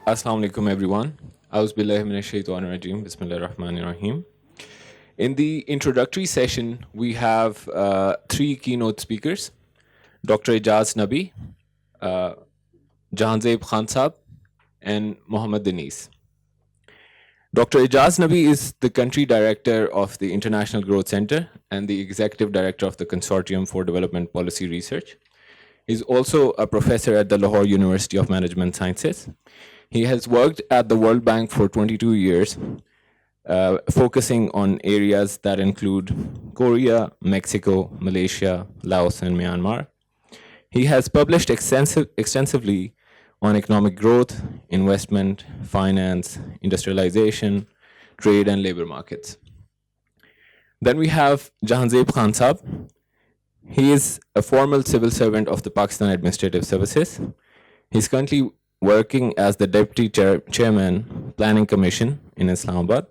Assalamu alaikum, everyone. Auzubillahi minash shaitanir rajim. Bismillahir rahmanir rahim. In the introductory session, we have three keynote speakers: Dr. Ijaz Nabi, Jahanzeb Khan Saab, and Mohammad Denise. Dr. Ijaz Nabi is the country director of the International Growth Center and the executive director of the Consortium for Development Policy Research. He's also a professor at the Lahore University of Management Sciences. He has worked at the World Bank for 22 years, focusing on areas that include Korea, Mexico, Malaysia, Laos, and Myanmar. He has published extensively on economic growth, investment, finance, industrialization, trade, and labor markets. Then we have Jahanzeb Khan Saab. He is a formal civil servant of the Pakistan Administrative Services. He's currently working as the Deputy Chairman, Planning Commission in Islamabad.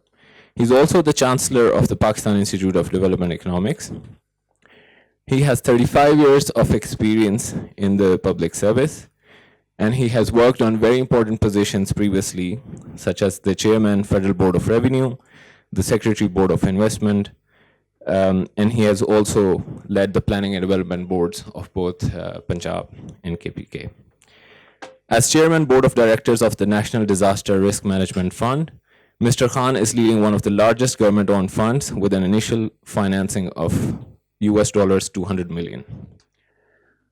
He's also the Chancellor of the Pakistan Institute of Development Economics. He has 35 years of experience in the public service, and he has worked on very important positions previously, such as the Chairman, Federal Board of Revenue, the Secretary Board of Investment, and he has also led the planning and development boards of both Punjab and KPK. As Chairman Board of Directors of the National Disaster Risk Management Fund, Mr. Khan is leading one of the largest government-owned funds with an initial financing of US dollars 200 million.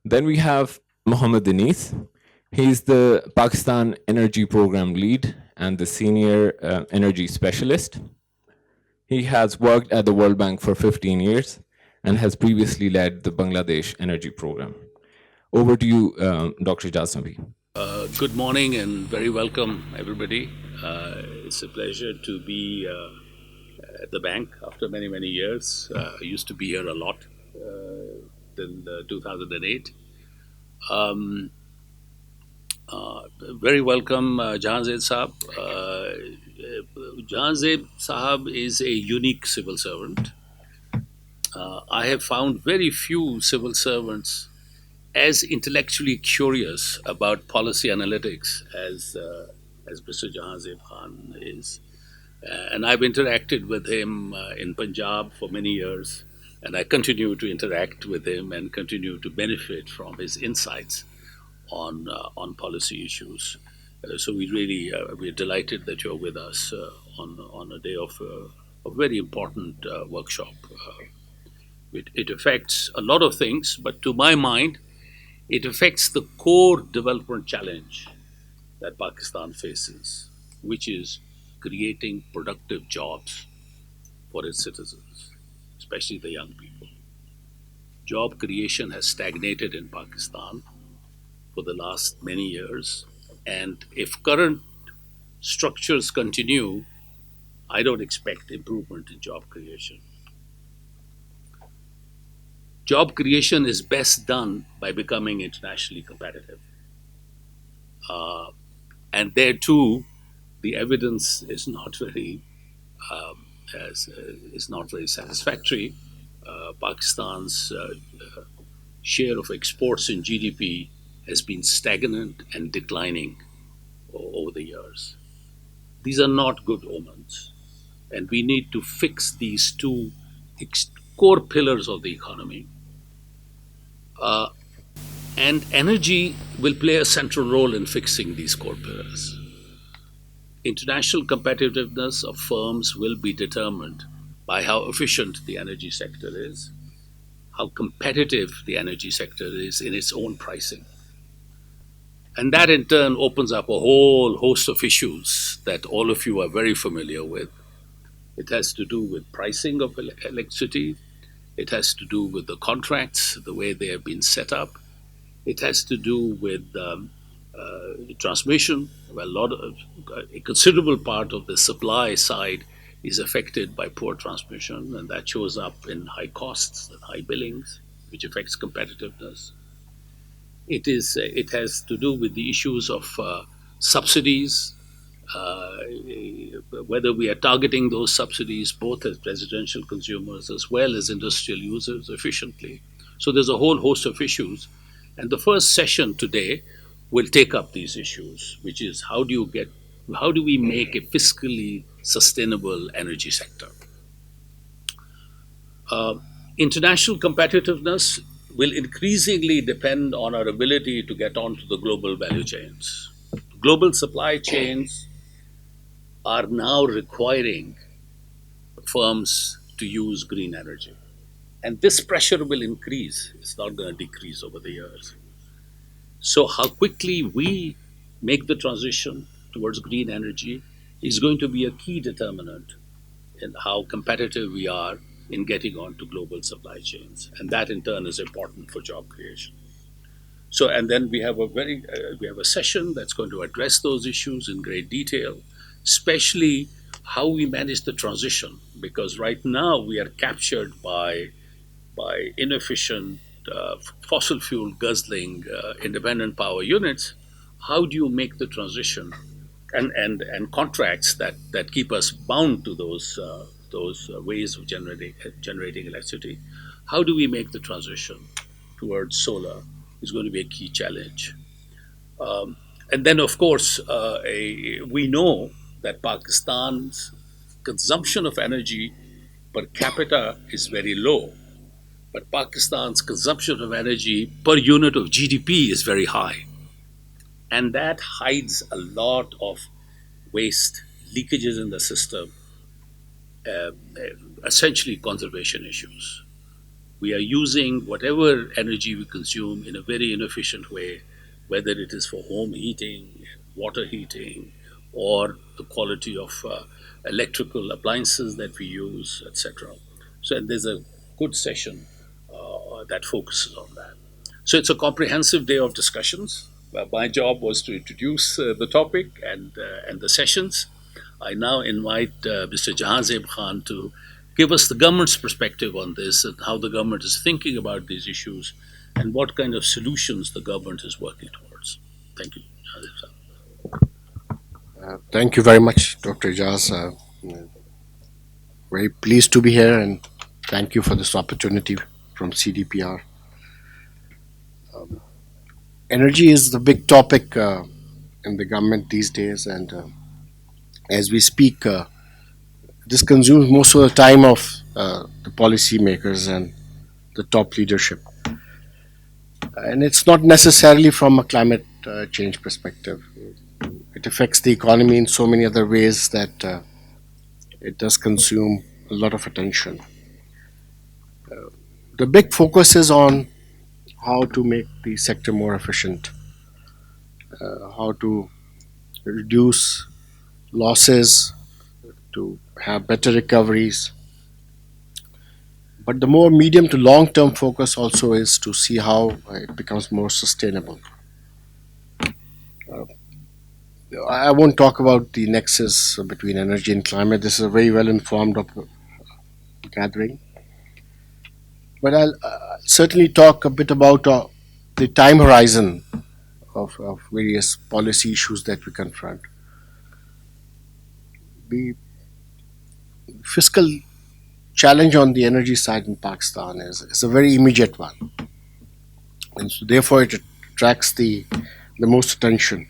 Then we have Mohammad Denise. He's the Pakistan Energy Program Lead and the Senior Energy Specialist. He has worked at the World Bank for 15 years and has previously led the Bangladesh Energy Program. Over to you, Dr. Ijaz Nabi. Good morning and very welcome, everybody. It's a pleasure to be at the bank after many, many years. I used to be here a lot till 2008. Very welcome, Jahanzeb Saab. Jahanzeb Saab is a unique civil servant. I have found very few civil servants as intellectually curious about policy analytics as Mr. Jahanzeb Khan is. And I've interacted with him in Punjab for many years, and I continue to interact with him and continue to benefit from his insights on policy issues. So we're delighted that you're with us on a day of a very important workshop. It affects a lot of things, but to my mind, it affects the core development challenge that Pakistan faces, which is creating productive jobs for its citizens, especially the young people. Job creation has stagnated in Pakistan for the last many years, and if current structures continue, I don't expect improvement in job creation. Job creation is best done by becoming internationally competitive. And there too, the evidence is not very satisfactory. Pakistan's share of exports in GDP has been stagnant and declining over the years. These are not good omens, and we need to fix these two core pillars of the economy. And energy will play a central role in fixing these core pillars. International competitiveness of firms will be determined by how efficient the energy sector is, how competitive the energy sector is in its own pricing. And that in turn opens up a whole host of issues that all of you are very familiar with. It has to do with pricing of electricity. It has to do with the contracts, the way they have been set up. It has to do with transmission. Well, a considerable part of the supply side is affected by poor transmission, and that shows up in high costs and high billings, which affects competitiveness. It has to do with the issues of subsidies, whether we are targeting those subsidies both as residential consumers as well as industrial users efficiently. So there's a whole host of issues. And the first session today will take up these issues, which is how do we make a fiscally sustainable energy sector? Uh, International competitiveness will increasingly depend on our ability to get onto the global value chains. Global supply chains are now requiring firms to use green energy. And this pressure will increase, it's not going to decrease over the years. So, how quickly we make the transition towards green energy is going to be a key determinant in how competitive we are in getting onto global supply chains. And that in turn is important for job creation. So, and then we have a session that's going to address those issues in great detail, especially how we manage the transition, because right now we are captured by inefficient fossil fuel guzzling independent power units. How do you make the transition and contracts that keep us bound to those ways of generating electricity? How do we make the transition towards solar is going to be a key challenge. And then, of course, we know that Pakistan's consumption of energy per capita is very low, but Pakistan's consumption of energy per unit of GDP is very high. And that hides a lot of waste, leakages in the system, essentially conservation issues. We are using whatever energy we consume in a very inefficient way, whether it is for home heating, water heating, or the quality of electrical appliances that we use, etc. So, and there's a good session that focuses on that. So, it's a comprehensive day of discussions. My job was to introduce the topic and the sessions. I now invite Mr. Jahazeb Khan to give us the government's perspective on this and how the government is thinking about these issues and what kind of solutions the government is working towards. Thank you, Jahazeb Khan. Thank you very much, Dr. Ijaz. Very pleased to be here, and thank you for this opportunity from CDPR. Energy is the big topic in the government these days, and as we speak, this consumes most of the time of the policymakers and the top leadership. And it's not necessarily from a climate change perspective. It affects the economy in so many other ways that it does consume a lot of attention. The big focus is on how to make the sector more efficient, how to reduce losses, to have better recoveries. But the more medium to long term focus also is to see how it becomes more sustainable. I won't talk about the nexus between energy and climate. This is a very well informed gathering. But I'll certainly talk a bit about the time horizon of various policy issues that we confront. The fiscal challenge on the energy side in Pakistan is a very immediate one. And so therefore it attracts the most attention.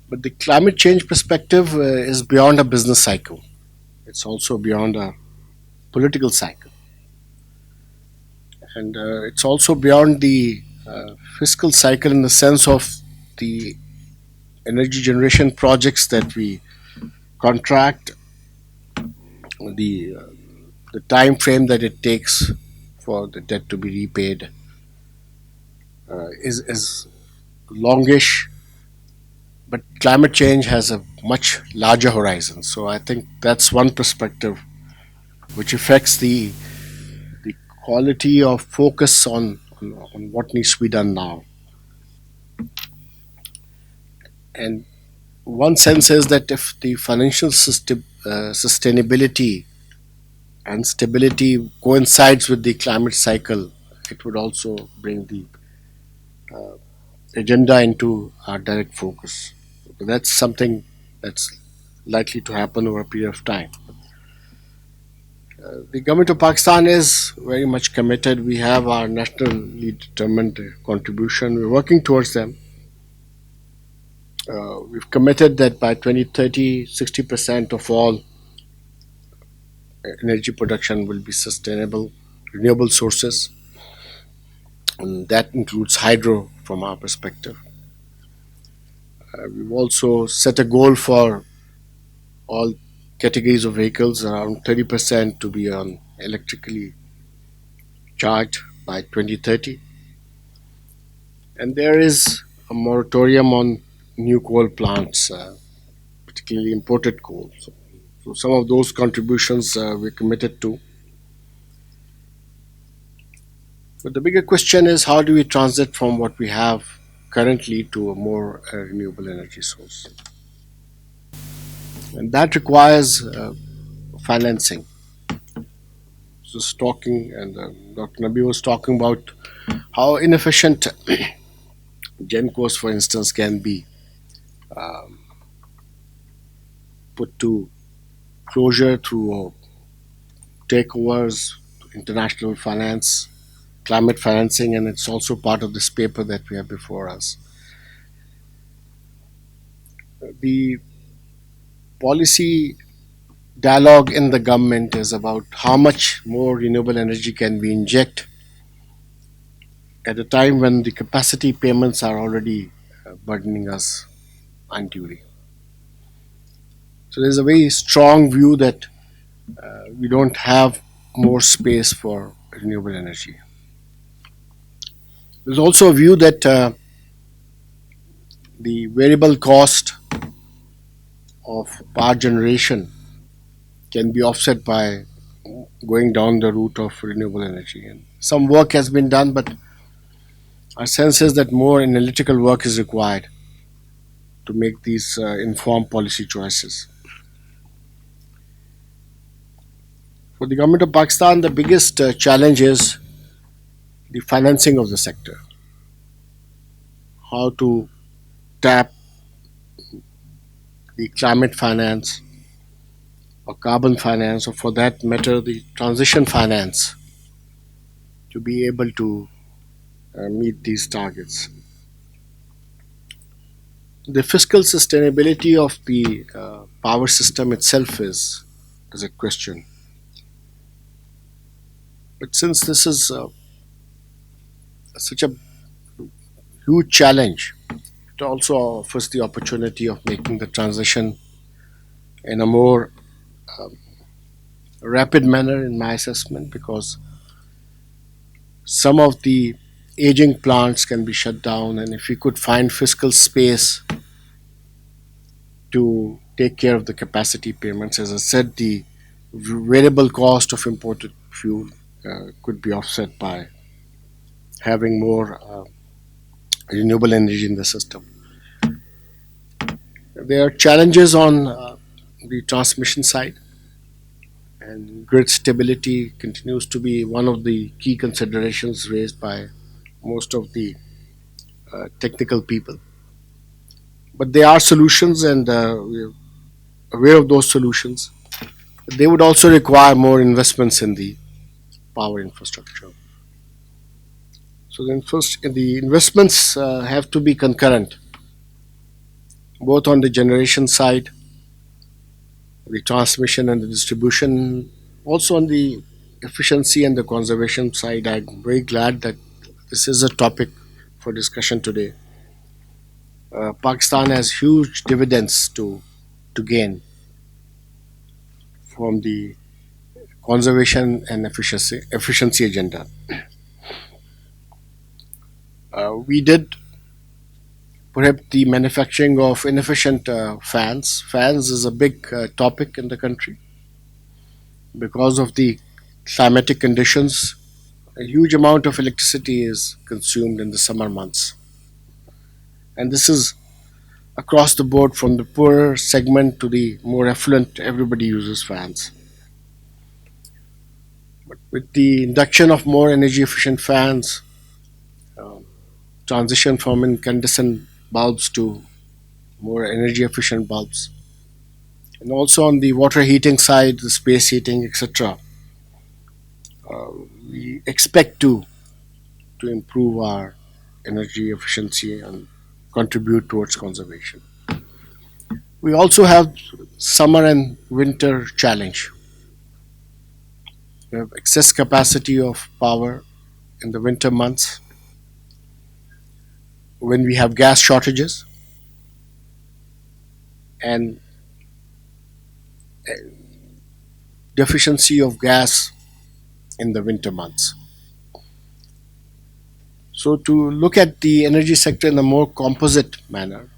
But the climate change perspective is beyond a business cycle. It's also beyond a political cycle. And it's also beyond the fiscal cycle in the sense of the energy generation projects that we contract, the the time frame that it takes for the debt to be repaid is longish. But climate change has a much larger horizon. So I think that's one perspective which affects the quality of focus on what needs to be done now. And one sense is that if the financial system sustainability and stability coincides with the climate cycle, it would also bring the agenda into our direct focus. That's something that's likely to happen over a period of time. The government of Pakistan is very much committed. We have our nationally determined contribution. We're working towards them. We've committed that by 2030, 60% of all energy production will be sustainable, renewable sources, and that includes hydro from our perspective. We've also set a goal for all categories of vehicles, around 30% to be on electrically charged by 2030. And there is a moratorium on new coal plants, particularly imported coal. So some of those contributions we're committed to. But the bigger question is, how do we transit from what we have currently to a more renewable energy source? And that requires financing. Just talking, and Dr. Nabi was talking about how inefficient GenCos, for instance, can be put to closure through takeovers, international finance, climate financing, and it's also part of this paper that we have before us. The policy dialogue in the government is about how much more renewable energy can we inject at a time when the capacity payments are already burdening us unduly. So there's a very strong view that we don't have more space for renewable energy. There's also a view that the variable cost of power generation can be offset by going down the route of renewable energy. And some work has been done, but our sense is that more analytical work is required to make these informed policy choices. For the government of Pakistan, the biggest challenge is the financing of the sector. How to tap the climate finance or carbon finance, or for that matter, the transition finance, to be able to meet these targets. The fiscal sustainability of the power system itself is a question. But since this is such a huge challenge, it also offers the opportunity of making the transition in a more rapid manner, in my assessment, because some of the aging plants can be shut down, and if we could find fiscal space to take care of the capacity payments, as I said, the variable cost of imported fuel could be offset by having more renewable energy in the system. There are challenges on the transmission side, and grid stability continues to be one of the key considerations raised by most of the technical people. But there are solutions, and we're aware of those solutions. They would also require more investments in the power infrastructure. So then, first, the investments have to be concurrent, both on the generation side, the transmission and the distribution, also on the efficiency and the conservation side. I'm very glad that this is a topic for discussion today. Pakistan has huge dividends to gain from the conservation and efficiency agenda. We did prohibit the manufacturing of inefficient fans. Fans is a big topic in the country because of the climatic conditions. A huge amount of electricity is consumed in the summer months, and this is across the board from the poorer segment to the more affluent. Everybody uses fans. With the induction of more energy efficient fans, transition from incandescent bulbs to more energy efficient bulbs, and also on the water heating side, the space heating, etc. We expect to improve our energy efficiency and contribute towards conservation. We also have summer and winter challenge. We have excess capacity of power in the winter months when we have gas shortages, and deficiency of gas in the winter months. So, to look at the energy sector in a more composite manner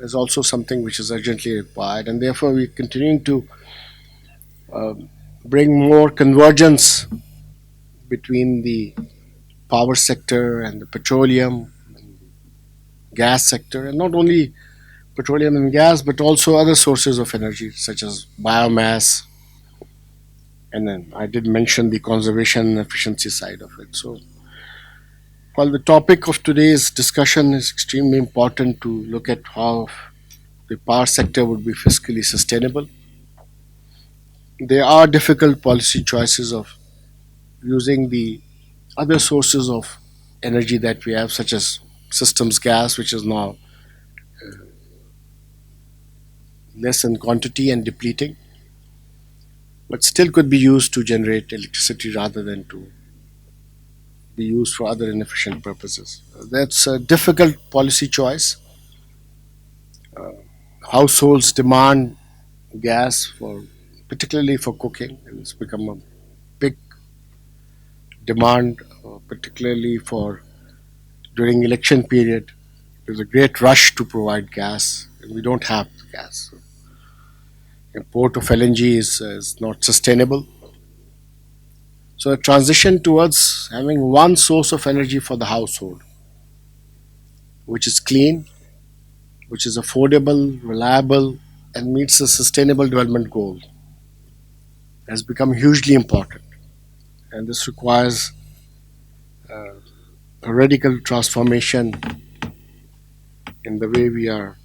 is also something which is urgently required, and therefore we're continuing to bring more convergence between the power sector and the petroleum gas sector, and not only petroleum and gas, but also other sources of energy such as biomass. And then I did mention the conservation and efficiency side of it. So, while the topic of today's discussion is extremely important to look at how the power sector would be fiscally sustainable, there are difficult policy choices of using the other sources of energy that we have, such as systems gas, which is now less in quantity and depleting, but still could be used to generate electricity rather than to be used for other inefficient purposes. That's a difficult policy choice. Households demand gas for, particularly for cooking, and it's become a big demand, particularly for during election period. There's a great rush to provide gas, and we don't have gas. So import of LNG is not sustainable. So a transition towards having one source of energy for the household, which is clean, which is affordable, reliable, and meets the sustainable development goal, has become hugely important. And this requires a radical transformation in the way we are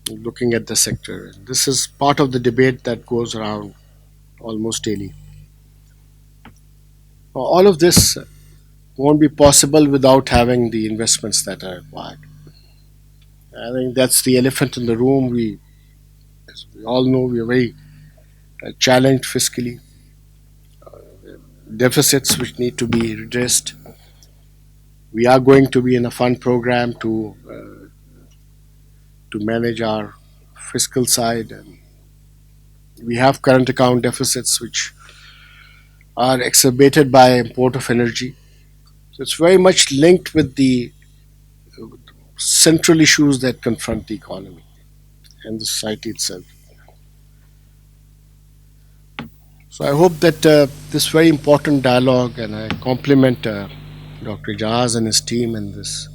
looking at the sector. This is part of the debate that goes around almost daily. All of this won't be possible without having the investments that are required. I think that's the elephant in the room. As we all know, we are very challenged fiscally, deficits which need to be redressed. We are going to be in a fund program to manage our fiscal side, and we have current account deficits which are exacerbated by import of energy. So it's very much linked with the central issues that confront the economy and the society itself. So I hope that this very important dialogue, and I compliment Dr. Jaz and his team and this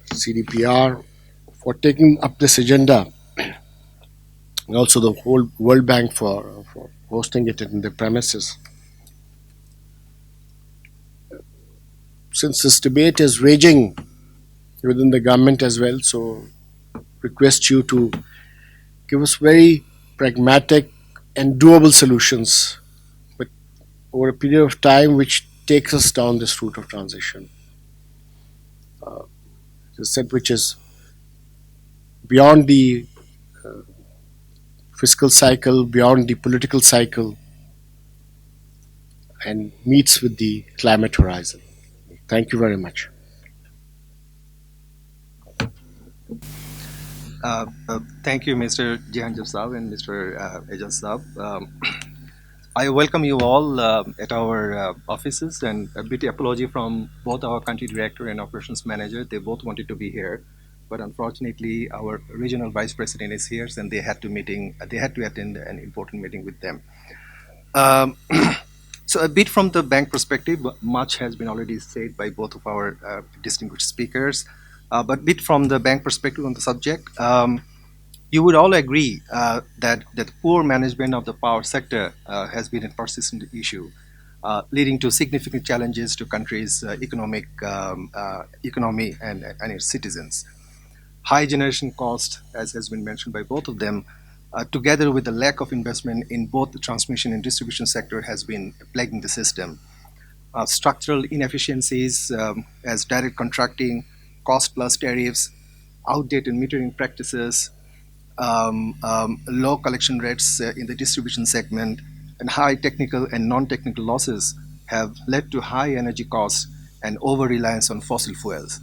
CDPR for taking up this agenda, and also the whole World Bank for hosting it in their premises. Since this debate is raging within the government as well, so request you to give us very pragmatic and doable solutions, but over a period of time which takes us down this route of transition. As I said, which is beyond the fiscal cycle, beyond the political cycle, and meets with the climate horizon. Thank you very much. Thank you, Mr. Jehangir Saab and Mr. Ejaz Saab. I welcome you all at our offices, and a bit apology from both our country director and operations manager. They both wanted to be here, but unfortunately, our regional vice president is here, and they had to meeting. They had to attend an important meeting with them. Um, so, a bit from the bank perspective, much has been already said by both of our distinguished speakers. But bit from the bank perspective on the subject, you would all agree that poor management of the power sector has been a persistent issue, leading to significant challenges to country's economy and its citizens. High generation cost, as has been mentioned by both of them, together with the lack of investment in both the transmission and distribution sector, has been plaguing the system. Structural inefficiencies as direct contracting, cost plus tariffs, outdated metering practices, low collection rates in the distribution segment, and high technical and non-technical losses have led to high energy costs and over-reliance on fossil fuels.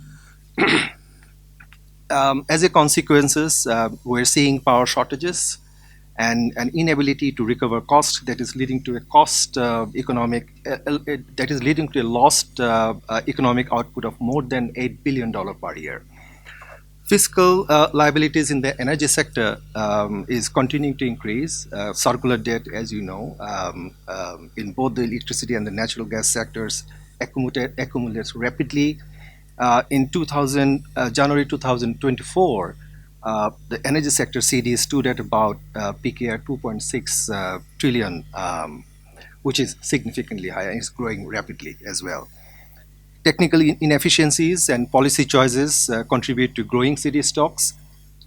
As a consequences, we're seeing power shortages and an inability to recover cost that is leading to a that is leading to a lost economic output of more than $8 billion per year. Fiscal liabilities in the energy sector is continuing to increase. Circular debt, as you know, in both the electricity and the natural gas sectors accumulates rapidly. In January 2024, the energy sector CD stood at about PKR 2.6 trillion, which is significantly higher and is growing rapidly as well. Technical inefficiencies and policy choices contribute to growing city stocks,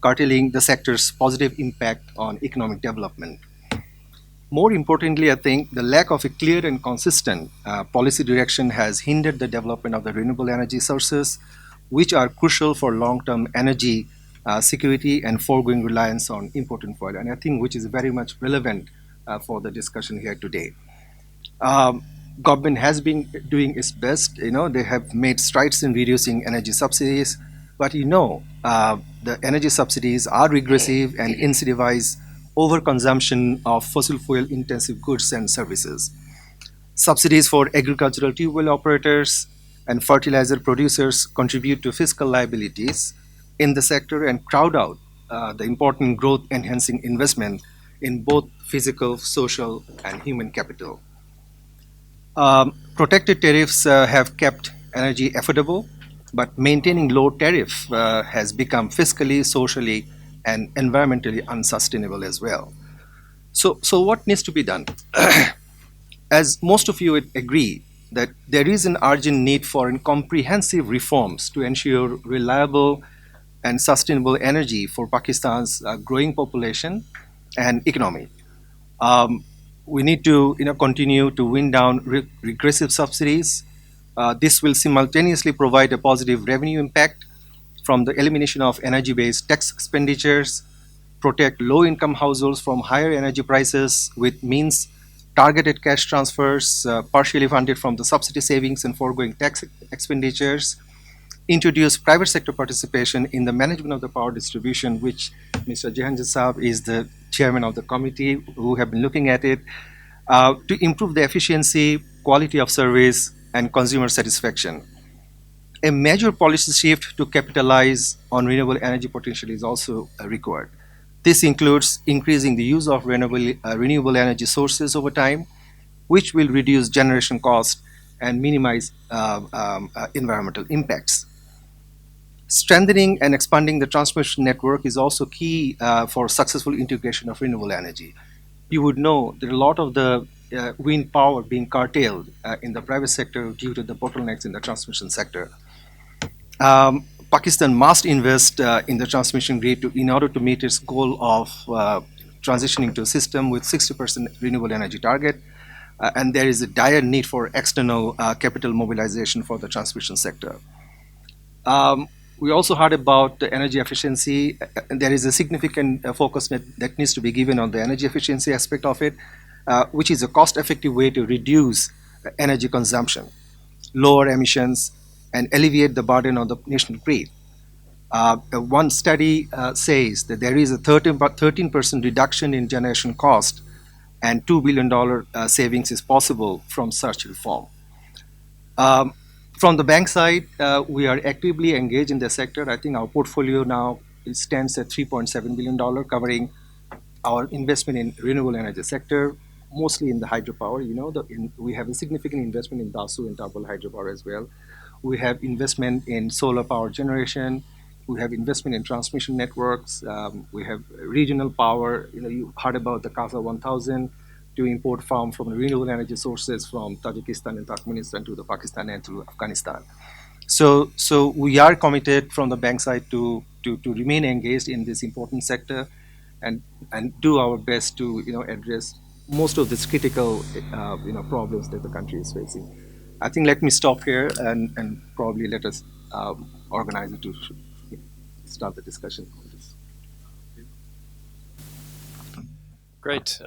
curtailing the sector's positive impact on economic development. More importantly, I think the lack of a clear and consistent policy direction has hindered the development of the renewable energy sources, which are crucial for long-term energy security and foregoing reliance on imported fuel, and I think which is very much relevant for the discussion here today. Um, Government has been doing its best. They have made strides in reducing energy subsidies, but the energy subsidies are regressive and incentivize overconsumption of fossil fuel intensive goods and services. Subsidies for agricultural tube well operators and fertilizer producers contribute to fiscal liabilities in the sector and crowd out the important growth enhancing investment in both physical, social, and human capital. Protected tariffs have kept energy affordable, but maintaining low tariff has become fiscally, socially, and environmentally unsustainable as well. So what needs to be done? As most of you would agree, that there is an urgent need for comprehensive reforms to ensure reliable and sustainable energy for Pakistan's growing population and economy. Um, we need to continue to wind down regressive subsidies. This will simultaneously provide a positive revenue impact from the elimination of energy-based tax expenditures, protect low-income households from higher energy prices with means targeted cash transfers partially funded from the subsidy savings and foregoing tax expenditures, introduce private sector participation in the management of the power distribution, which Mr. Jahanjit Saab is the chairman of the committee who have been looking at it, to improve the efficiency, quality of service, and consumer satisfaction. A major policy shift to capitalize on renewable energy potential is also required. This includes increasing the use of renewable energy sources over time, which will reduce generation cost and minimize environmental impacts. Strengthening and expanding the transmission network is also key for successful integration of renewable energy. You would know that a lot of the wind power being curtailed in the private sector due to the bottlenecks in the transmission sector. Pakistan must invest in the transmission grid in order to meet its goal of transitioning to a system with 60% renewable energy target. And there is a dire need for external capital mobilization for the transmission sector. We also heard about the energy efficiency. There is a significant focus that needs to be given on the energy efficiency aspect of it, which is a cost-effective way to reduce energy consumption, lower emissions, and alleviate the burden on the national grid. One study says that there is a 13% reduction in generation cost and $2 billion savings is possible from such reform. Um, from the bank side, we are actively engaged in the sector. I think our portfolio now stands at $3.7 billion, covering our investment in renewable energy sector, mostly in the hydropower. We have a significant investment in Dasu and Tabal hydropower as well. We have investment in solar power generation. We have investment in transmission networks. We have regional power. You heard about the CASA 1000 to import from renewable energy sources from Tajikistan and Turkmenistan to the Pakistan and to Afghanistan. So we are committed from the bank side to remain engaged in this important sector and do our best to address most of these critical problems that the country is facing. I think let me stop here and probably let us organize it to start the discussion on this. Great.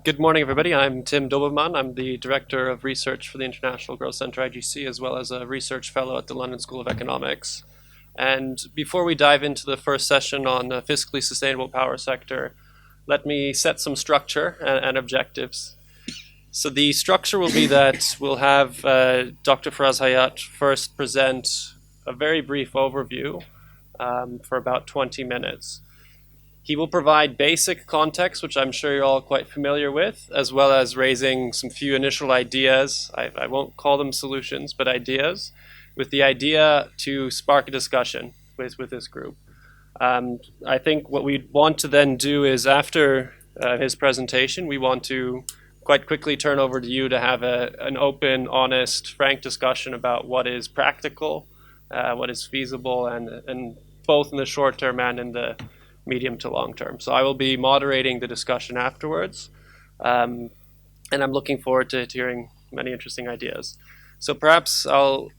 Good morning, everybody. I'm Tim Doberman. I'm the Director of Research for the International Growth Centre IGC, as well as a Research Fellow at the London School of Economics. And before we dive into the first session on the fiscally sustainable power sector, let me set some structure and objectives. So the structure will be that we'll have Dr. Faraz Hayat first present a very brief overview for about 20 minutes. He will provide basic context, which I'm sure you're all quite familiar with, as well as raising some few initial ideas. I won't call them solutions, but ideas, with the idea to spark a discussion with this group. I think what we want to then do is after his presentation, we want to quite quickly turn over to you to have an open, honest, frank discussion about what is practical, what is feasible, and both in the short term and in the medium to long term. So I will be moderating the discussion afterwards, and I'm looking forward to hearing many interesting ideas. So perhaps I'll,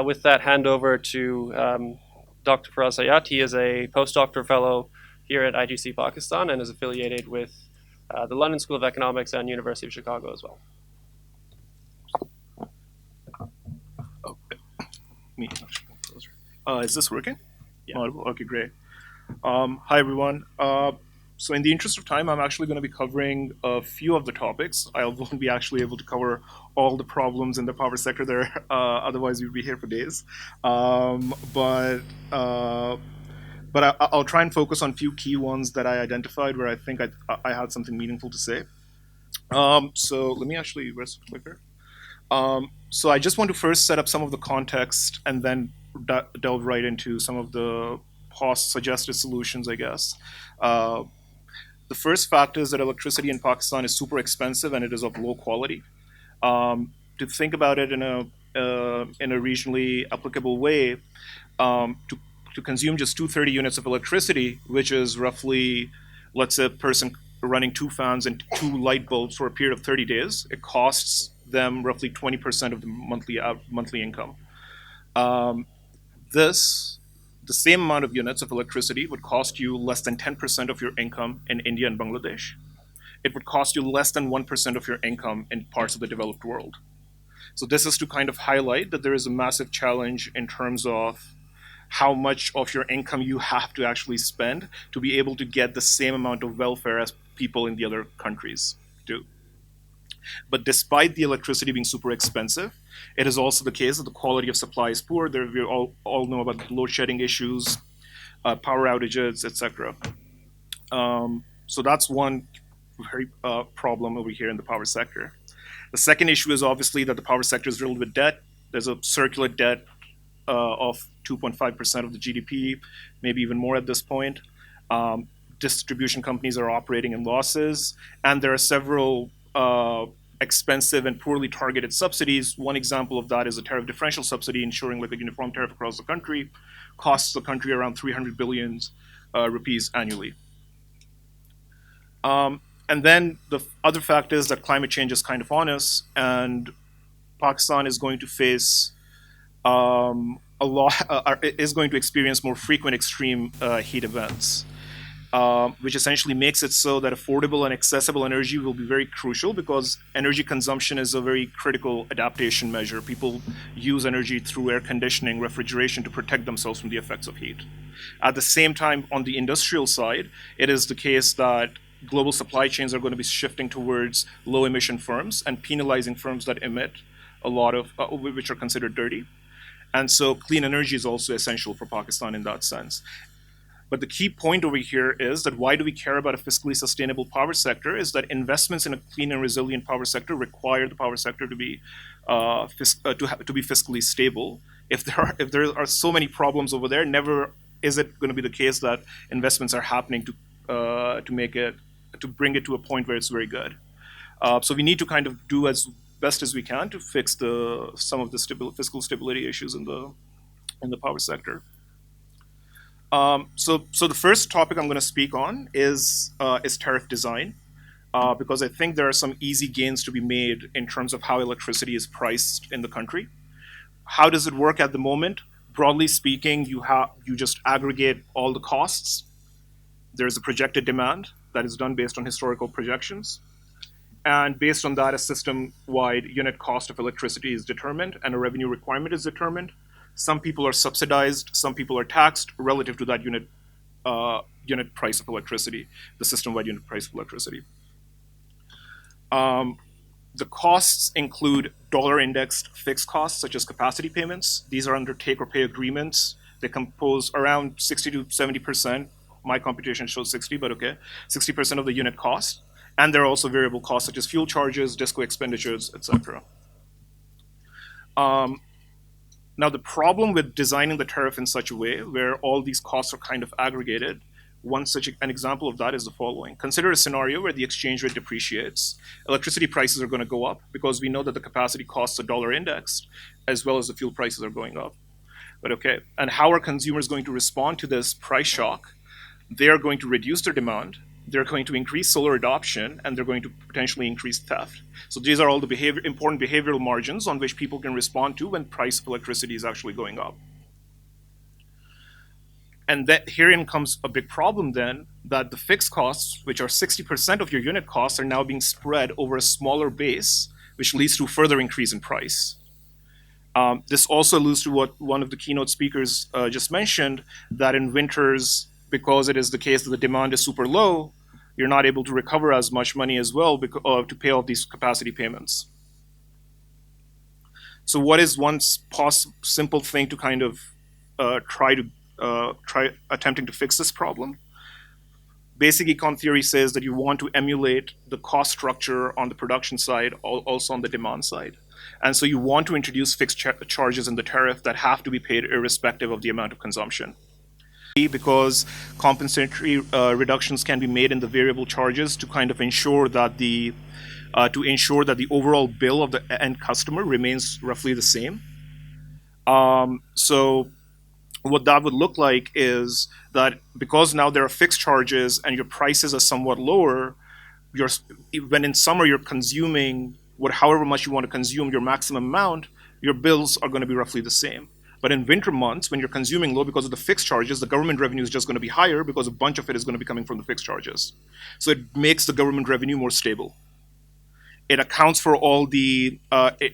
with that, hand over to Dr. Faraz Hayat. He is a postdoctoral fellow here at IGC Pakistan and is affiliated with the London School of Economics and University of Chicago as well. Me. Is this working? Yeah. Audible? Okay, great. Hi, everyone. So in the interest of time, I'm actually going to be covering a few of the topics. I won't be actually able to cover all the problems in the power sector there. Otherwise, we'd be here for days. But I'll try and focus on a few key ones that I identified where I think I had something meaningful to say. So let me actually, where's the clicker? So I just want to first set up some of the context and then delve right into some of the suggested solutions, I guess. The first fact is that electricity in Pakistan is super expensive and it is of low quality. To think about it in a regionally applicable way, to consume just 230 units of electricity, which is roughly, let's say, a person running 2 fans and 2 light bulbs for a period of 30 days, it costs them roughly 20% of the monthly income. The same amount of units of electricity would cost you less than 10% of your income in India and Bangladesh. It would cost you less than 1% of your income in parts of the developed world. So this is to kind of highlight that there is a massive challenge in terms of how much of your income you have to actually spend to be able to get the same amount of welfare as people in the other countries do. But despite the electricity being super expensive, it is also the case that the quality of supply is poor. We all know about the load shedding issues, power outages, etc. So that's one very problem over here in the power sector. The second issue is obviously that the power sector is riddled with debt. There's a circular debt of 2.5% of the GDP, maybe even more at this point. Distribution companies are operating in losses, and there are several expensive and poorly targeted subsidies. One example of that is a tariff differential subsidy, ensuring like a uniform tariff across the country, costs the country around 300 billion rupees annually. And then the other fact is that climate change is kind of on us, and Pakistan is going to face is going to experience more frequent extreme heat events. Which essentially makes it so that affordable and accessible energy will be very crucial because energy consumption is a very critical adaptation measure. People use energy through air conditioning, refrigeration to protect themselves from the effects of heat. At the same time, on the industrial side, it is the case that global supply chains are going to be shifting towards low emission firms and penalizing firms that emit a lot of, which are considered dirty. And so clean energy is also essential for Pakistan in that sense. But the key point over here is that why do we care about a fiscally sustainable power sector is that investments in a clean and resilient power sector require the power sector to be fiscally stable. If there are so many problems over there, never is it going to be the case that investments are happening to bring it to a point where it's very good. So we need to kind of do as best as we can to fix some of the fiscal stability issues in the power sector. So the first topic I'm going to speak on is tariff design, because I think there are some easy gains to be made in terms of how electricity is priced in the country. How does it work at the moment? Broadly speaking, you just aggregate all the costs. There's a projected demand, that is done based on historical projections. And based on that, a system-wide unit cost of electricity is determined and a revenue requirement is determined. Some people are subsidized, some people are taxed relative to that unit price of electricity, the system-wide unit price of electricity. The costs include dollar-indexed fixed costs, such as capacity payments. These are under take-or-pay agreements. They compose around 60 to 70%. My computation shows 60, but okay, 60% of the unit cost. And there are also variable costs, such as fuel charges, disco expenditures, etc. Now, the problem with designing the tariff in such a way where all these costs are kind of aggregated, an example of that is the following. Consider a scenario where the exchange rate depreciates. Electricity prices are going to go up because we know that the capacity costs are dollar indexed, as well as the fuel prices are going up. But okay, and how are consumers going to respond to this price shock? They are going to reduce their demand, they're going to increase solar adoption, and they're going to potentially increase theft. So these are all the important behavioral margins on which people can respond to when price of electricity is actually going up. And that herein comes a big problem then, that the fixed costs, which are 60% of your unit costs, are now being spread over a smaller base, which leads to further increase in price. This also alludes to what one of the keynote speakers just mentioned, that in winters, because it is the case that the demand is super low, you're not able to recover as much money as well to pay off these capacity payments. So what is one simple thing to kind of try attempting to fix this problem? Basic econ theory says that you want to emulate the cost structure on the production side, also on the demand side. And so you want to introduce fixed charges in the tariff that have to be paid irrespective of the amount of consumption. Because compensatory reductions can be made in the variable charges to kind of ensure that the overall bill of the end customer remains roughly the same. So what that would look like is that because now there are fixed charges and your prices are somewhat lower, when in summer you're consuming however much you want to consume, your maximum amount, your bills are going to be roughly the same. But in winter months, when you're consuming low because of the fixed charges, the government revenue is just going to be higher because a bunch of it is going to be coming from the fixed charges. So it makes the government revenue more stable. It accounts for all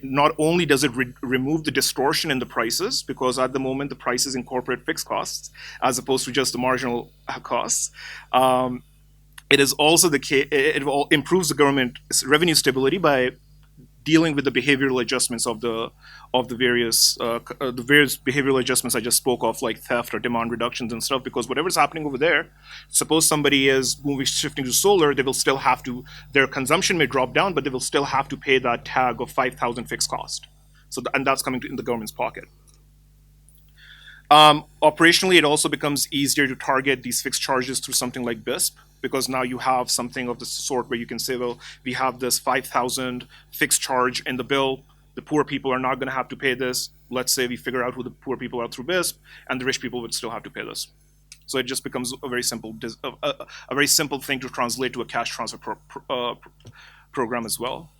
not only does it remove the distortion in the prices, because at the moment the prices incorporate fixed costs as opposed to just the marginal costs. It is also the case, it improves the government revenue stability by dealing with the behavioral adjustments of the various behavioral adjustments I just spoke of, like theft or demand reductions and stuff. Because whatever's happening over there, suppose somebody is shifting to solar, they will still have to. Their consumption may drop down, but they will still have to pay that tag of 5,000 fixed cost. So and that's coming in the government's pocket. Operationally, it also becomes easier to target these fixed charges through something like BISP, because now you have something of the sort where you can say, well, we have this 5,000 fixed charge in the bill. The poor people are not going to have to pay this. Let's say we figure out who the poor people are through BISP, and the rich people would still have to pay this. So it just becomes a very simple thing to translate to a cash transfer program as well.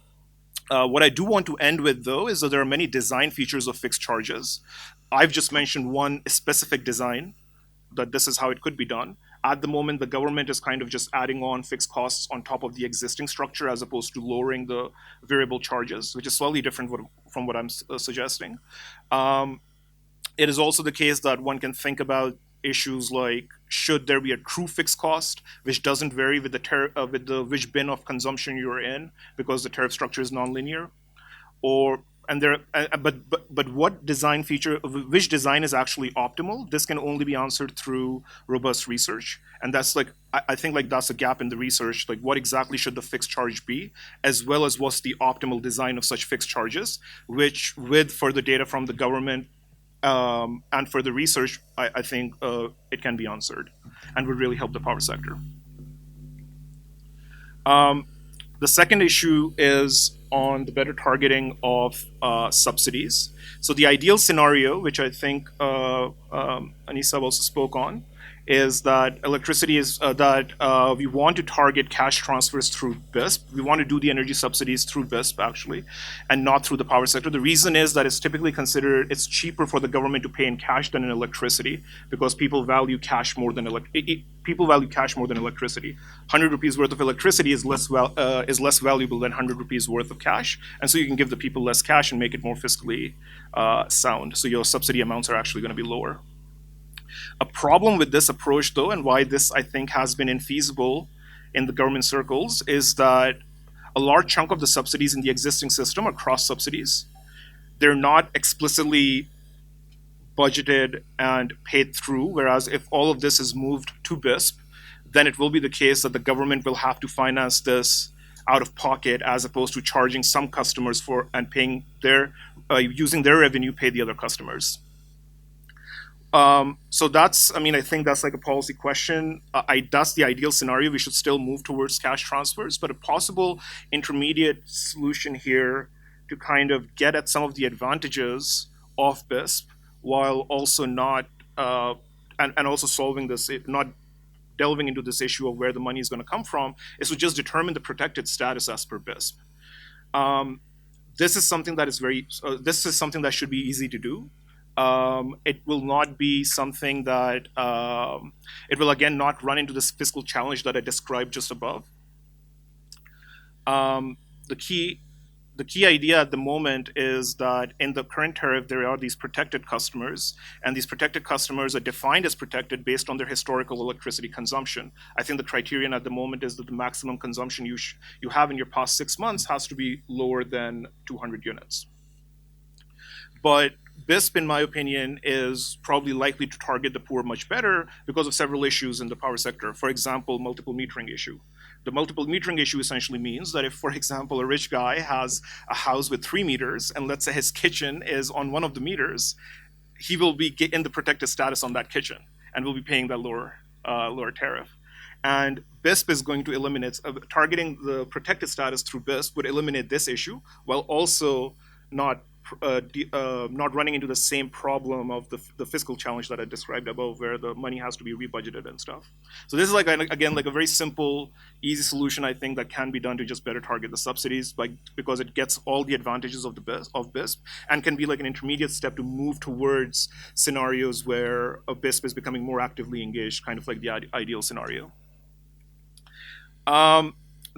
What I do want to end with, though, is that there are many design features of fixed charges. I've just mentioned one specific design, that this is how it could be done. At the moment, the government is kind of just adding on fixed costs on top of the existing structure as opposed to lowering the variable charges, which is slightly different from what I'm suggesting. It is also the case that one can think about issues like, should there be a true fixed cost which doesn't vary with the which bin of consumption you're in, because the tariff structure is nonlinear, but what design feature, which design is actually optimal? This can only be answered through robust research, and that's I think that's a gap in the research. Like, what exactly should the fixed charge be, as well as what's the optimal design of such fixed charges, which with further data from the government and further research, I think it can be answered, and would really help the power sector. The second issue is on the better targeting of subsidies. So the ideal scenario, which I think Anisa also spoke on, is that electricity is that we want to target cash transfers through BISP. We want to do the energy subsidies through BISP actually, and not through the power sector. The reason is that it's typically considered it's cheaper for the government to pay in cash than in electricity because people value cash more than people value cash more than electricity. 100 rupees worth of electricity is less valuable than 100 rupees worth of cash, and so you can give the people less cash and make it more fiscally sound. So your subsidy amounts are actually going to be lower. A problem with this approach, though, and why this I think has been infeasible in the government circles, is that a large chunk of the subsidies in the existing system are cross subsidies. They're not explicitly budgeted and paid through, whereas if all of this is moved to BISP, then it will be the case that the government will have to finance this out of pocket as opposed to charging some customers for and paying their using their revenue pay the other customers. So that's, I mean, I think that's like a policy question. That's the ideal scenario. We should still move towards cash transfers, but a possible intermediate solution here to kind of get at some of the advantages of BISP while also not, and also solving this, not delving into this issue of where the money is going to come from, is to just determine the protected status as per BISP. This is something that is this is something that should be easy to do. It will not be something that it will again not run into this fiscal challenge that I described just above. The key idea at the moment is that in the current tariff there are these protected customers, and these protected customers are defined as protected based on their historical electricity consumption. I think the criterion at the moment is that the maximum consumption you have in your past 6 months has to be lower than 200 units. But BISP, in my opinion, is probably likely to target the poor much better because of several issues in the power sector. For example, multiple metering issue. The multiple metering issue essentially means that if, for example, a rich guy has a house with 3 meters, and let's say his kitchen is on one of the meters, he will be in the protected status on that kitchen and will be paying that lower tariff. And BISP is going to eliminate, targeting the protected status through BISP would eliminate this issue while also not running into the same problem of the fiscal challenge that I described above, where the money has to be rebudgeted and stuff. So this is like, again, like a very simple, easy solution I think that can be done to just better target the subsidies, because it gets all the advantages of BISP and can be like an intermediate step to move towards scenarios where a BISP is becoming more actively engaged, kind of like the ideal scenario.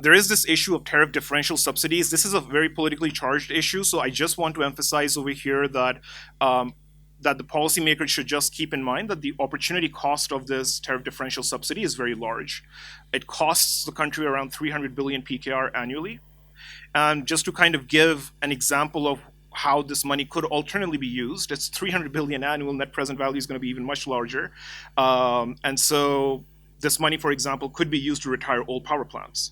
There is this issue of tariff differential subsidies. This is a very politically charged issue, so I just want to emphasize over here that that the policymakers should just keep in mind that the opportunity cost of this tariff differential subsidy is very large. It costs the country around 300 billion PKR annually. And just to kind of give an example of how this money could alternately be used, it's 300 billion annual, net present value is going to be even much larger. And so this money, for example, could be used to retire old power plants.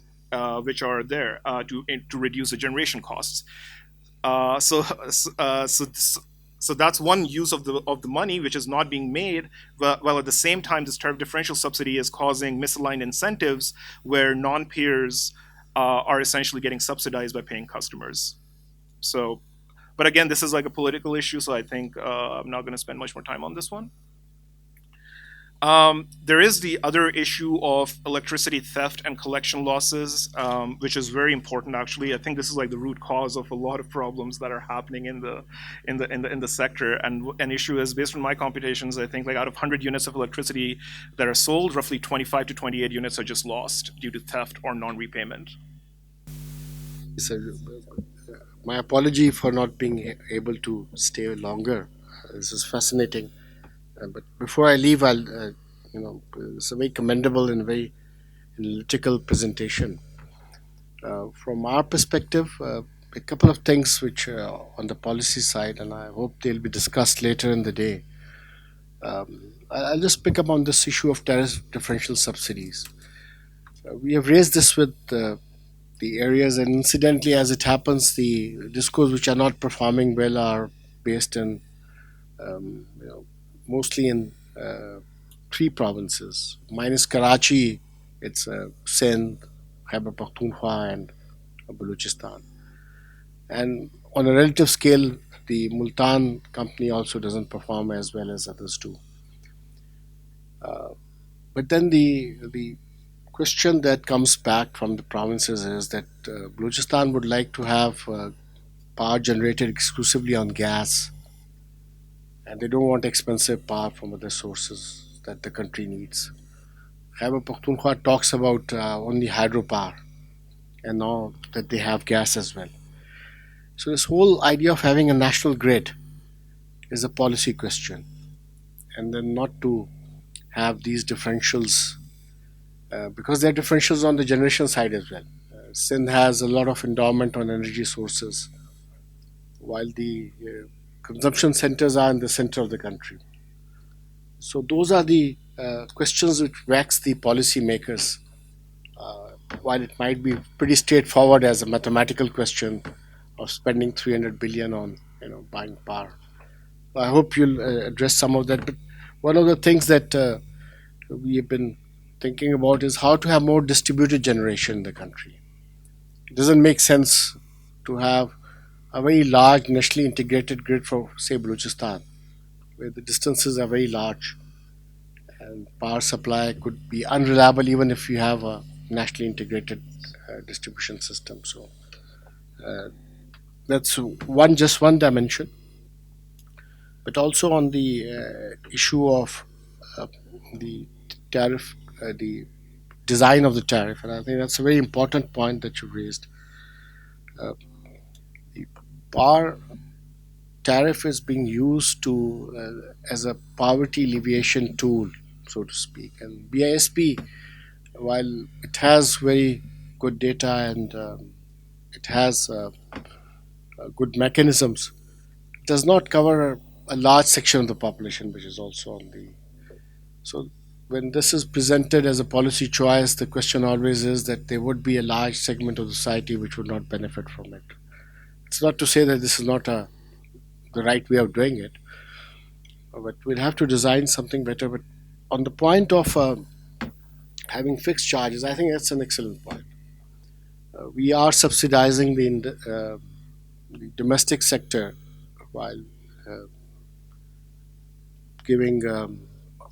Which are there to reduce the generation costs. So that's one use of the money which is not being made. While at the same time, this tariff differential subsidy is causing misaligned incentives where non-peers are essentially getting subsidized by paying customers. So, but again, this is like a political issue, so I think I'm not going to spend much more time on this one. There is the other issue of electricity theft and collection losses, which is very important. Actually, I think this is like the root cause of a lot of problems that are happening in the sector. And an issue is, based on my computations, I think like out of 100 units of electricity that are sold, roughly 25 to 28 units are just lost due to theft or non-repayment. My apology for not being able to stay longer. This is fascinating. But before I leave, it's a very commendable and very analytical presentation. From our perspective, a couple of things which on the policy side, and I hope they'll be discussed later in the day. I'll just pick up on this issue of tariff differential subsidies. We have raised this with the areas, and incidentally, as it happens, the discos which are not performing well are based in mostly in 3 provinces, minus Karachi. It's Sindh, Khyber Pakhtunkhwa, and Balochistan. And on a relative scale, the Multan company also doesn't perform as well as others do. But then the question that comes back from the provinces is that Balochistan would like to have power generated exclusively on gas, and they don't want expensive power from other sources that the country needs. Khyber Pakhtunkhwa talks about only hydropower, and now that they have gas as well. So this whole idea of having a national grid is a policy question, and then not to have these differentials because there are differentials on the generation side as well. Sindh has a lot of endowment on energy sources, while the consumption centers are in the center of the country. So those are the questions which vex the policymakers. While it might be pretty straightforward as a mathematical question of spending 300 billion on buying power, I hope you'll address some of that. But one of the things that we have been thinking about is how to have more distributed generation in the country. It doesn't make sense to have a very large nationally integrated grid for, say, Balochistan, where the distances are very large and power supply could be unreliable even if you have a nationally integrated distribution system. So that's just one dimension. But also on the issue of uh, the tariff, the design of the tariff, and I think that's a very important point that you raised. Uh, the power tariff is being used to as a poverty alleviation tool, so to speak. And BISP, while it has very good data and it has good mechanisms, does not cover a large section of the population, which is also on the. So when this is presented as a policy choice, the question always is that there would be a large segment of society which would not benefit from it. It's not to say that this is not the right way of doing it, but we'll have to design something better. But on the point of having fixed charges, I think that's an excellent point. We are subsidizing the domestic sector while uh, giving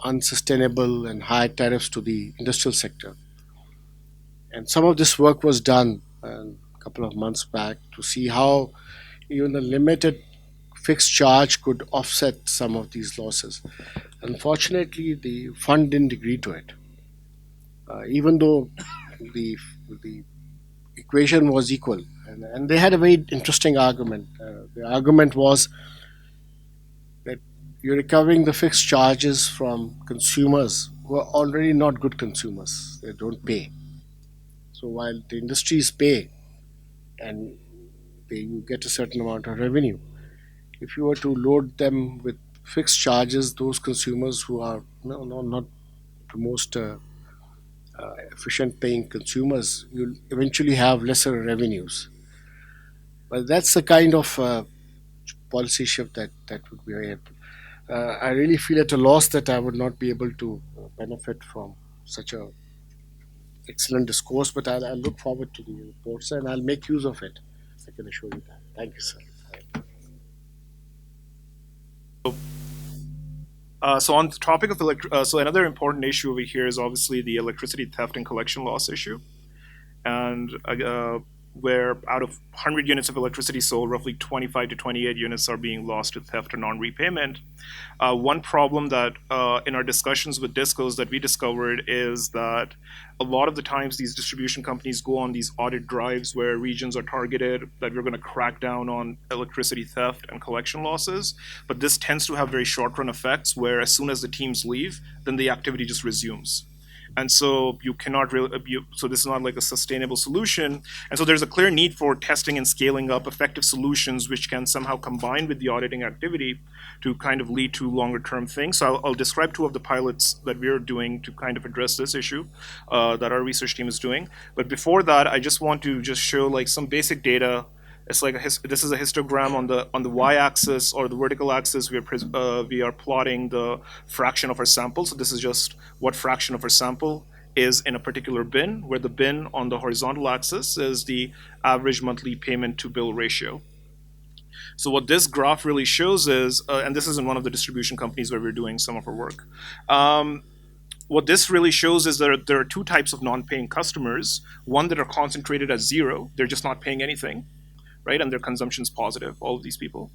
unsustainable and high tariffs to the industrial sector. And some of this work was done a couple of months back to see how even a limited fixed charge could offset some of these losses. Unfortunately, the fund didn't agree to it, even though the the equation was equal. And they had a very interesting argument. The argument was that you're recovering the fixed charges from consumers who are already not good consumers. They don't pay. So while the industries pay and you get a certain amount of revenue, if you were to load them with fixed charges, those consumers who are not the most efficient paying consumers, you'll eventually have lesser revenues. But that's the kind of policy shift that would be very helpful. I really feel at a loss that I would not be able to benefit from such a excellent discourse, but I'll look forward to the reports and I'll make use of it. I can assure you that. Thank you, sir. So on the topic of so another important issue over here is obviously the electricity theft and collection loss issue, and where out of 100 units of electricity sold, roughly 25 to 28 units are being lost to theft or non-repayment. One problem that in our discussions with discos that we discovered is that a lot of the times these distribution companies go on these audit drives where regions are targeted that we're going to crack down on electricity theft and collection losses. But this tends to have very short-run effects where as soon as the teams leave, then the activity just resumes. And so you cannot really, so this is not like a sustainable solution. And so there's a clear need for testing and scaling up effective solutions which can somehow combine with the auditing activity to kind of lead to longer term things. So I'll describe two of the pilots that we're doing to kind of address this issue that our research team is doing. But before that, I just want to just show like some basic data. It's like this is a histogram on the y-axis or the vertical axis. We are plotting the fraction of our sample. So this is just what fraction of our sample is in a particular bin, where the bin on the horizontal axis is the average monthly payment to bill ratio. So what this graph really shows is, and this is in one of the distribution companies where we're doing some of our work. what this really shows is that there are two types of non-paying customers. One that are concentrated at zero; they're just not paying anything, right? And their consumption's positive. All of these people,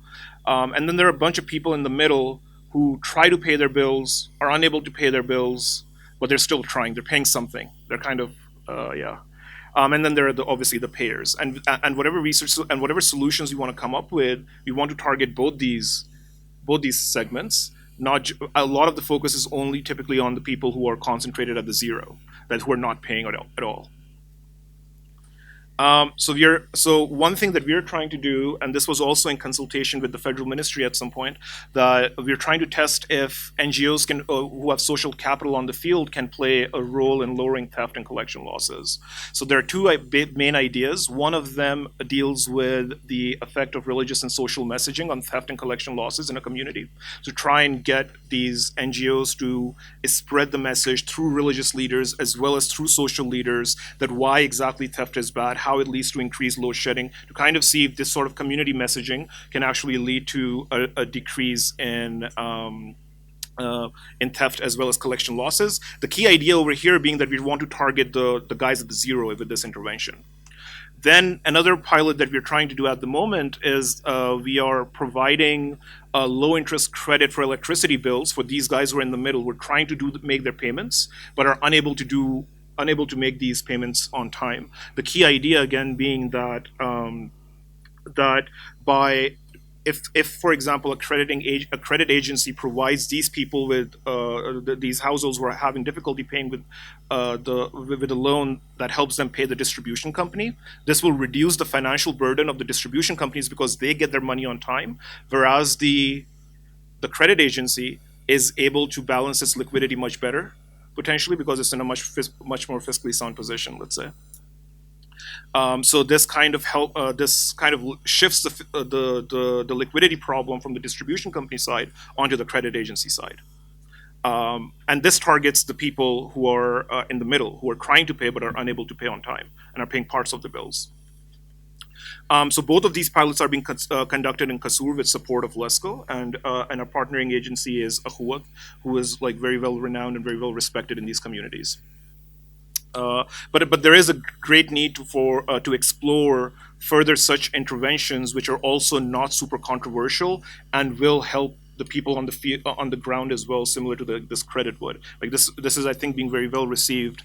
and then there are a bunch of people in the middle who try to pay their bills, are unable to pay their bills, but they're still trying. They're paying something. They're kind of yeah. And then there are obviously the payers, and whatever research and whatever solutions we want to come up with, we want to target both these segments. Not a lot of the focus is only typically on the people who are concentrated at the zero, that who are not paying at all. So one thing that we're trying to do, and this was also in consultation with the federal ministry at some point, that we're trying to test if NGOs can, who have social capital on the field, can play a role in lowering theft and collection losses. So there are two main ideas. One of them deals with the effect of religious and social messaging on theft and collection losses in a community. To try and get these NGOs to spread the message through religious leaders as well as through social leaders that why exactly theft is bad, how it leads to increased load shedding, to kind of see if this sort of community messaging can actually lead to a decrease in theft as well as collection losses. The key idea over here being that we want to target the guys at the zero with this intervention. Then another pilot that we're trying to do at the moment is we are providing a low interest credit for electricity bills for these guys who are in the middle. We're trying to make their payments, but are unable to make these payments on time. The key idea again being that that by if for example a credit agency provides these people with these households who are having difficulty paying with a loan that helps them pay the distribution company, this will reduce the financial burden of the distribution companies because they get their money on time, whereas the credit agency is able to balance its liquidity much better, potentially because it's in a much more fiscally sound position, let's say. So this kind of shifts the liquidity problem from the distribution company side onto the credit agency side. And this targets the people who are in the middle, who are trying to pay but are unable to pay on time and are paying parts of the bills. So both of these pilots are being conducted in Kasur with support of LESCO, and our partnering agency is Ahuat, who is like very well renowned and very well respected in these communities. But there is a great need to explore further such interventions, which are also not super controversial and will help the people on the ground as well, similar to this credit would. Like this is I think being very well received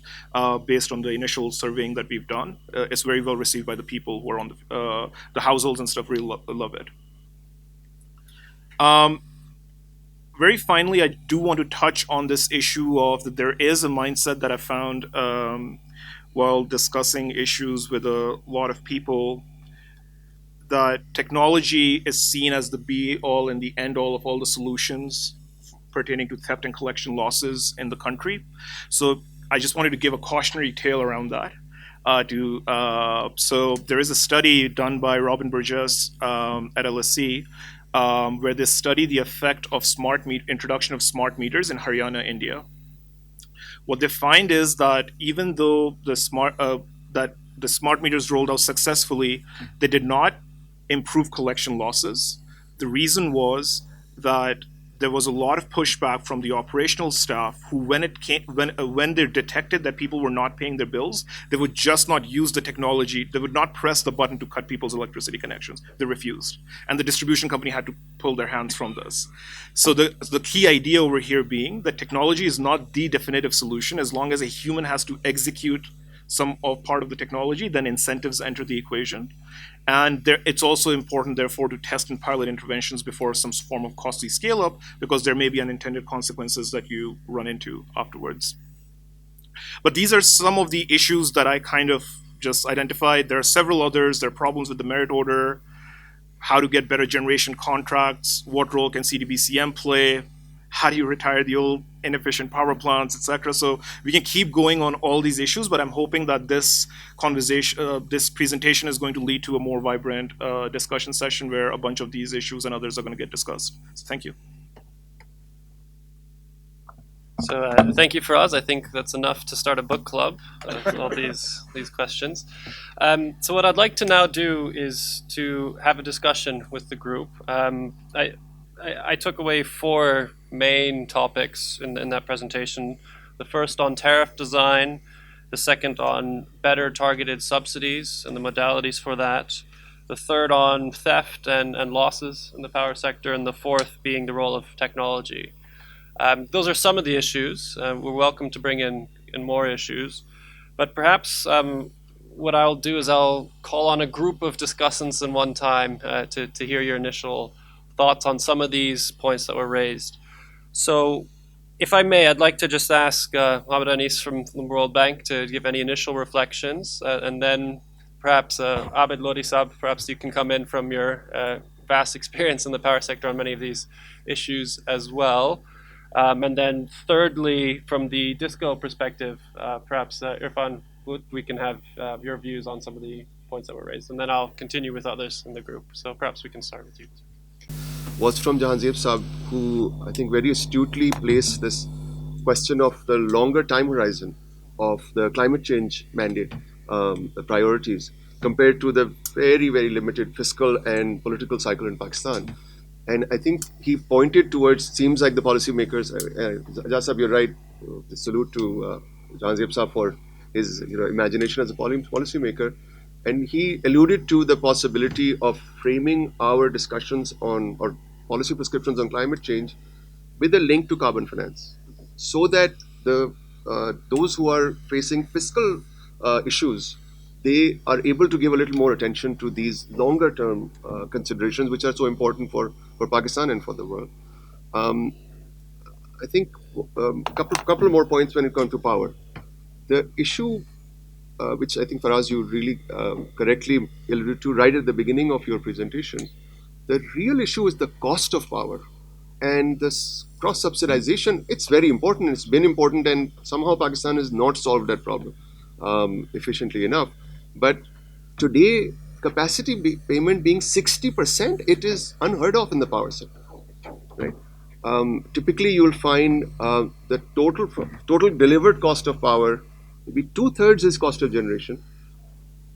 based on the initial surveying that we've done. It's very well received by the people who are on the households and stuff. Really love it. Very finally, I do want to touch on this issue of that there is a mindset that I found while discussing issues with a lot of people, that technology is seen as the be all and the end all of all the solutions pertaining to theft and collection losses in the country. So I just wanted to give a cautionary tale around that. So there is a study done by Robin Burgess at LSE where they study the effect of introduction of smart meters in Haryana, India. What they find is that even though the smart meters rolled out successfully, they did not improve collection losses. The reason was that there was a lot of pushback from the operational staff who, when they detected that people were not paying their bills, they would just not use the technology. They would not press the button to cut people's electricity connections. They refused. And the distribution company had to pull their hands from this. So the key idea over here being that technology is not the definitive solution. As long as a human has to execute some part of the technology, then incentives enter the equation. And it's also important, therefore, to test and pilot interventions before some form of costly scale-up, because there may be unintended consequences that you run into afterwards. But these are some of the issues that I kind of just identified. There are several others. There are problems with the merit order, how to get better generation contracts, what role can CDBCM play, how do you retire the old inefficient power plants, etc. So we can keep going on all these issues, but I'm hoping that this presentation is going to lead to a more vibrant discussion session where a bunch of these issues and others are going to get discussed. So thank you. So thank you, Faraz. I think that's enough to start a book club of all these questions. So what I'd like to now do is to have a discussion with the group. I took away 4 main topics in that presentation. The first on tariff design, the second on better targeted subsidies and the modalities for that, the third on theft and losses in the power sector, and the fourth being the role of technology. Those are some of the issues. We're welcome to bring in more issues, but perhaps what I'll do is I'll call on a group of discussants in one time to hear your initial thoughts on some of these points that were raised. So, if I may, I'd like to just ask Mohamed Anis from the World Bank to give any initial reflections, and then perhaps Abid Lodi Sab, perhaps you can come in from your vast experience in the power sector on many of these issues as well. And then thirdly, from the disco perspective, perhaps Irfan, we can have your views on some of the points that were raised, and then I'll continue with others in the group. So perhaps we can start with you. Was from Jahanzeb Saab, who I think very astutely placed this question of the longer time horizon of the climate change mandate, the priorities, compared to the very, very limited fiscal and political cycle in Pakistan. And I think he pointed towards, seems like the policymakers, Ijaz Saab, you're right, salute to Jahanzeb Saab for his imagination as a policymaker. And he alluded to the possibility of framing our discussions on or policy prescriptions on climate change with a link to carbon finance, so that the those who are facing fiscal issues, they are able to give a little more attention to these longer term considerations, which are so important for Pakistan and for the world. Um, I think couple more points when it comes to power. The issue which I think Faraz you really correctly alluded to right at the beginning of your presentation. The real issue is the cost of power, and this cross subsidization. It's very important. It's been important, and somehow Pakistan has not solved that problem efficiently enough. But today, payment being 60%, it is unheard of in the power sector. Right? Typically, you'll find the total delivered cost of power maybe two-thirds is cost of generation,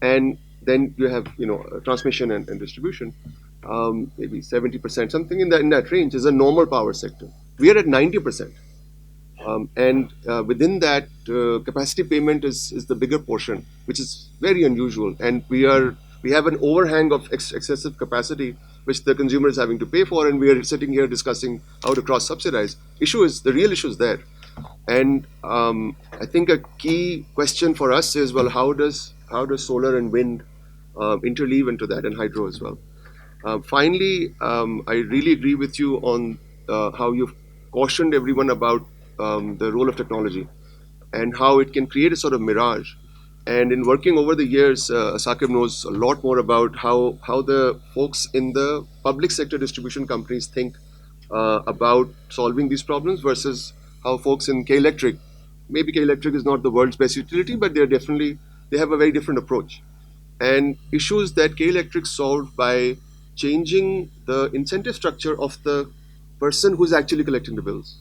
and then you have transmission and distribution. Maybe 70%, something in that range, is a normal power sector. We are at 90%, and within that, capacity payment is the bigger portion, which is very unusual. And we have an overhang of excessive capacity, which the consumer is having to pay for, and we are sitting here discussing how to cross subsidize. The real issue is there. And I think a key question for us is, well, how does solar and wind interleave into that, and hydro as well? Finally, I really agree with you on how you've cautioned everyone about the role of technology and how it can create a sort of mirage. And in working over the years, Saqib knows a lot more about how the folks in the public sector distribution companies think about solving these problems versus how folks in K-Electric, maybe K-Electric is not the world's best utility, but they have a very different approach. And issues that K-Electric solved by changing the incentive structure of the person who's actually collecting the bills,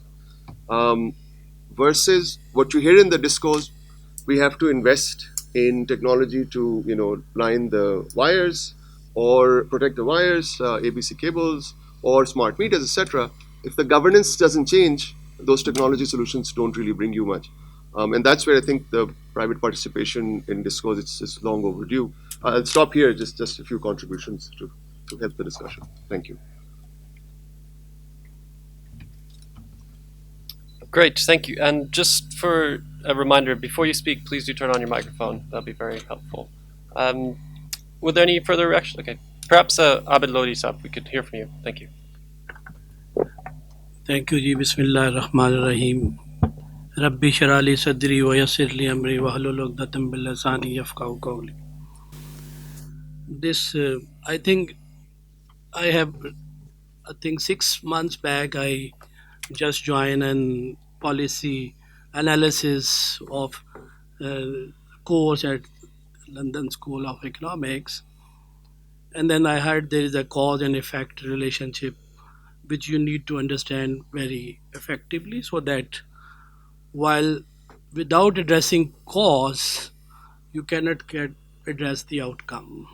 versus what you hear in the discourse, we have to invest in technology to line the wires or protect the wires, ABC cables or smart meters, etc. If the governance doesn't change, those technology solutions don't really bring you much. And that's where I think the private participation in discourse is long overdue. I'll stop here, just a few contributions to help the discussion. Thank you. Great, thank you. And just for a reminder, before you speak, please do turn on your microphone. That'll be very helpful. Were there any further reactions? Okay, perhaps Abid Lodi Sab, we could hear from you. Thank you. Thank you, ji. Bismillah ar-Rahman ar-Rahim. Rabbi shrah sadri wa yassir li amri wahlul 'uqdatam min lisani yafqahu qawli. This, I think 6 months back, I just joined an policy analysis of course at London School of Economics, and then I heard there is a cause and effect relationship which you need to understand very effectively, so that while without addressing cause, you cannot address the outcome.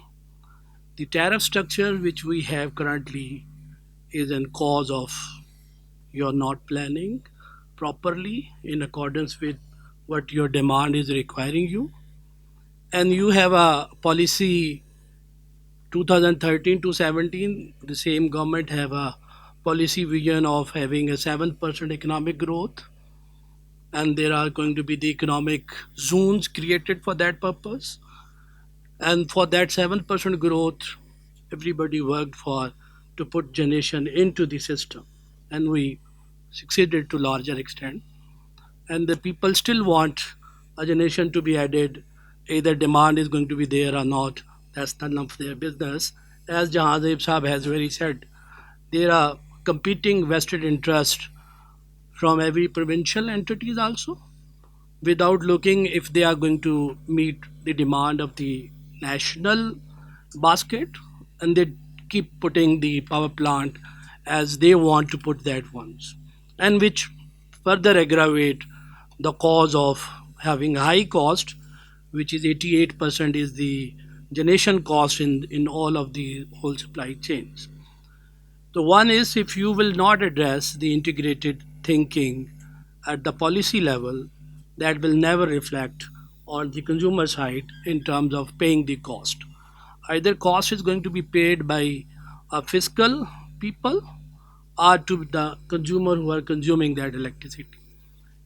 The tariff structure which we have currently is a cause of your not planning, properly in accordance with what your demand is requiring you, and you have a policy 2013 to 17, the same government have a policy vision of having a 7% economic growth, and there are going to be the economic zones created for that purpose. And for that 7% growth, everybody worked for to put generation into the system, and we succeeded to larger extent. And the people still want a generation to be added. Either demand is going to be there or not, that's none of their business. As Jahazib Saab has very said, there are competing vested interests from every provincial entities also, without looking if they are going to meet the demand of the national basket, and they keep putting the power plant as they want to put that ones, and which further aggravate the cause of having high cost, which is 88% is the generation cost in all of the whole supply chains. The one is, if you will not address the integrated thinking at the policy level, that will never reflect on the consumer side in terms of paying the cost. Either cost is going to be paid by a fiscal people or to the consumer who are consuming that electricity.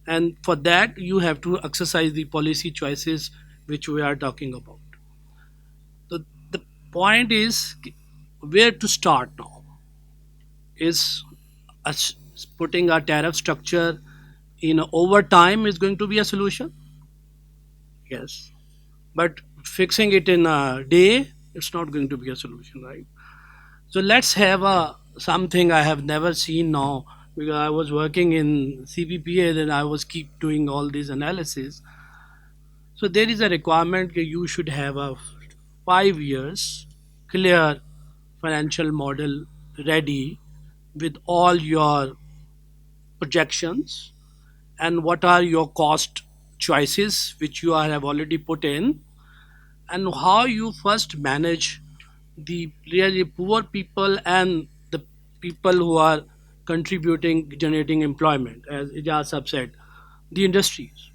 And for that, you have to exercise the policy choices which we are talking about. The point is where to start now is us putting a tariff structure in over time is going to be a solution. Yes, but fixing it in a day, it's not going to be a solution, right? So let's have a something I have never seen now, because I was working in CBPA and I was keep doing all these analysis. So there is a requirement that you should have a 5 years clear financial model ready with all your projections and what are your cost choices which you have already put in, and how you first manage the really poor people and the people who are contributing, generating employment, as Ijaz have said, the industries.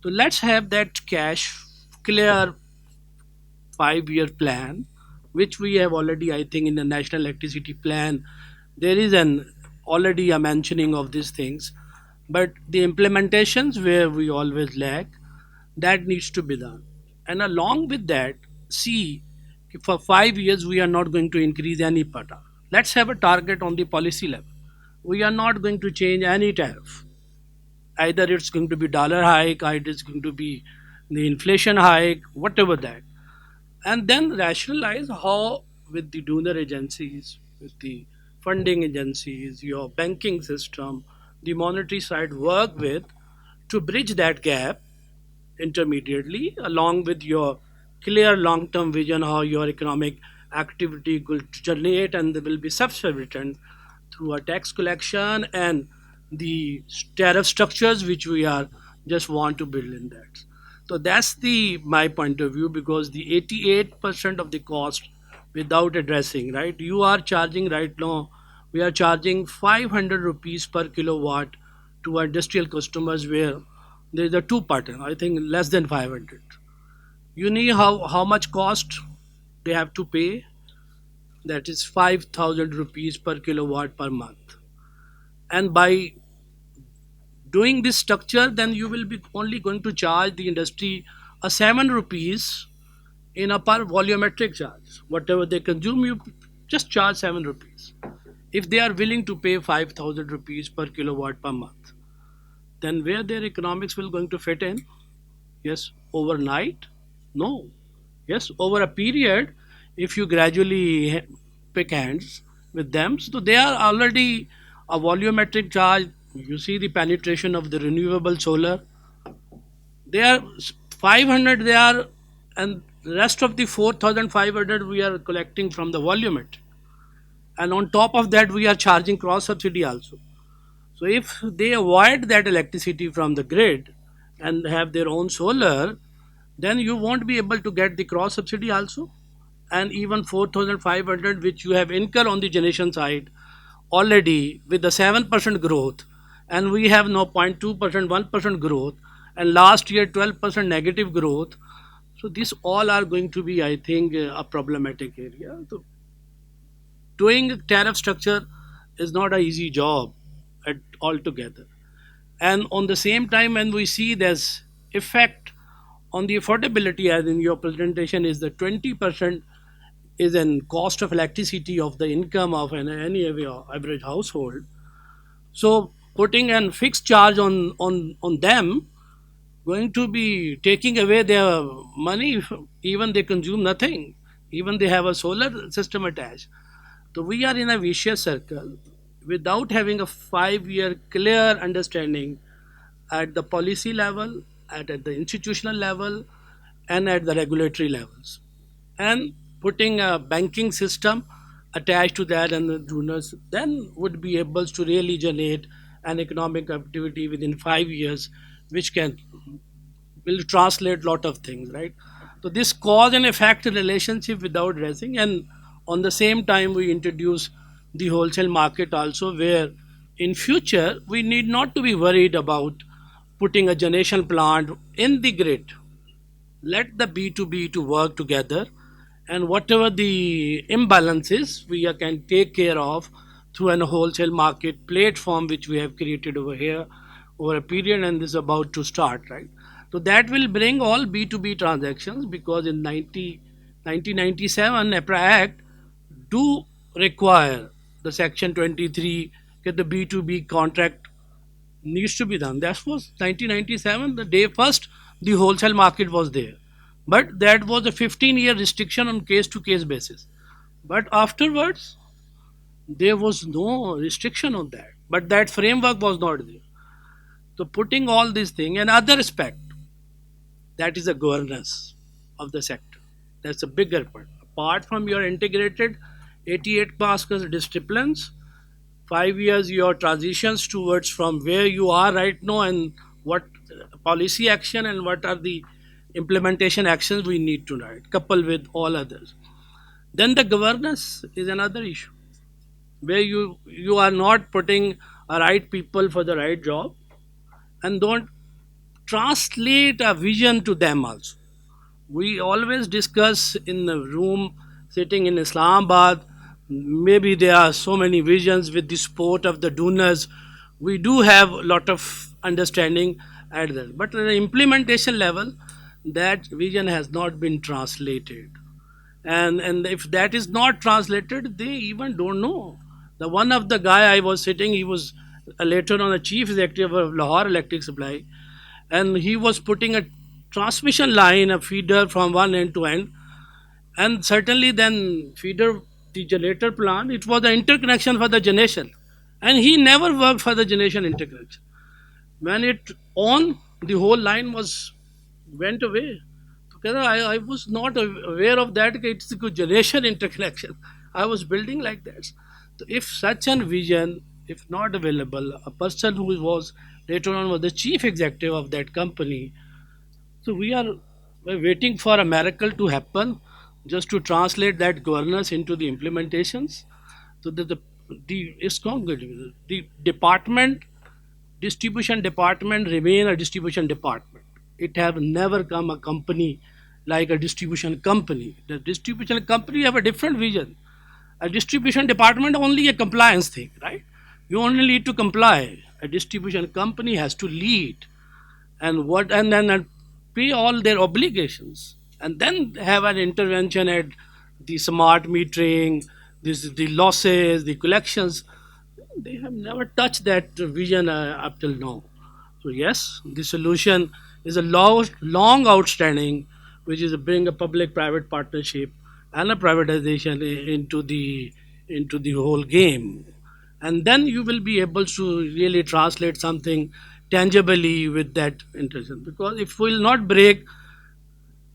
So let's have that cash clear 5 year plan, which we have already, I think, in the National Electricity Plan, there is an already a mentioning of these things, but the implementations where we always lack, that needs to be done. And along with that, see, for 5 years we are not going to increase any pata. Let's have a target on the policy level. We are not going to change any tariff. Either it's going to be dollar hike, or it is going to be the inflation hike, whatever that, and then rationalize how with the donor agencies, with the funding agencies, your banking system, the monetary side work with to bridge that gap intermediately, along with your clear long-term vision how your economic activity could generate and there will be self-sufficient through a tax collection and the tariff structures which we are just want to build in that. So that's the my point of view, because the 88% of the cost without addressing, right, you are charging right now, we are charging 500 rupees per kilowatt to our industrial customers, where there is a two pattern, I think less than 500. You know how much cost they have to pay? That is 5,000 rupees per kilowatt per month. And by doing this structure, then you will be only going to charge the industry a 7 rupees in a per volumetric charge. Whatever they consume, you just charge 7 rupees. If they are willing to pay 5,000 rupees per kilowatt per month, then where their economics will going to fit in? Yes, overnight? No. Yes, over a period, if you gradually pick hands with them, so they are already a volumetric charge. You see the penetration of the renewable solar. They are 500, they are, and the rest of the 4,500 we are collecting from the volumetric. And on top of that, we are charging cross subsidy also. So if they avoid that electricity from the grid and have their own solar, then you won't be able to get the cross subsidy also. And even 4,500 which you have incurred on the generation side already with the 7% growth, and we have no 0.2%, 1% growth, and last year 12% negative growth. So these all are going to be, I think, a problematic area. So doing tariff structure is not an easy job at altogether. And on the same time, when we see there's effect on the affordability, as in your presentation, is the 20% is an cost of electricity of the income of any average household. So putting a fixed charge on them going to be taking away their money. Even they consume nothing, even they have a solar system attached. So we are in a vicious circle without having a 5 year clear understanding at the policy level, at the institutional level, and at the regulatory levels. And putting a banking system attached to that, and the donors then would be able to really generate an economic activity within 5 years, which can will translate lot of things, right? So this cause and effect relationship without addressing, and on the same time we introduce the wholesale market also, where in future we need not to be worried about putting a generation plant in the grid. Let the B2B to work together, and whatever the imbalances we can take care of through an wholesale market platform which we have created over here over a period, and this is about to start, right? So that will bring all B2B transactions, because in 1997 EPRA Act do require the section 23 that the B2B contract needs to be done. That was 1997, the day first the wholesale market was there. But that was a 15-year restriction on case to case basis. But afterwards, there was no restriction on that. But that framework was not there. So putting all these things and other aspect, that is a governance of the sector. That's a bigger part. Apart from your integrated 88 Pascal's disciplines, 5 years your transitions towards from where you are right now, and what policy action and what are the implementation actions we need to write, coupled with all others. Then the governance is another issue, where you are not putting a right people for the right job, and don't translate a vision to them also. We always discuss in the room sitting in Islamabad. Maybe there are so many visions with the support of the donors. We do have a lot of understanding at that, but at the implementation level, that vision has not been translated. And if that is not translated, they even don't know. The one of the guy I was sitting, he was later on a chief executive of Lahore Electric Supply, and he was putting a transmission line, a feeder from one end to end, and certainly then feeder the generator plant. It was the interconnection for the generation, and he never worked for the generation interconnection. When it on, the whole line was went away. Because I was not aware of that. It's a good generation interconnection. I was building like that. So if such a vision, if not available, a person who was later on was the chief executive of that company, so we're waiting for a miracle to happen just to translate that governance into the implementations. So that the it's not good. The department, distribution department remain a distribution department. It have never come a company like a distribution company. The distribution company have a different vision. A distribution department only a compliance thing, right? You only need to comply. A distribution company has to lead, and then pay all their obligations, and then have an intervention at the smart metering, the losses, the collections. They have never touched that vision up till now. So yes, the solution is a long outstanding, which is bring a public-private partnership and a privatization into the whole game, and then you will be able to really translate something tangibly with that intention. Because if we will not break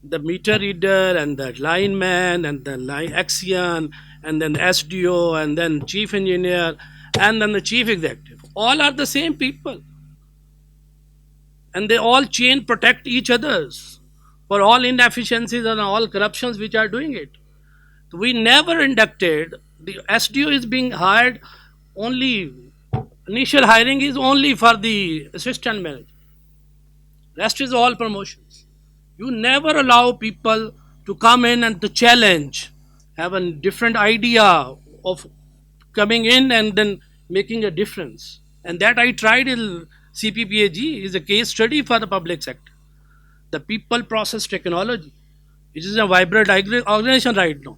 the meter reader and the lineman and the line axion and then SDO and then chief engineer and then the chief executive, all are the same people, and they all chain protect each others for all inefficiencies and all corruptions which are doing it. We never inducted, the SDO is being hired only Initial hiring is only for the assistant manager. Rest is all promotions. You never allow people to come in and to challenge, have a different idea of coming in and then making a difference. And that I tried in CPPAG is a case study for the public sector. The people process technology. It is a vibrant organization right now.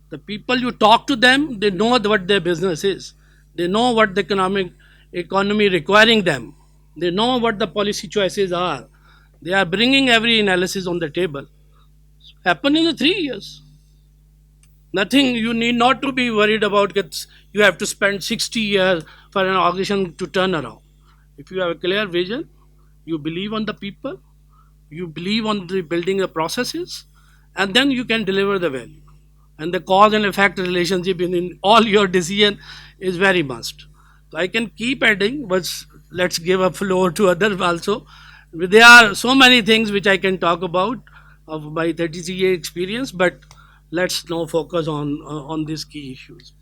The people you talk to them, they know what their business is. They know what the economy requiring them. They know what the policy choices are. They are bringing every analysis on the table. Happen in the 3 years. Nothing you need not to be worried about. You have to spend 60 years for an organization to turn around. If you have a clear vision, you believe on the people, you believe on the building the processes, and then you can deliver the value. And the cause and effect relationship in all your decision is very must. So I can keep adding, but let's give a floor to others also. There are so many things which I can talk about of my 33-year experience, but let's now focus on these key issues.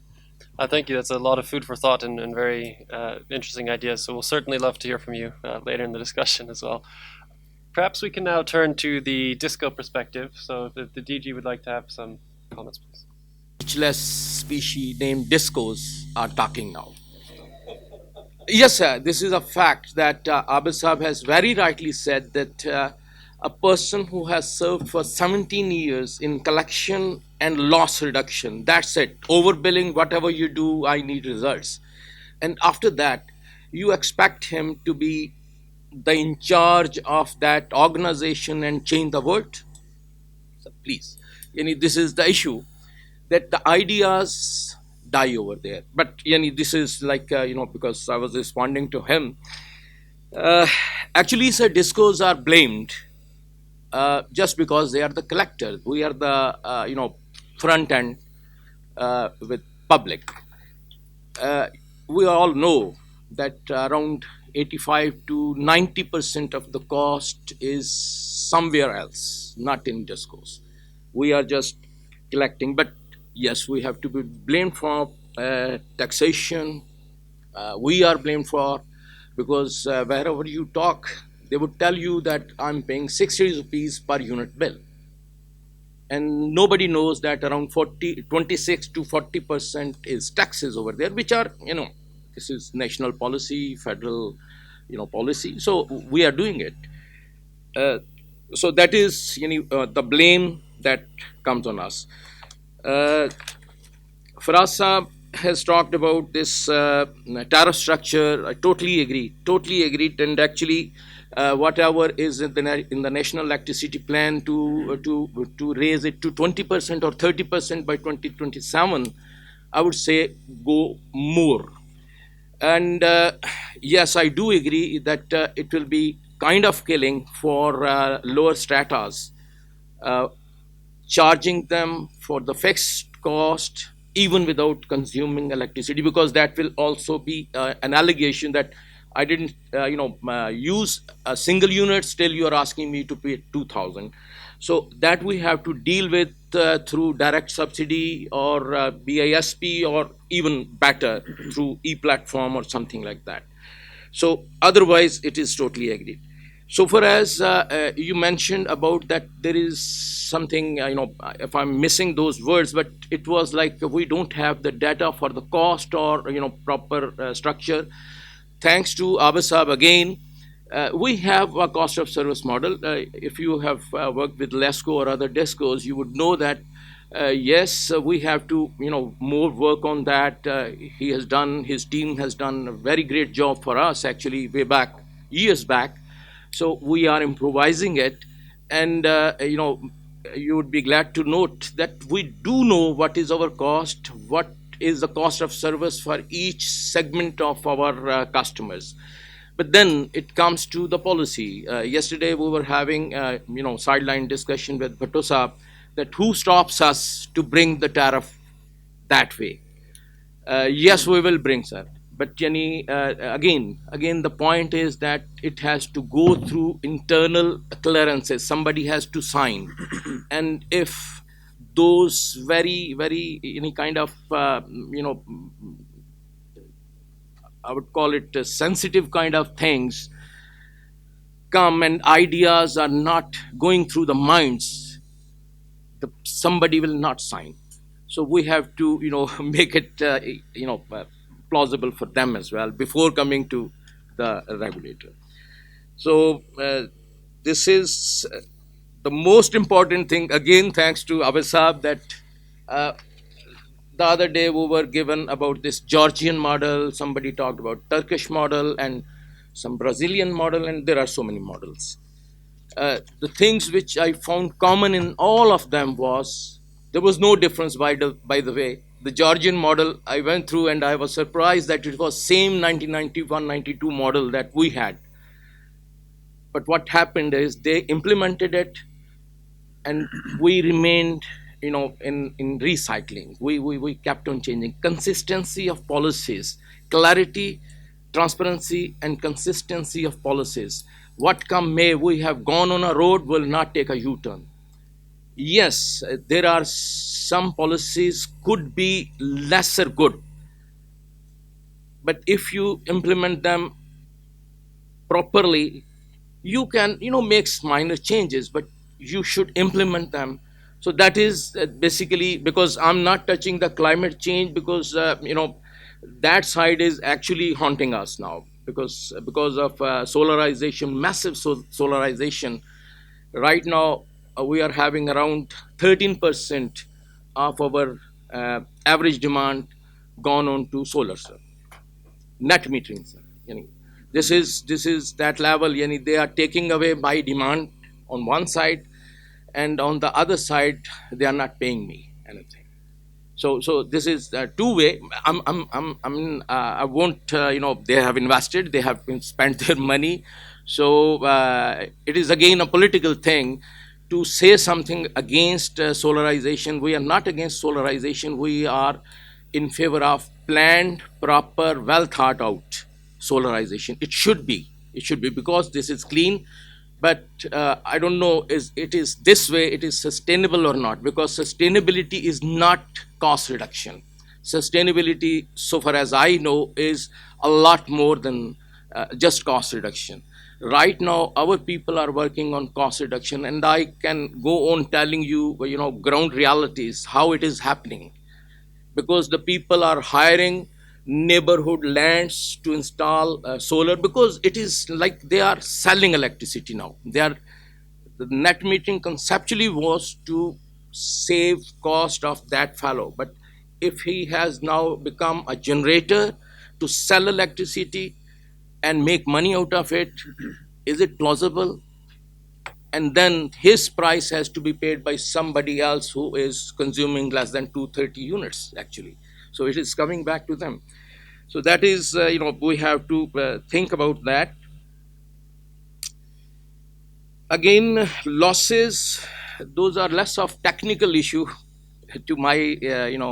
Thank you. That's a lot of food for thought and very interesting ideas. So we'll certainly love to hear from you later in the discussion as well. Perhaps we can now turn to the disco perspective. So if the DG would like to have some comments, please. Speechless species named discos are talking now. Yes, sir, this is a fact that Abid Saab has very rightly said that a person who has served for 17 years in collection and loss reduction, that's it. Overbilling, whatever you do, I need results. And after that, you expect him to be the in charge of that organization and change the world? So please, this is the issue that the ideas die over there. But this is like because I was responding to him. Uh, Actually, sir, discos are blamed just because they are the collectors. We are the front end with public. Uh, we all know that around 85 to 90% of the cost is somewhere else, not in discos. We are just collecting, but yes, we have to be blamed for taxation. We are blamed for because wherever you talk, they would tell you that I'm paying 60 rupees per unit bill, and nobody knows that around 26 to 40% is taxes over there, which are this is national policy, federal policy. So we are doing it. Uh, so that is the blame that comes on us. Uh, Faraz Saab has talked about this tariff structure. I totally agreed, and actually, whatever is in the national electricity plan to raise it to 20% or 30% by 2027, I would say go more. And yes, I do agree that it will be kind of killing for lower stratas, uh, charging them for the fixed cost even without consuming electricity, because that will also be an allegation that I didn't use a single unit, still you are asking me to pay 2000. So that we have to deal with through direct subsidy or BISP, or even better through e-platform or something like that. So otherwise, it is totally agreed. So far as you mentioned about that, there is something, if I'm missing those words, but it was like we don't have the data for the cost or proper structure. Thanks to Abid Saab again, we have a cost of service model. If you have worked with LESCO or other DESCOs, you would know that yes, we have to more work on that. His team has done a very great job for us actually way back, years back. So we are improvising it, and you would be glad to note that we do know what is our cost, what is the cost of service for each segment of our customers. But then it comes to the policy. Yesterday we were having sideline discussion with Bhatto Saab that who stops us to bring the tariff that way. Yes, we will bring, sir. But again, the point is that it has to go through internal clearances. Somebody has to sign, and if those very, very any kind of I would call it sensitive kind of things come and ideas are not going through the minds, somebody will not sign. So we have to, make it, plausible for them as well before coming to the regulator. So this is the most important thing. Again, thanks to Abhisab that uh, the other day we were given about this Georgian model. Somebody talked about Turkish model and some Brazilian model, and there are so many models. The things which I found common in all of them was there was no difference. By the way, the Georgian model I went through and I was surprised that it was same 1991-92 model that we had. But what happened is they implemented it, and we remained, in recycling. We kept on changing. Consistency of policies, clarity, transparency, and consistency of policies. What come may, we have gone on a road, will not take a U-turn. Yes, there are some policies could be lesser good, but if you implement them properly, you can, make minor changes, but you should implement them. So that is basically, because I'm not touching the climate change, because that side is actually haunting us now, because of solarization, massive solarization. Right now we are having around 13% of our average demand gone on to solar cell net metering, sir. This is that level. They are taking away my demand on one side, and on the other side, they are not paying me anything. So this is two-way. I won't. They have invested. They have been spent their money. So it is again a political thing to say something against solarization. We are not against solarization. We are in favor of planned, proper, well thought out solarization. It should be. It should be, because this is clean. But I don't know is it is this way, it is sustainable or not, because sustainability is not cost reduction. Sustainability, so far as I know, is a lot more than just cost reduction. Right now our people are working on cost reduction, and I can go on telling you, ground realities, how it is happening, because the people are hiring neighborhood lands to install solar, because it is like they are selling electricity now. The net metering conceptually was to save cost of that fellow, but if he has now become a generator to sell electricity and make money out of it, is it plausible? And then his price has to be paid by somebody else who is consuming less than 230 units actually. So it is coming back to them. So that is, we have to think about that. Again, losses, those are less of technical issue to my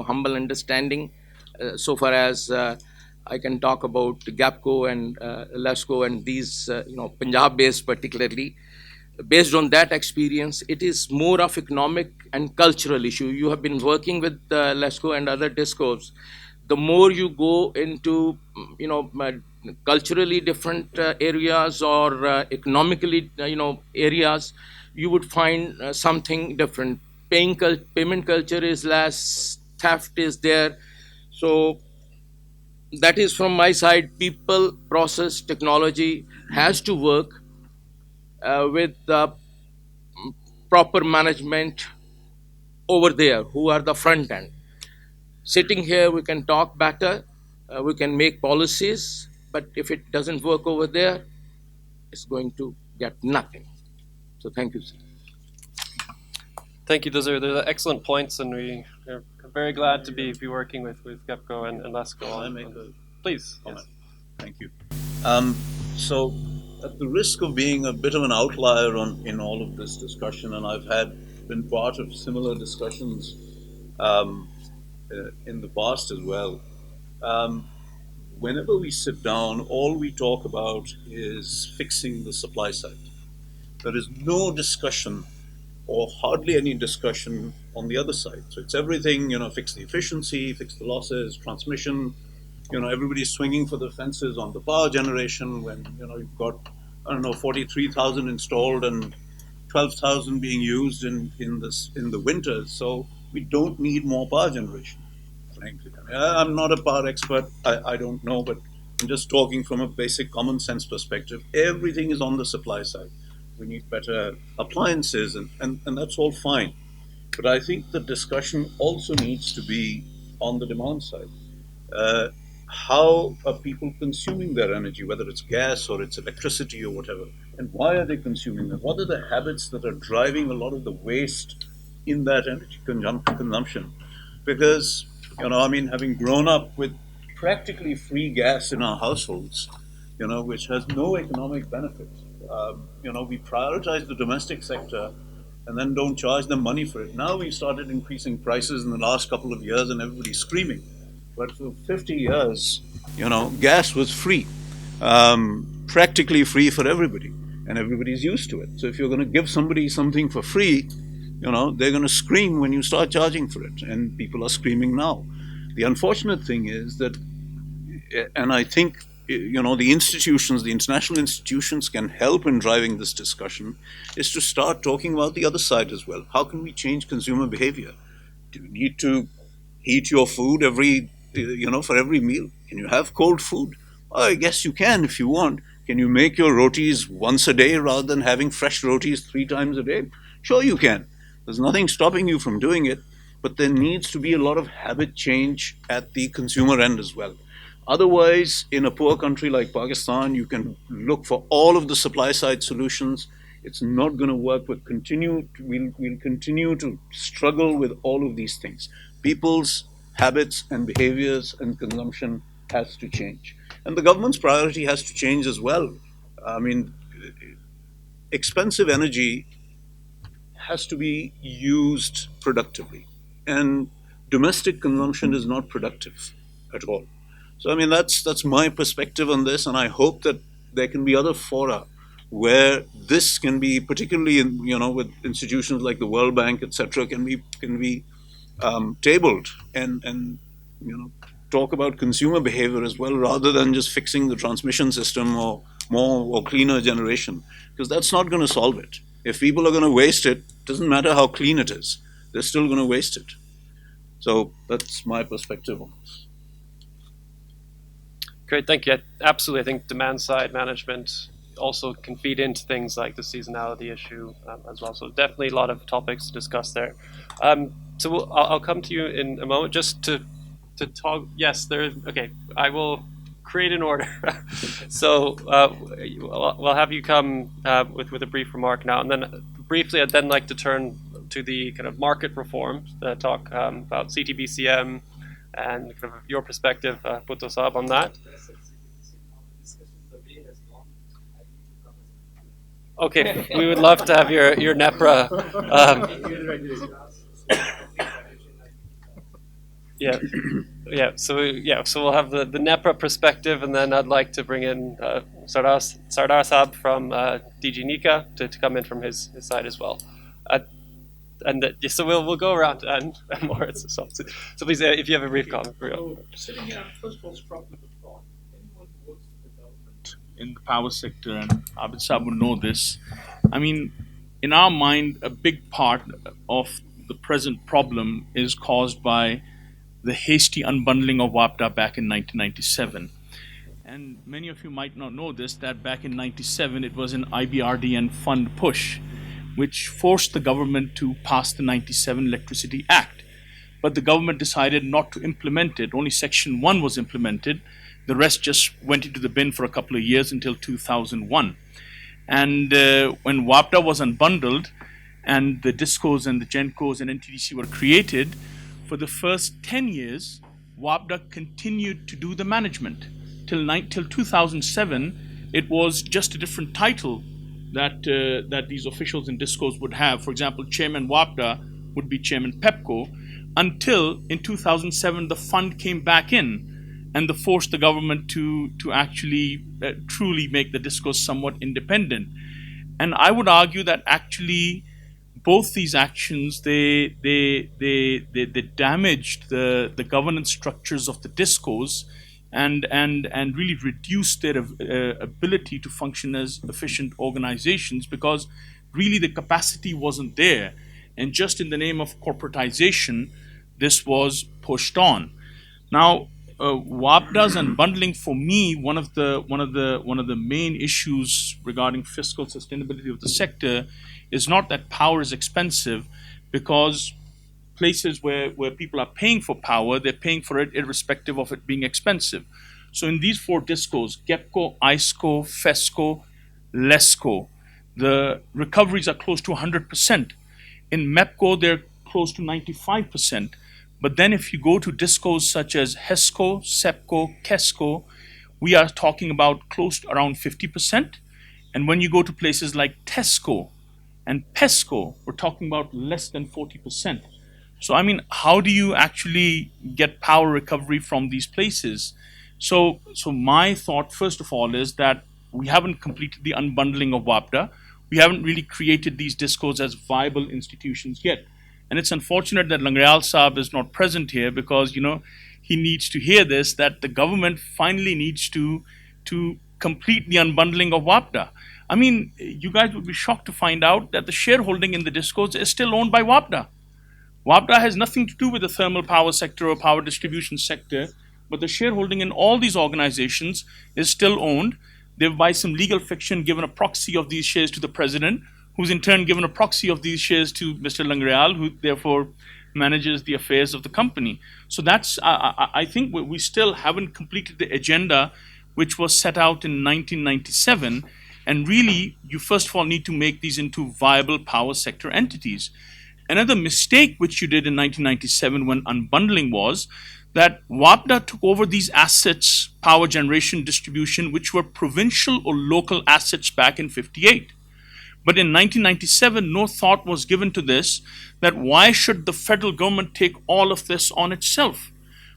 humble understanding, so far as I can talk about Gapco and Lesco and these, Punjab based particularly. Based on that experience, it is more of economic and cultural issue. You have been working with Lesco and other discos. The more you go into, culturally different areas, or economically, areas, you would find something different. Payment culture is less, theft is there. So that is from my side. People, process, technology has to work with the proper management over there, who are the front end. Sitting here, we can talk better, we can make policies, but if it doesn't work over there, it's going to get nothing. So thank you, sir. Thank you. Those are excellent points, and we are very glad to be working with GEPCO and LESCO. Can I make a Please. comment? Thank you. So, at the risk of being a bit of an outlier in all of this discussion, and I've been part of similar discussions in the past as well. Whenever we sit down, all we talk about is fixing the supply side. There is no discussion, or hardly any discussion, on the other side. So it's everything, fix the efficiency, fix the losses, transmission, everybody's swinging for the fences on the power generation when, you've got, I don't know, 43,000 installed and 12,000 being used in the winters. So we don't need more power generation, frankly. I mean, I'm not a power expert. I don't know, but I'm just talking from a basic common sense perspective. Everything is on the supply side. We need better appliances, and that's all fine. But I think the discussion also needs to be on the demand side. Uh, how are people consuming their energy, whether it's gas or it's electricity or whatever, and why are they consuming them? What are the habits that are driving a lot of the waste in that energy consumption? Because, I mean, having grown up with practically free gas in our households, which has no economic benefit, we prioritize the domestic sector and then don't charge them money for it. Now we've started increasing prices in the last couple of years and everybody's screaming. But for 50 years, gas was free, practically free for everybody, and everybody's used to it. So if you're going to give somebody something for free, they're going to scream when you start charging for it, and people are screaming now. The unfortunate thing is that, and I think, the institutions, the international institutions can help in driving this discussion, is to start talking about the other side as well. How can we change consumer behavior? Do you need to heat your food for every meal? Can you have cold food? Well, I guess you can if you want. Can you make your rotis once a day rather than having fresh rotis 3 times a day? Sure, you can. There's nothing stopping you from doing it, but there needs to be a lot of habit change at the consumer end as well. Otherwise, in a poor country like Pakistan, you can look for all of the supply side solutions. It's not going to work. We'll continue to struggle with all of these things. People's habits and behaviors and consumption has to change. And the government's priority has to change as well. I mean, expensive energy has to be used productively. And domestic consumption is not productive at all. So, I mean, that's my perspective on this, and I hope that there can be other fora where this can be, particularly in, with institutions like the World Bank, etc., can be tabled and talk about consumer behavior as well, rather than just fixing the transmission system or more or cleaner generation, because that's not going to solve it. If people are going to waste it, doesn't matter how clean it is, they're still going to waste it. So that's my perspective on this. Great, thank you. Absolutely, I think demand side management also can feed into things like the seasonality issue as well. So definitely a lot of topics to discuss there. So I'll come to you in a moment just to talk. Yes, okay, I will create an order. So we'll have you come with a brief remark now, and then briefly I'd then like to turn to the kind of market reforms that talk about CTBCM and kind of your perspective, Bhutto Saab, on that. Okay, we would love to have your NEPRA. So we'll have the NEPRA perspective, and then I'd like to bring in Sardar Saab from DG Nika to come in from his side as well. So we'll go around and more. So please, if you have a brief comment. Sitting here, I'm first of all struck with the thought. Anyone who works in development in the power sector, and Abid Saab would know this. I mean, in our mind, a big part of the present problem is caused by the hasty unbundling of WAPDA back in 1997. And many of you might not know this, that back in 97, it was an IBRDN fund push, which forced the government to pass the 97 Electricity Act. But the government decided not to implement it. Only Section 1 was implemented. The rest just went into the bin for a couple of years until 2001. And when WAPDA was unbundled and the DISCOs and the GENCOs and NTDC were created, for the first 10 years, WAPDA continued to do the management. Till 2007, it was just a different title that these officials in DISCOs would have. For example, Chairman WAPDA would be Chairman PEPCO, until in 2007 the fund came back in and they forced the government to actually truly make the DISCOs somewhat independent. And I would argue that actually both these actions, they damaged the governance structures of the DISCOs and really reduce their ability to function as efficient organizations, because really the capacity wasn't there, and just in the name of corporatization, this was pushed on. Now, WAPDAs and bundling, for me, one of the main issues regarding fiscal sustainability of the sector is not that power is expensive, because places where people are paying for power, they're paying for it irrespective of it being expensive. So in these four discos, GEPCO, ISCO, FESCO, LESCO, the recoveries are close to 100%. In MEPCO, they're close to 95%. But then if you go to discos such as HESCO, SEPCO, KESCO, we are talking about close to around 50%. And when you go to places like TESCO and PESCO, we're talking about less than 40%. So, I mean, how do you actually get power recovery from these places? So my thought, first of all, is that we haven't completed the unbundling of WAPDA. We haven't really created these discos as viable institutions yet. And it's unfortunate that Langreal Saab is not present here, because, he needs to hear this, that the government finally needs to complete the unbundling of WAPDA. I mean, you guys would be shocked to find out that the shareholding in the discos is still owned by WAPDA. WAPDA has nothing to do with the thermal power sector or power distribution sector, but the shareholding in all these organizations is still owned. They've, by some legal fiction, given a proxy of these shares to the president, who's in turn given a proxy of these shares to Mr. Langreal, who therefore manages the affairs of the company. So that's, I think we still haven't completed the agenda which was set out in 1997. And really, you first of all need to make these into viable power sector entities. Another mistake which you did in 1997 when unbundling was that WAPDA took over these assets, power generation, distribution, which were provincial or local assets back in 58. But in 1997, no thought was given to this, that why should the federal government take all of this on itself?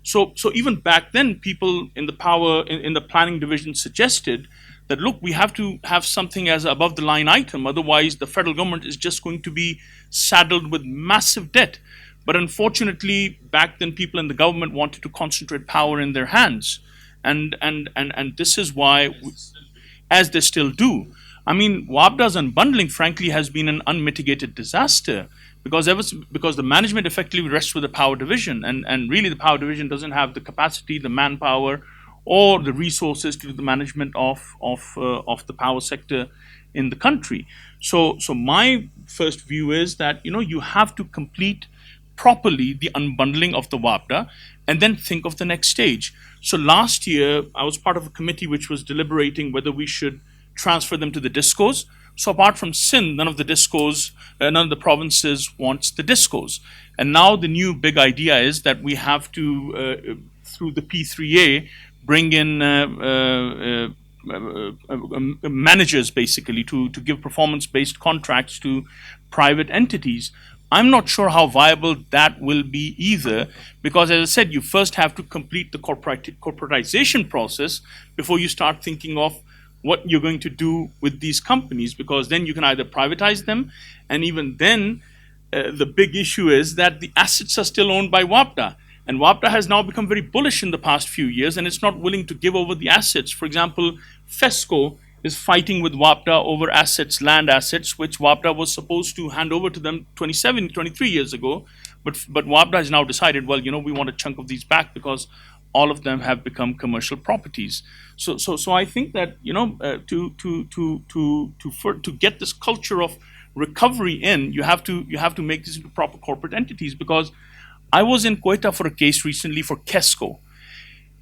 So even back then, people in the power, in the planning division suggested that, look, we have to have something as above the line item, otherwise the federal government is just going to be saddled with massive debt. But unfortunately, back then people in the government wanted to concentrate power in their hands. And this is why, as they still do, I mean, WAPDA's unbundling, frankly, has been an unmitigated disaster, because the management effectively rests with the power division, and really the power division doesn't have the capacity, the manpower, or the resources to do the management of the power sector in the country. So my first view is that you have to complete properly the unbundling of the WAPDA, and then think of the next stage. So last year, I was part of a committee which was deliberating whether we should transfer them to the discos. So apart from Sindh, none of the provinces wants the discos. And now the new big idea is that we have to, through the P3A, bring in managers, basically, to give performance-based contracts to private entities. I'm not sure how viable that will be either, because, as I said, you first have to complete the corporatization process before you start thinking of what you're going to do with these companies, because then you can either privatize them, and even then, the big issue is that the assets are still owned by WAPDA. And WAPDA has now become very bullish in the past few years, and it's not willing to give over the assets. For example, FESCO is fighting with WAPDA over assets, land assets, which WAPDA was supposed to hand over to them 23 years ago. But WAPDA has now decided, well, we want a chunk of these back, because all of them have become commercial properties. So I think that to get this culture of recovery in, you have to make this into proper corporate entities. Because I was in Quetta for a case recently for KESCO.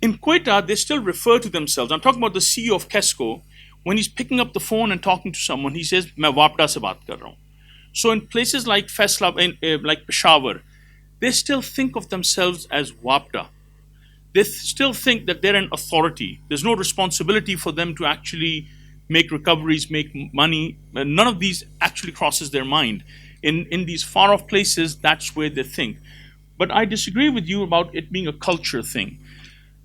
In Quetta, they still refer to themselves. I'm talking about the CEO of KESCO. When he's picking up the phone and talking to someone, he says, "Main WAPDA se baat kar raha hu." So in places like like Peshawar, they still think of themselves as WAPDA. They still think that they're an authority. There's no responsibility for them to actually make recoveries, make money. None of these actually crosses their mind. In these far-off places, that's where they think. But I disagree with you about it being a culture thing.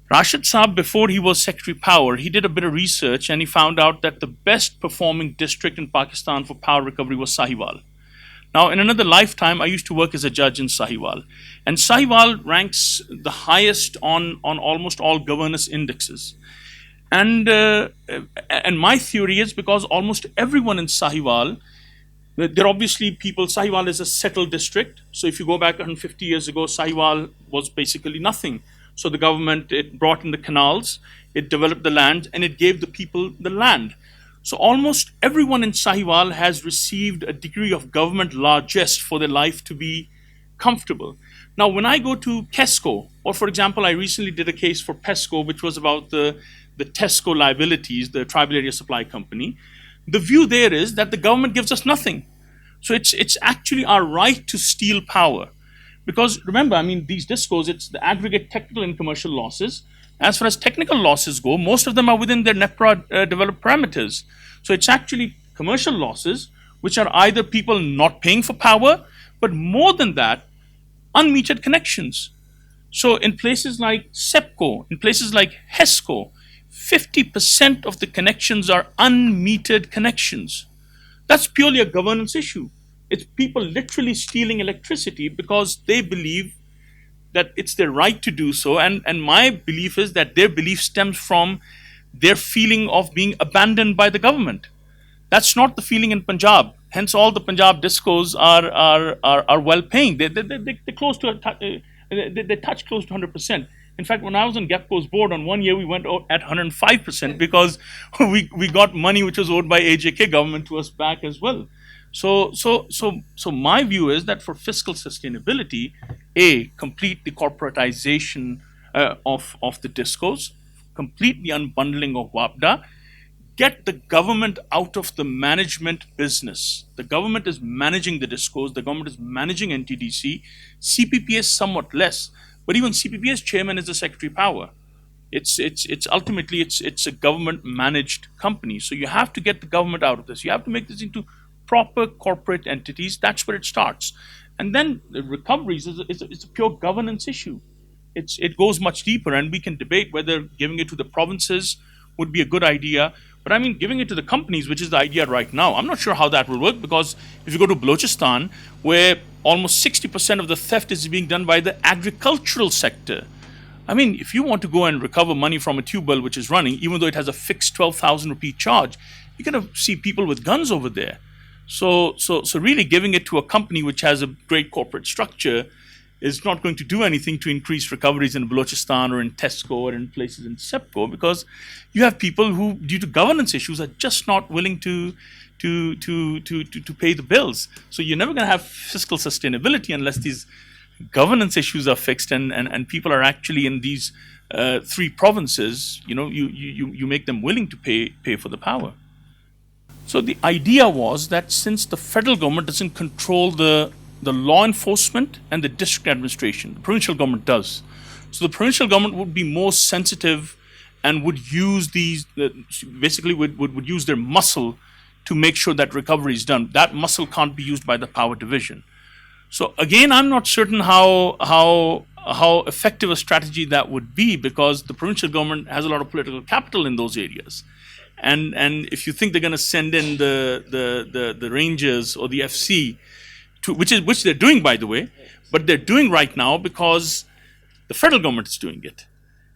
Rashid Saab, before he was Secretary of Power, he did a bit of research, and he found out that the best performing district in Pakistan for power recovery was Sahiwal. Now, in another lifetime, I used to work as a judge in Sahiwal. And Sahiwal ranks the highest on almost all governance indexes. And my theory is because almost everyone in Sahiwal, they're obviously people, Sahiwal is a settled district. So if you go back 150 years ago, Sahiwal was basically nothing. So the government, it brought in the canals, it developed the land, and it gave the people the land. So almost everyone in Sahiwal has received a degree of government largesse for their life to be comfortable. Now, when I go to Kesco, or for example, I recently did a case for PESCO, which was about the Tesco liabilities, the tribal area supply company, the view there is that the government gives us nothing. So it's actually our right to steal power. Because remember, I mean, these discos, it's the aggregate technical and commercial losses. As far as technical losses go, most of them are within their NEPRA developed parameters. So it's actually commercial losses, which are either people not paying for power, but more than that, unmetered connections. So in places like SEPCO, in places like HESCO, 50% of the connections are unmetered connections. That's purely a governance issue. It's people literally stealing electricity because they believe that it's their right to do so. And my belief is that their belief stems from their feeling of being abandoned by the government. That's not the feeling in Punjab. Hence, all the Punjab discos are well paying. They're close to they touch close to 100%. In fact, when I was on GEPCO's board, on one year we went at 105% because we got money which was owed by AJK government to us back as well. So my view is that for fiscal sustainability, complete the corporatization of the discos, complete the unbundling of WAPDA, get the government out of the management business. The government is managing the discos, the government is managing NTDC, CPPS somewhat less, but even CPPS chairman is the secretary power. It's ultimately it's a government managed company. So you have to get the government out of this. You have to make this into proper corporate entities. That's where it starts. And then the recoveries is a pure governance issue. It goes much deeper, and we can debate whether giving it to the provinces would be a good idea. But I mean, giving it to the companies, which is the idea right now, I'm not sure how that will work, because if you go to Balochistan, where almost 60% of the theft is being done by the agricultural sector. I mean, if you want to go and recover money from a tube well which is running, even though it has a fixed 12,000 rupee charge, you're going to see people with guns over there. So really giving it to a company which has a great corporate structure is not going to do anything to increase recoveries in Balochistan or in Tesco or in places in SEPCO, because you have people who, due to governance issues, are just not willing to pay the bills. So you're never going to have fiscal sustainability unless these governance issues are fixed and people are actually in these three provinces. You make them willing to pay for the power. So the idea was that since the federal government doesn't control the law enforcement and the district administration, the provincial government does. So the provincial government would be more sensitive and would use would use their muscle to make sure that recovery is done. That muscle can't be used by the power division. So again, I'm not certain how effective a strategy that would be, because the provincial government has a lot of political capital in those areas. And if you think they're going to send in the Rangers or the FC, which they're doing, by the way, but they're doing right now because the federal government is doing it,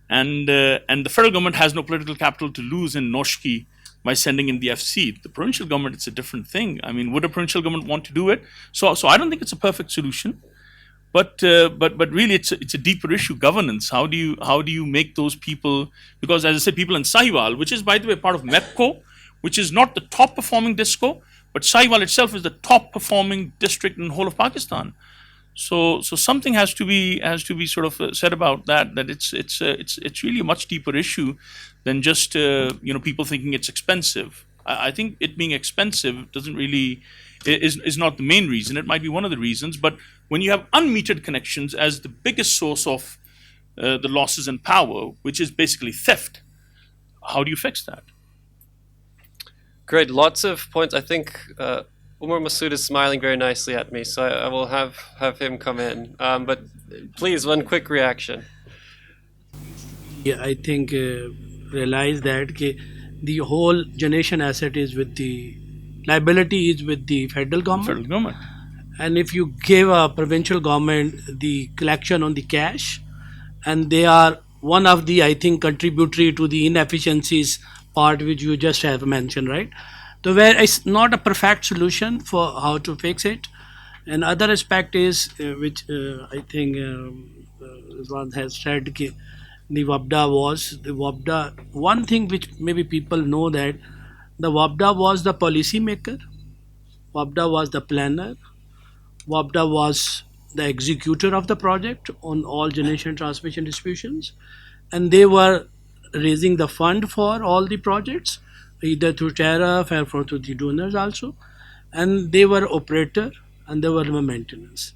and the federal government has no political capital to lose in Noshki by sending in the FC. The provincial government, it's a different thing. I mean, would a provincial government want to do it? So I don't think it's a perfect solution, but really it's a deeper issue, governance. How do you make those people? Because as I said, people in Sahiwal, which is by the way part of MEPCO, which is not the top performing disco, but Sahiwal itself is the top performing district in the whole of Pakistan. So something has to be sort of said about that. That it's really a much deeper issue than just people thinking it's expensive. I think it being expensive doesn't really is not the main reason. It might be one of the reasons, but when you have unmetered connections as the biggest source of the losses in power, which is basically theft, how do you fix that? Great, lots of points. I think Umar Masood is smiling very nicely at me, so I will have him come in. But please, one quick reaction. Yeah, I think realize that the whole generation asset is with the liability is with the federal government. and if you give a provincial government the collection on the cash, and they are one of the, I think, contributory to the inefficiencies part which you just have mentioned, right? So where it's not a perfect solution for how to fix it. And other aspect is which I think one has said the WAPDA. One thing which maybe people know that the WAPDA was the policy maker, WAPDA was the planner, WAPDA was the executor of the project on all generation transmission distributions, and they were raising the fund for all the projects, either through tariff or through the donors also, and they were operator and they were maintenance.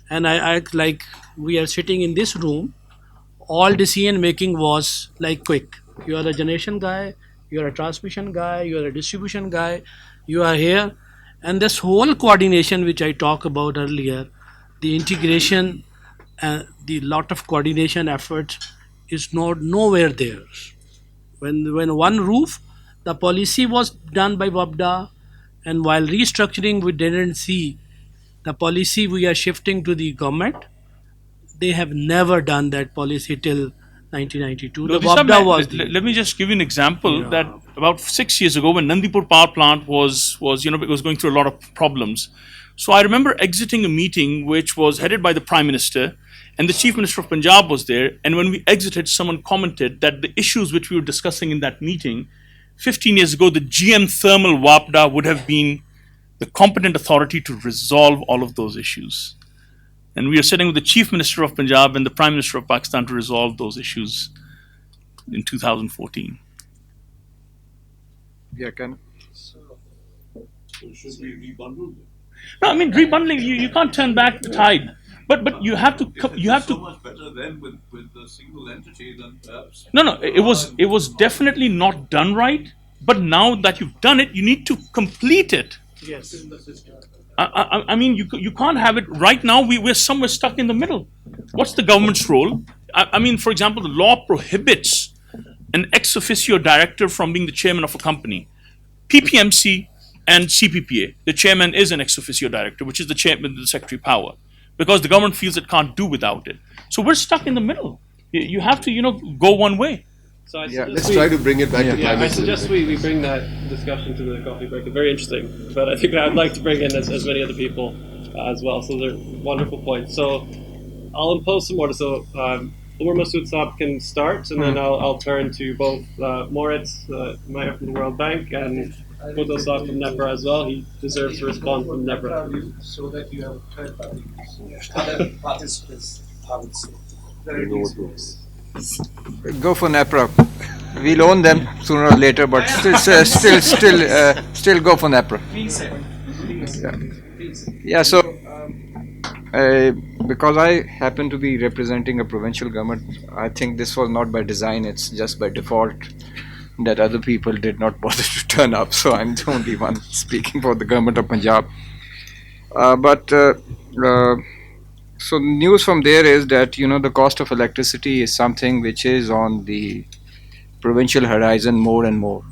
And I like we are sitting in this room, all decision making was like quick. You are a generation guy, you are a transmission guy, you are a distribution guy, you are here, and this whole coordination which I talked about earlier, the integration, the lot of coordination effort is not nowhere there. When one roof, the policy was done by WAPDA, and while restructuring, we didn't see the policy we are shifting to the government. They have never done that policy till 1992. No, The WAPDA was let me just give you an example Yeah. that about 6 years ago, when Nandipur power plant was it was going through a lot of problems. So I remember exiting a meeting which was headed by the Prime Minister, and the Chief Minister of Punjab was there. And when we exited, someone commented that the issues which we were discussing in that meeting, 15 years ago, the GM Thermal WAPDA would have been the competent authority to resolve all of those issues. And we are sitting with the Chief Minister of Punjab and the Prime Minister of Pakistan to resolve those issues in 2014. Yeah, can Should we rebundle them? No, I mean rebundling. You can't turn back the tide, but you have to So much better then with the single entity than perhaps. No, it was definitely not done right. But now that you've done it, you need to complete it. yes. I mean, you can't have it right now. We're somewhere stuck in the middle. What's the government's role? I mean, for example, the law prohibits an ex officio director from being the chairman of a company. PPMC and CPPA, the chairman is an ex officio director, which is the chairman, the secretary power, because the government feels it can't do without it. So we're stuck in the middle. You have to, go one way. So I Yeah, suggest Let's we- try to bring it back to Yeah, I climate suggest change. we bring that discussion to the coffee break. Very interesting, but I think I'd like to bring in as many other people as well. So they're wonderful points. So I'll impose some order. So Umar Masood Saab can start, and then I'll turn to both Moritz, Meyer from the World Bank, and Buddha Saab from NEPRA as well. He deserves to respond from NEPRA. So that you have a third party. Other participants haven't seen. Very reasonable. go for NEPRA. We'll own them sooner or later, but still go for NEPRA. Please, sir. Please. Yeah. Please. Yeah, so because I happen to be representing a provincial government, I think this was not by design, it's just by default that other people did not bother to turn up. So I'm the only one speaking for the government of Punjab. So news from there is that the cost of electricity is something which is on the provincial horizon more and more,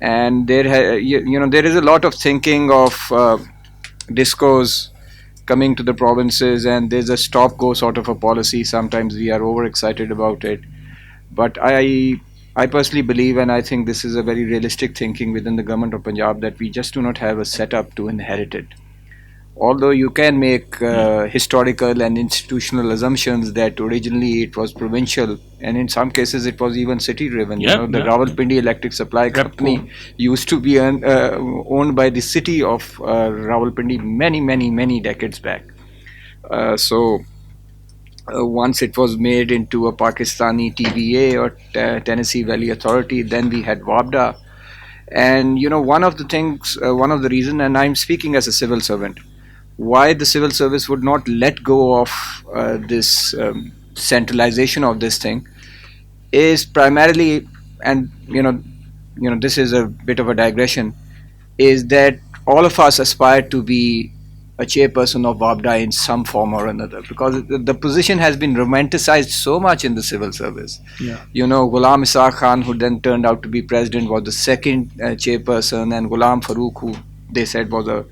and there is a lot of thinking of discos coming to the provinces, and there's a stop go sort of a policy. Sometimes we are overexcited about it, but I personally believe, and I think this is a very realistic thinking within the government of Punjab, that we just do not have a setup to inherit it. Although you can make historical and institutional assumptions that originally it was provincial, and in some cases it was even city driven. Yeah, The yeah. Rawalpindi Electric Supply Company used to be owned by the city of Rawalpindi many decades back. Once it was made into a Pakistani TVA or Tennessee Valley Authority, then we had WAPDA. And one of the reason, and I'm speaking as a civil servant, why the civil service would not let go of this centralization of this thing is primarily, and this is a bit of a digression, is that all of us aspire to be a chairperson of WAPDA in some form or another, because the position has been romanticized so much in the civil service. Yeah. Ghulam Ishaq Khan, who then turned out to be president, was the second chairperson, and Ghulam Farooq, who they said was a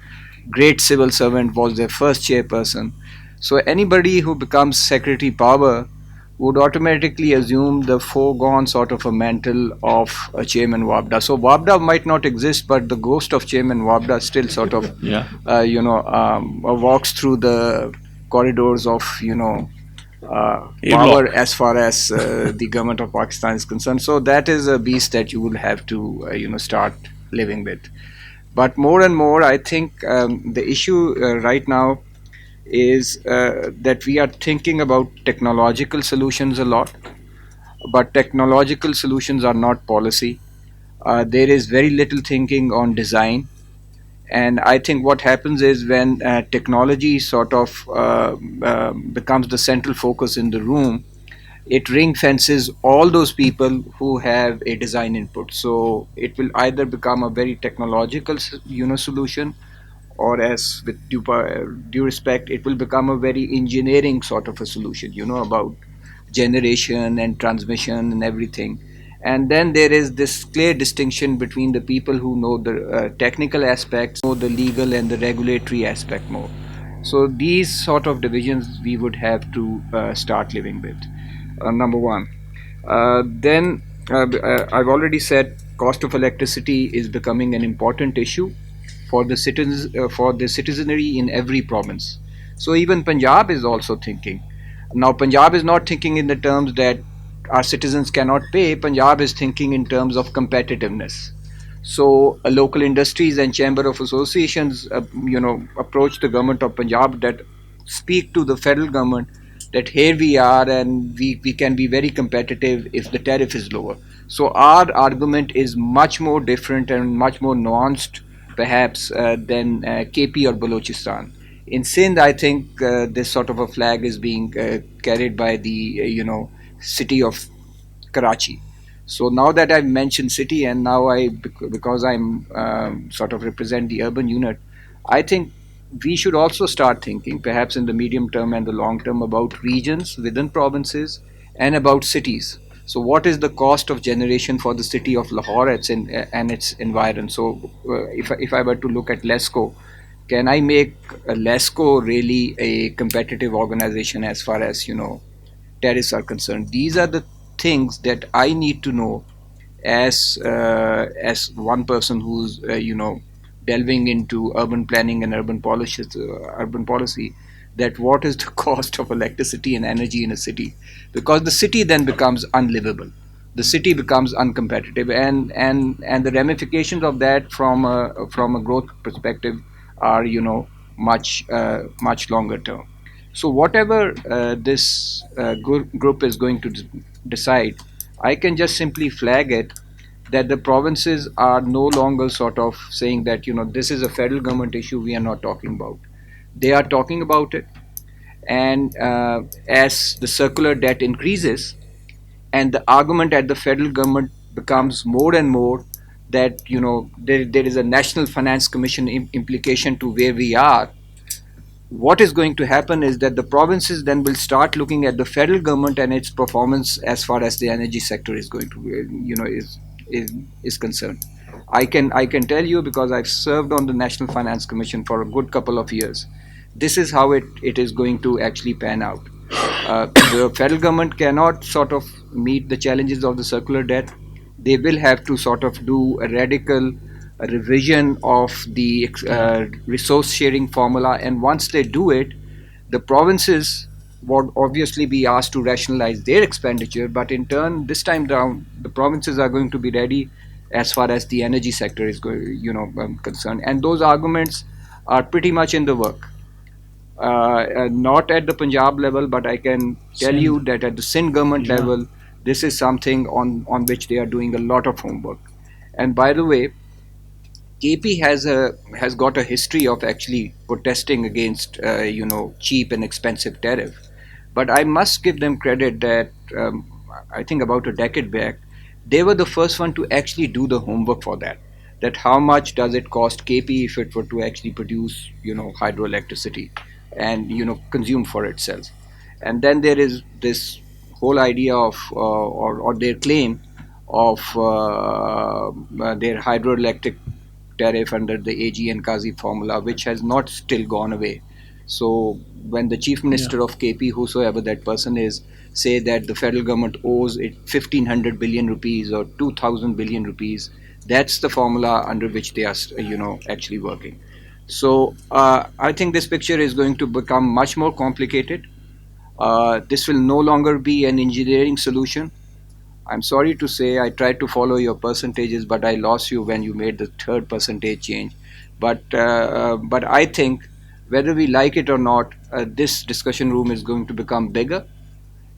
great civil servant, was their first chairperson. So anybody who becomes secretary power would automatically assume the foregone sort of a mantle of a chairman Wabda. So Wabda might not exist, but the ghost of chairman Wabda still sort of, Yeah. walks through the corridors of, A power block. as far as the government of Pakistan is concerned. So that is a beast that you will have to, start living with. But more and more, I think the issue right now is that we are thinking about technological solutions a lot, but technological solutions are not policy. There is very little thinking on design. And I think what happens is when technology sort of becomes the central focus in the room, it ring fences all those people who have a design input. So it will either become a very technological, solution, or as with due respect, it will become a very engineering sort of a solution, about generation and transmission and everything. And then there is this clear distinction between the people who know the technical aspects, know the legal and the regulatory aspect more. So these sort of divisions we would have to start living with. Number one. Then I've already said cost of electricity is becoming an important issue for the citizens, for the citizenry in every province. So even Punjab is also thinking. Now Punjab is not thinking in the terms that our citizens cannot pay. Punjab is thinking in terms of competitiveness. So local industries and chamber of associations, approach the government of Punjab that speak to the federal government that here we are and we can be very competitive if the tariff is lower. So our argument is much more different and much more nuanced, perhaps, than KP or Balochistan. In Sindh, I think this sort of a flag is being carried by the city of Karachi. So now that I've mentioned city, and now because I'm sort of represent the urban unit, I think we should also start thinking, perhaps in the medium term and the long term, about regions within provinces and about cities. So what is the cost of generation for the city of Lahore and its environs? So if I were to look at LESCO, can I make LESCO really a competitive organization as far as tariffs are concerned? These are the things that I need to know as one person who's delving into urban planning and urban policy, that what is the cost of electricity and energy in a city, because the city then becomes unlivable, the city becomes uncompetitive, and the ramifications of that from a growth perspective are much longer term. So whatever this group is going to decide, I can just simply flag it that the provinces are no longer sort of saying that this is a federal government issue, we are not talking about. They are talking about it, and as the circular debt increases, and the argument at the federal government becomes more and more that there is a national finance commission implication to where we are. What is going to happen is that the provinces then will start looking at the federal government and its performance as far as the energy sector is going to is concerned. I can tell you, because I've served on the National Finance Commission for a good couple of years, this is how it is going to actually pan out. The federal government cannot sort of meet the challenges of the circular debt. They will have to sort of do a radical revision of the resource sharing formula, and once they do it, the provinces would obviously be asked to rationalize their expenditure, but in turn, this time down, the provinces are going to be ready as far as the energy sector is concerned, and those arguments are pretty much in the work. Not at the Punjab level, but I can tell you Sindh. that at the Sindh government Yeah. level, this is something on which they are doing a lot of homework. And by the way, KP has got a history of actually protesting against cheap and expensive tariff. But I must give them credit that I think about a decade back, they were the first one to actually do the homework for that. That how much does it cost KP if it were to actually produce hydroelectricity and consume for itself. And then there is this whole idea of or their claim of their hydroelectric tariff under the AG and Kazi formula, which has not still gone away. So when the chief minister of KP, whosoever that person is, say that the federal government owes it 1,500 billion rupees or 2,000 billion rupees, that's the formula under which they are, actually working. So I think this picture is going to become much more complicated. This will no longer be an engineering solution. I'm sorry to say I tried to follow your percentages, but I lost you when you made the third percentage change. But I think whether we like it or not, this discussion room is going to become bigger,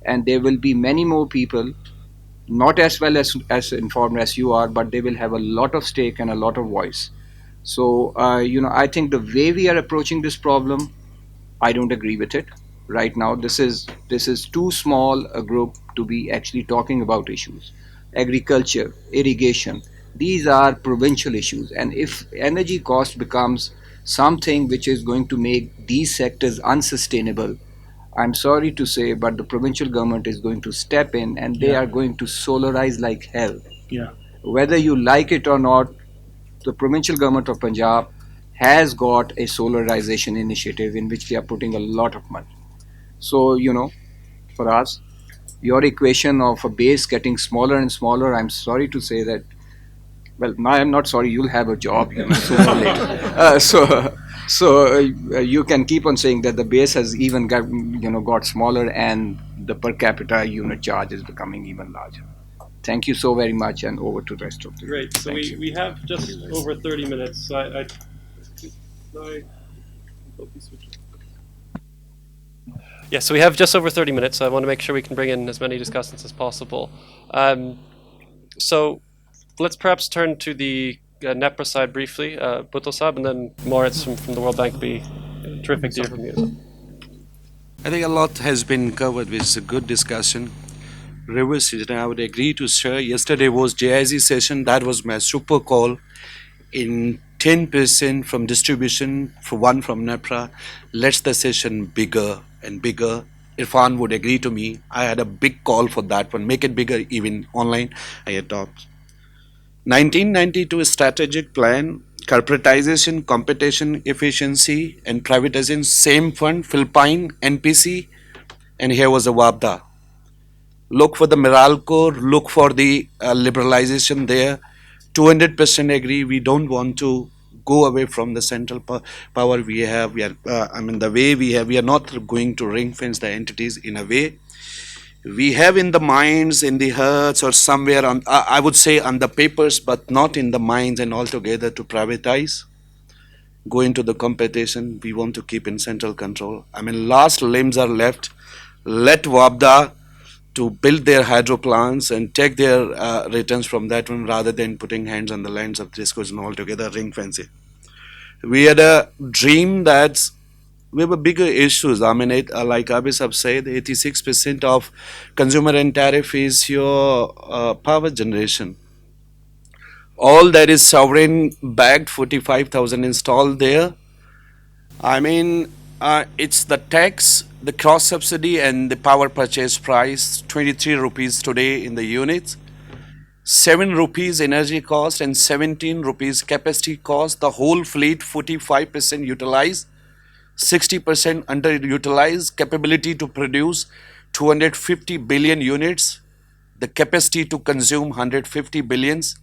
and there will be many more people, not as well as informed as you are, but they will have a lot of stake and a lot of voice. So I think the way we are approaching this problem, I don't agree with it. Right now, this is too small a group to be actually talking about issues. Agriculture, irrigation, these are provincial issues, and if energy cost becomes something which is going to make these sectors unsustainable, I'm sorry to say, but the provincial government is going to step in and they are going to solarize like hell. Yeah. Whether you like it or not, the provincial government of Punjab has got a solarization initiative in which they are putting a lot of money. So, for us, your equation of a base getting smaller and smaller, I'm sorry to say that, well, no, I'm not sorry, you'll have a job, sooner or later. You can keep on saying that the base has even got smaller and the per capita unit charge is becoming even larger. Thank you so very much, and over to the rest of the Great. So we have just over 30 minutes. So yeah, so we have just over 30 minutes. So I want to make sure we can bring in as many discussants as possible. So let's perhaps turn to the NEPRA side briefly, Buttal Saab, and then Moritz from the World Bank. Be terrific to hear from you. I think a lot has been covered, which is a good discussion. Reverse it, and I would agree to share. Yesterday was JIZ session. That was my super call. In 10% from distribution, for one from NEPRA, let's the session bigger and bigger. Irfan would agree to me. I had a big call for that one. Make it bigger, even online. I adopt. 1992 strategic plan, corporatization, competition, efficiency, and privatization. Same fund, Philippine, NPC, and here was a WABDA. Look for the Meralco, look for the liberalization there. 200% agree. We don't want to go away from the central power we have. The way we have, we are not going to ring fence the entities in a way. We have in the minds, in the hearts, or somewhere on, I would say on the papers, but not in the minds, and altogether to privatize. Go into the competition. We want to keep in central control. Last limbs are left. Let WABDA to build their hydro plants and take their returns from that one, rather than putting hands on the lands of discos and altogether ring fencing. We had a dream that we have a bigger issues. Like Abhisab said, 86% of consumer and tariff is your power generation. All that is sovereign backed, 45,000 installed there. It's the tax, the cross subsidy, and the power purchase price, 23 rupees today in the units, 7 rupees energy cost, and 17 rupees capacity cost. The whole fleet 45% utilized, 60% underutilized, capability to produce 250 billion units, the capacity to consume 150 billions,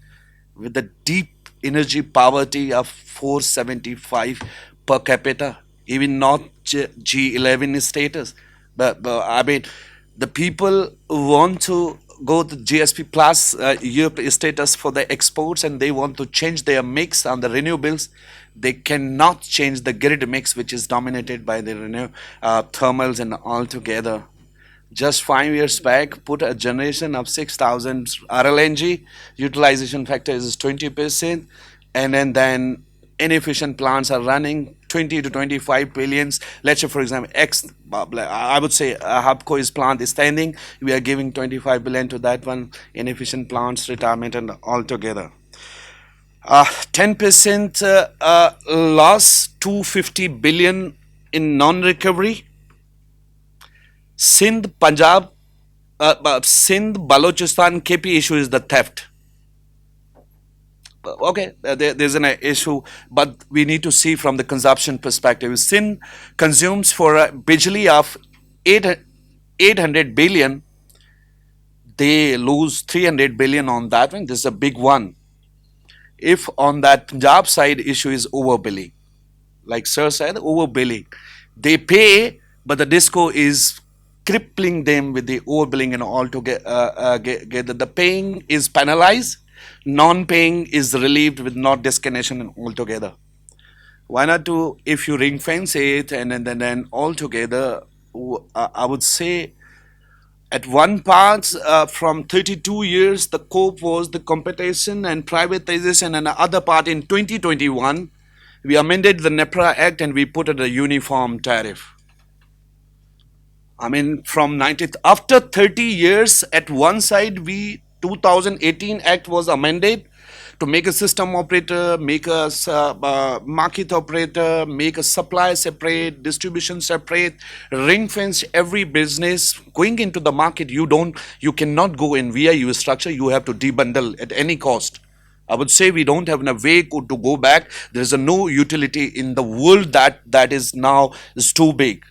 with the deep energy poverty of 475 per capita, even not G11 status. But the people want to go to GSP plus Europe status for the exports, and they want to change their mix on the renewables. They cannot change the grid mix, which is dominated by the thermals and all together. Just 5 years back, put a generation of 6,000 RLNG, utilization factor is 20%, and then inefficient plants are running 20 to 25 billions. Let's say, for example, I would say Hubco's plant is standing. We are giving 25 billion to that one, inefficient plants, retirement, and all together. 10% loss, 250 billion in non-recovery. Sindh, Punjab, Sindh, Balochistan, KP issue is the theft. Okay, there's an issue, but we need to see from the consumption perspective. Sin consumes for a bijli of 8, 800 billion, they lose 300 billion on that one. This is a big one. If on that Punjab side issue is overbilling, like Sir said, overbilling. They pay, but the disco is crippling them with the overbilling and all together. The paying is penalized, non-paying is relieved with not disconnection and altogether. Why not do, if you ring fence it and then altogether, I would say at one part, from 32 years, the scope was the competition and privatization, and the other part in 2021, we amended the NEPRA Act and we put it a uniform tariff. I mean, from 90th, after 30 years, at one side, 2018 Act was amended to make a system operator, make a market operator, make a supply separate, distribution separate, ring fence every business. Going into the market, you cannot go in via your structure, you have to debundle at any cost. I would say we don't have a way to go back. There is no utility in the world that is now is too big.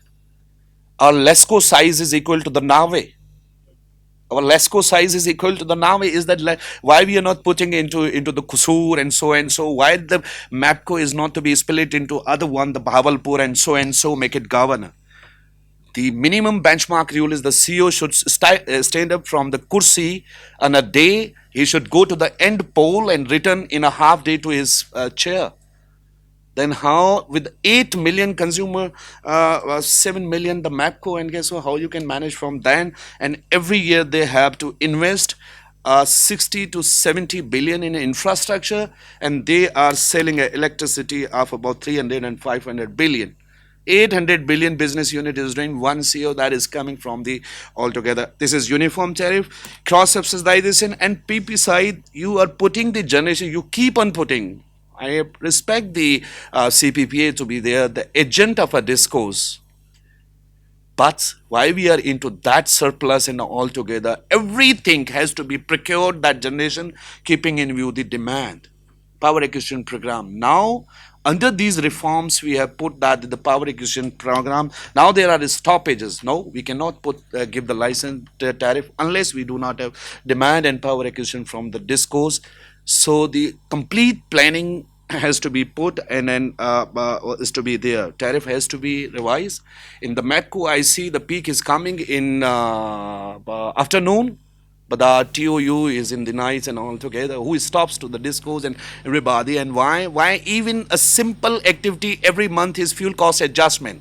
Our LESCO size is equal to the Nave. Our LESCO size is equal to the Nave. Is that why we are not putting into the Kusur and so? Why the MAPCO is not to be split into other one, the Bahawalpur and so, make it governor. The minimum benchmark rule is the CEO should stand up from the kursi on a day. He should go to the end pole and return in a half day to his chair. Then how, with 8 million consumer, 7 million the MAPCO, and guess what, how you can manage from then? And every year they have to invest 60 to 70 billion in infrastructure, and they are selling electricity of about 300 and 500 billion. 800 billion business unit is doing one CO that is coming from the altogether. This is uniform tariff, cross subsidization, and PP side, you are putting the generation, you keep on putting. I respect the CPPA to be there, the agent of a discourse. But why we are into that surplus and altogether, everything has to be procured, that generation, keeping in view the demand. Power acquisition program. Now, under these reforms, we have put that the power acquisition program. Now there are stoppages. No, we cannot give the license tariff unless we do not have demand and power acquisition from the discos. So the complete planning has to be put, and then is to be there. Tariff has to be revised. In the MAPCO, I see the peak is coming in afternoon, but the TOU is in the nights and all together. Who stops to the discos and everybody, and why? Why even a simple activity every month is fuel cost adjustment.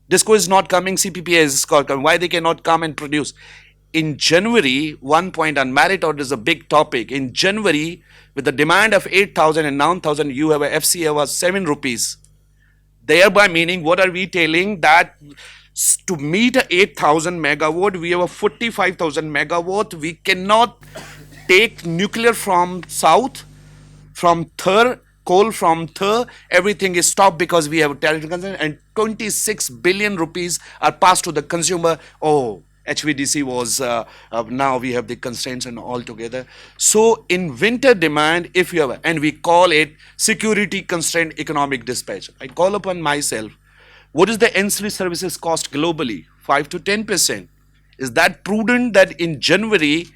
Disco is not coming, CPPA is coming. Why they cannot come and produce? In January, one point on merit order is a big topic. In January, with the demand of 8,000 and 9,000, you have a FCA was 7 rupees. Thereby meaning, what are we telling? That to meet a 8,000 megawatt, we have a 45,000 megawatt. We cannot take nuclear from south, from Thur, coal from Thur. Everything is stopped because we have a tariff concern, and 26 billion rupees are passed to the consumer. Oh, HVDC was, now we have the constraints and all together. So in winter demand, if you have, and we call it security constraint economic dispatch. I call upon myself, what is the ancillary services cost globally? 5 to 10%. Is that prudent that in January,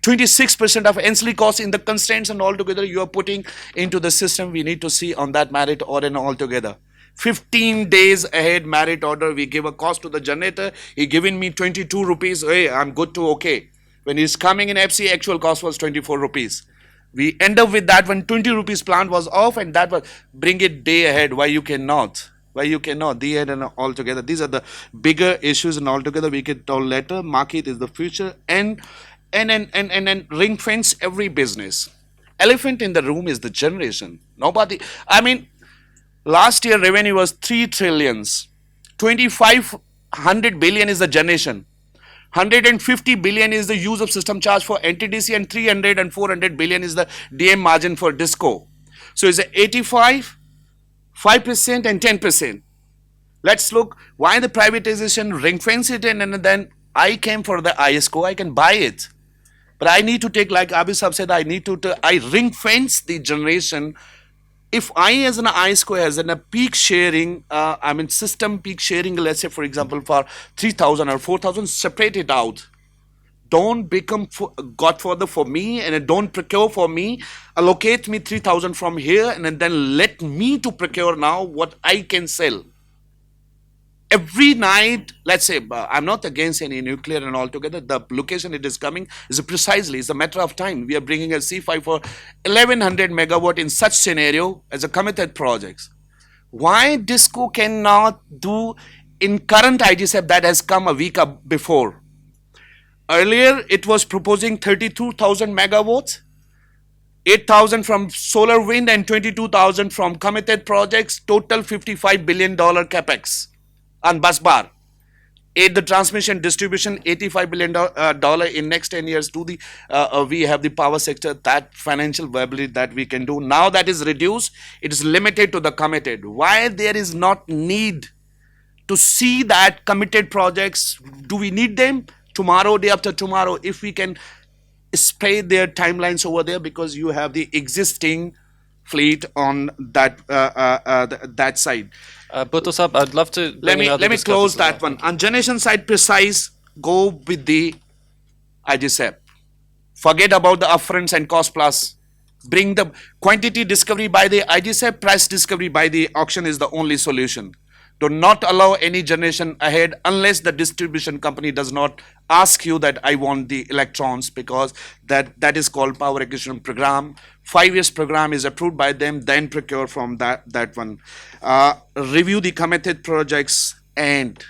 26% of ancillary costs in the constraints and all together you are putting into the system? We need to see on that merit order and all together. 15 days ahead merit order, we give a cost to the generator, he giving me 22 rupees, hey, I'm good to okay. When he's coming in FC, actual cost was 24 rupees. We end up with that when 20 rupees plant was off, and that was, bring it day ahead. Why you cannot? Why you cannot? The end and all together. These are the bigger issues, and all together we can tell later. Market is the future, and ring fence every business. Elephant in the room is the generation. Nobody, I mean, last year revenue was 3 trillions. 2,500 billion is the generation. 150 billion is the use of system charge for NTDC, and 300 and 400 billion is the DM margin for disco. So it's 85, 5% and 10%. Let's look why the privatization, ring fence it in, and then I came for the ISCO, I can buy it. But I need to take, like Abhisab said, I need to, I ring fence the generation. If I, as an ISCO, has a peak sharing, system peak sharing, let's say, for example, for 3,000 or 4,000, separate it out. Don't become Godfather for me, and don't procure for me. Allocate me 3,000 from here, and then let me to procure now what I can sell. Every night, let's say, I'm not against any nuclear and altogether. The location it is coming is precisely, it's a matter of time. We are bringing a C5 for 1100 megawatt in such scenario as a committed projects. Why DISCO cannot do in current IGSEP that has come a week before? Earlier, it was proposing 32,000 megawatts, 8,000 from solar wind and 22,000 from committed projects, total $55 billion capex on bus bar. Aid the transmission distribution, $85 billion in next 10 years to the, we have the power sector, that financial viability that we can do. Now that is reduced, it is limited to the committed. Why there is not need to see that committed projects, do we need them? Tomorrow, day after tomorrow, if we can spread their timelines over there, because you have the existing fleet on that that side. Bhutto Sahab, I'd love to Let me close that one. On generation side, precise, go with the IGSEP. Forget about the upfronts and cost plus. Bring the quantity discovery by the IGSEP, price discovery by the auction is the only solution. Do not allow any generation ahead unless the distribution company does not ask you that I want the electrons, because that is called power acquisition program. 5 years program is approved by them, then procure from that one. Review the committed projects and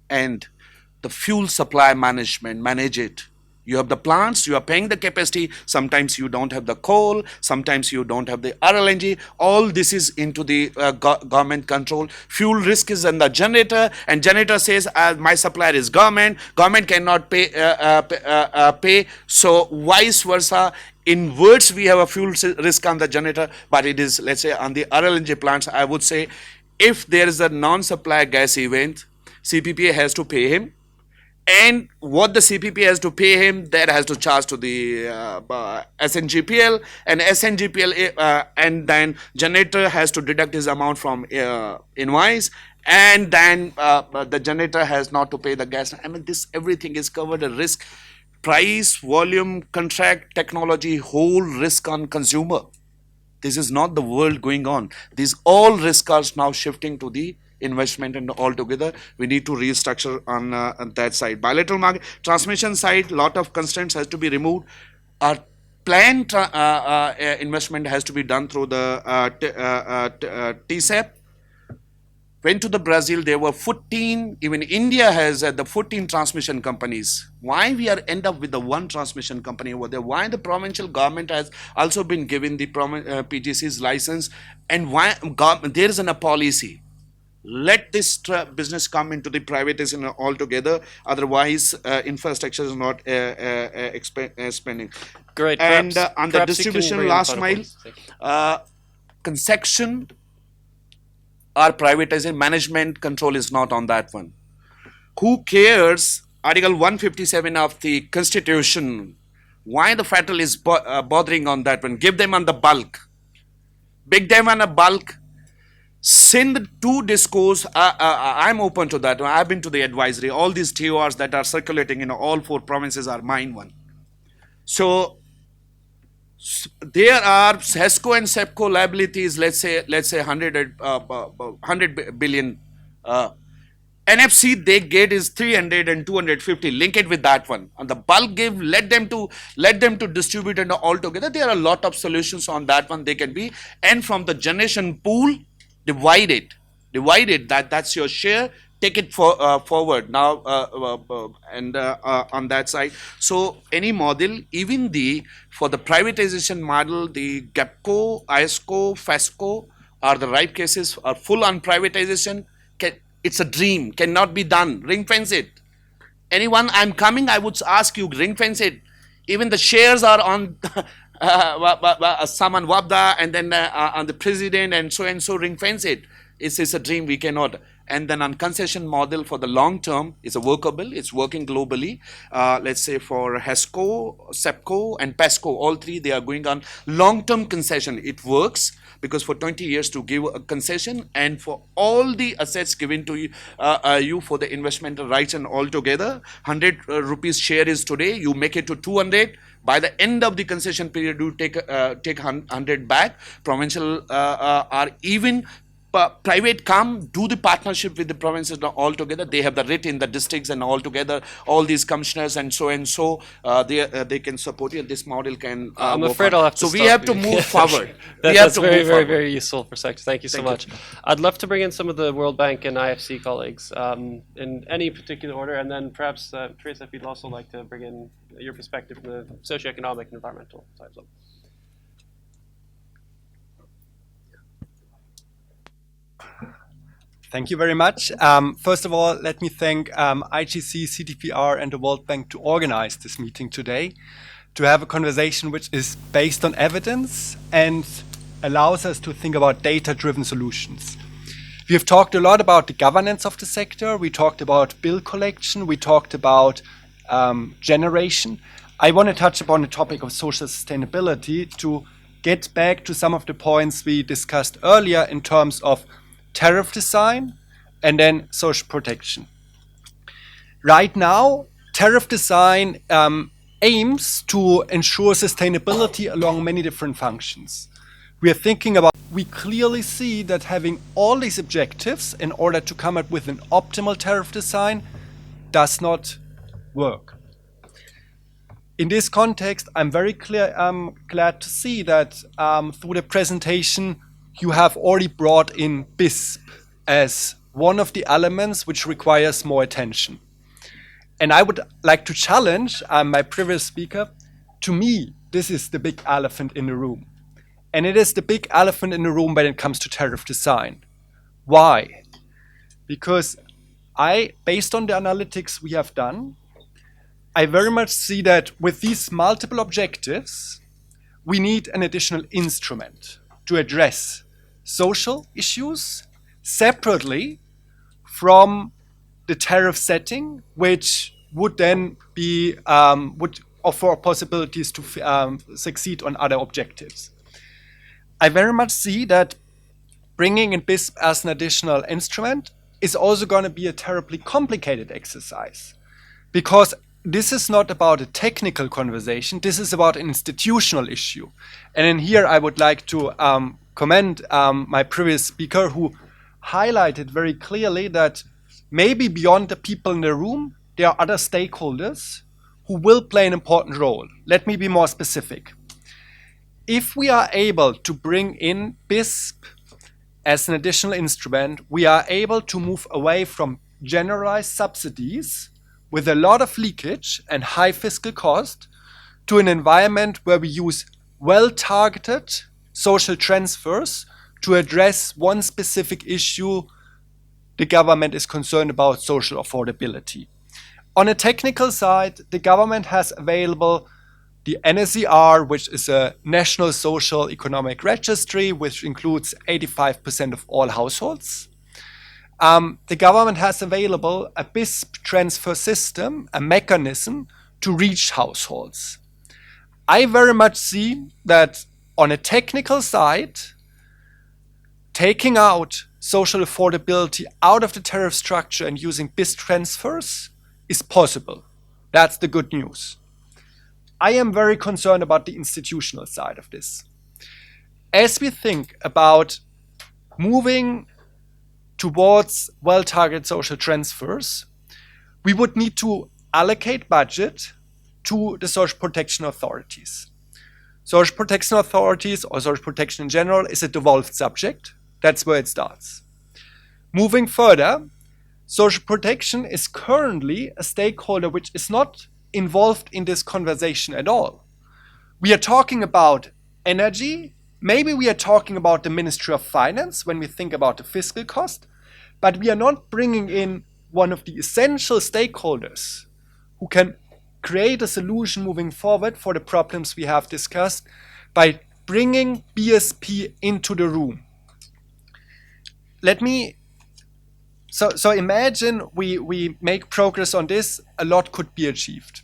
the fuel supply management, manage it. You have the plants, you are paying the capacity, sometimes you don't have the coal, sometimes you don't have the RLNG, all this is into the government control. Fuel risk is in the generator, and generator says my supplier is government cannot pay, so vice versa. In words, we have a fuel risk on the generator, but it is, let's say, on the RLNG plants, I would say, if there is a non-supply gas event, CPPA has to pay him. And what the CPP has to pay him, that has to charge to the SNGPL, and SNGPL, and then generator has to deduct his amount from invoice, and then the generator has not to pay the gas. I mean, this everything is covered, a risk, price, volume, contract, technology, whole risk on consumer. This is not the world going on. These all risks are now shifting to the investment, and altogether we need to restructure on that side. Bilateral market transmission side, lot of constraints has to be removed. Our planned investment has to be done through the TSEP. Went to the Brazil, there were 14, even India has the 14 transmission companies. Why we are end up with the one transmission company over there? Why the provincial government has also been given the PGC's license, and why there isn't a policy? Let this business come into the privatization altogether. Otherwise, infrastructure is not expanding. Great. And Perhaps, on the distribution last mile, concession or privatization, management control is not on that one. Who cares? Article 157 of the Constitution. Why the federal is bothering on that one? Give them on the bulk. Big them on a bulk. Send two discourse. I'm open to that. I've been to the advisory. All these TORs that are circulating in all 4 provinces are mine one. So there are HESCO and SEPCO liabilities. Let's say 100 billion. NFC they get is 300 and 250. Link it with that one. On the bulk give, let them to distribute and all together. There are a lot of solutions on that one. They can be, and from the generation pool, divide it. That's your share. Take it forward now, and on that side. So any model, even for the privatization model, the GAPCO, ISCO, FESCO are the right cases. Are full on privatization. It's a dream, cannot be done. Ring fence it. Anyone, I'm coming, I would ask you, ring fence it. Even the shares are on Saman Wabda, and then on the president, and so ring fence it. It's a dream, we cannot. and then on concession model for the long term is a workable. It's working globally. Let's say for HESCO, SEPCO, and PESCO, all three, they are going on long-term concession. It works because for 20 years to give a concession, and for all the assets given to you for the investment rights and all together, 100 rupees share is today, you make it to 200. By the end of the concession period, you take 100 back. Provincial are even private come do the partnership with the provinces all together. They have the writ in the districts and all together, all these commissioners and so they can support you. This model can I'm work afraid on. I'll have to So stop we have to you. move forward. That's very, very, very useful perspective. Thank you so Thank much. you. I'd love to bring in some of the World Bank and IFC colleagues in any particular order, and then perhaps, Teresa, if you'd also like to bring in your perspective from the socioeconomic and environmental side. So. Thank you very much. First of all, let me thank IGC, CDPR, and the World Bank to organize this meeting today, to have a conversation which is based on evidence and allows us to think about data-driven solutions. We have talked a lot about the governance of the sector. We talked about bill collection. We talked about generation. I want to touch upon the topic of social sustainability to get back to some of the points we discussed earlier in terms of tariff design and then social protection. Right now, tariff design aims to ensure sustainability along many different functions. We clearly see that having all these objectives in order to come up with an optimal tariff design does not work. In this context, I'm very glad to see that through the presentation, you have already brought in BISP as one of the elements which requires more attention. And I would like to challenge my previous speaker. To me, this is the big elephant in the room. And it is the big elephant in the room when it comes to tariff design. Why? Because based on the analytics we have done, I very much see that with these multiple objectives, we need an additional instrument to address social issues separately from the tariff setting, which would then be would offer possibilities to succeed on other objectives. I very much see that bringing in BISP as an additional instrument is also going to be a terribly complicated exercise, because this is not about a technical conversation, this is about an institutional issue. And in here I would like to commend my previous speaker, who highlighted very clearly that maybe beyond the people in the room, there are other stakeholders who will play an important role. Let me be more specific. If we are able to bring in BISP as an additional instrument, we are able to move away from generalized subsidies with a lot of leakage and high fiscal cost to an environment where we use well-targeted social transfers to address one specific issue the government is concerned about: social affordability. On a technical side, the government has available the NSER, which is a National Social Economic Registry, which includes 85% of all households. The government has available a BISP transfer system, a mechanism to reach households. I very much see that on a technical side, taking out social affordability out of the tariff structure and using BISP transfers is possible. That's the good news. I am very concerned about the institutional side of this. As we think about moving towards well-targeted social transfers, we would need to allocate budget to the social protection authorities. Social protection authorities, or social protection in general, is a devolved subject. That's where it starts. Moving further, social protection is currently a stakeholder which is not involved in this conversation at all. We are talking about energy. Maybe we are talking about the Ministry of Finance when we think about the fiscal cost, but we are not bringing in one of the essential stakeholders who can create a solution moving forward for the problems we have discussed by bringing BSP into the room. Let me So imagine we make progress on this, a lot could be achieved.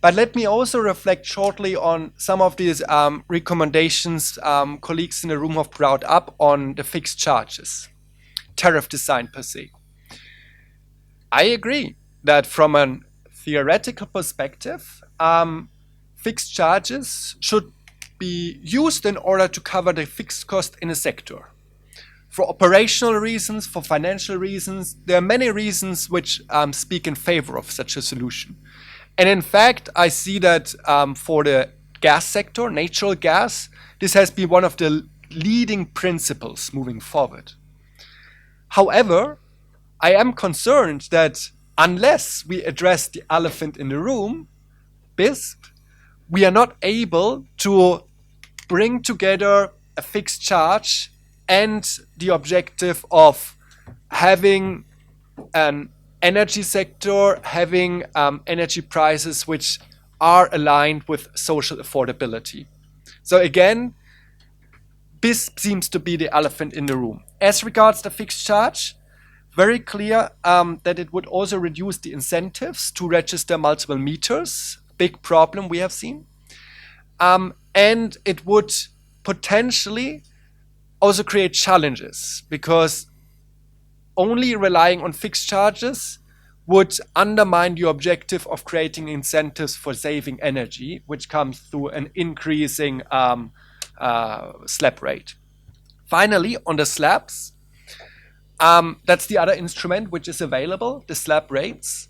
But let me also reflect shortly on some of these recommendations colleagues in the room have brought up on the fixed charges, tariff design per se. I agree that from a theoretical perspective, fixed charges should be used in order to cover the fixed cost in a sector. For operational reasons, for financial reasons, there are many reasons which speak in favor of such a solution. And in fact, I see that for the gas sector, natural gas, this has been one of the leading principles moving forward. However, I am concerned that unless we address the elephant in the room, BISP, we are not able to bring together a fixed charge and the objective of having an energy sector, having energy prices which are aligned with social affordability. So again, this seems to be the elephant in the room. As regards the fixed charge, very clear that it would also reduce the incentives to register multiple meters, big problem we have seen. And it would potentially also create challenges because only relying on fixed charges would undermine the objective of creating incentives for saving energy, which comes through an increasing slab rate. Finally, on the slabs, that's the other instrument which is available, the slab rates.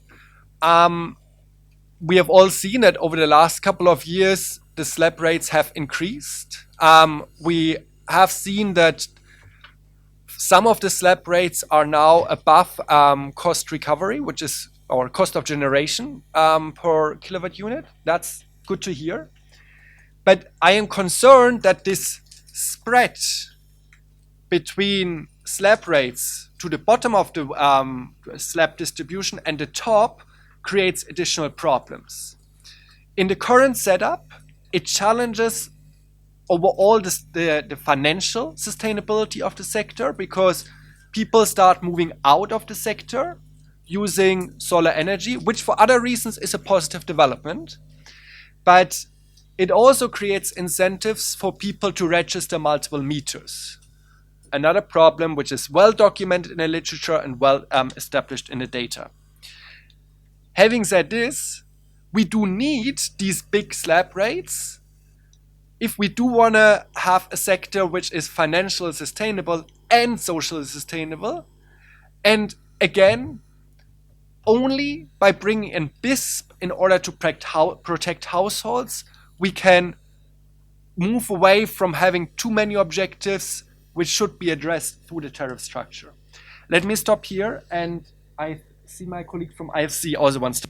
We have all seen that over the last couple of years, the slab rates have increased. We have seen that some of the slab rates are now above cost recovery, which is our cost of generation per kilowatt unit. That's good to hear. But I am concerned that this spread between slab rates to the bottom of the slab distribution and the top creates additional problems. In the current setup, it challenges overall the financial sustainability of the sector because people start moving out of the sector using solar energy, which for other reasons is a positive development. But it also creates incentives for people to register multiple meters. Another problem which is well documented in the literature and well established in the data. Having said this, we do need these big slab rates if we do want to have a sector which is financially sustainable and socially sustainable. And again, only by bringing in BISP in order to protect households, we can move away from having too many objectives which should be addressed through the tariff structure. Let me stop here, and I see my colleague from IFC also wants to.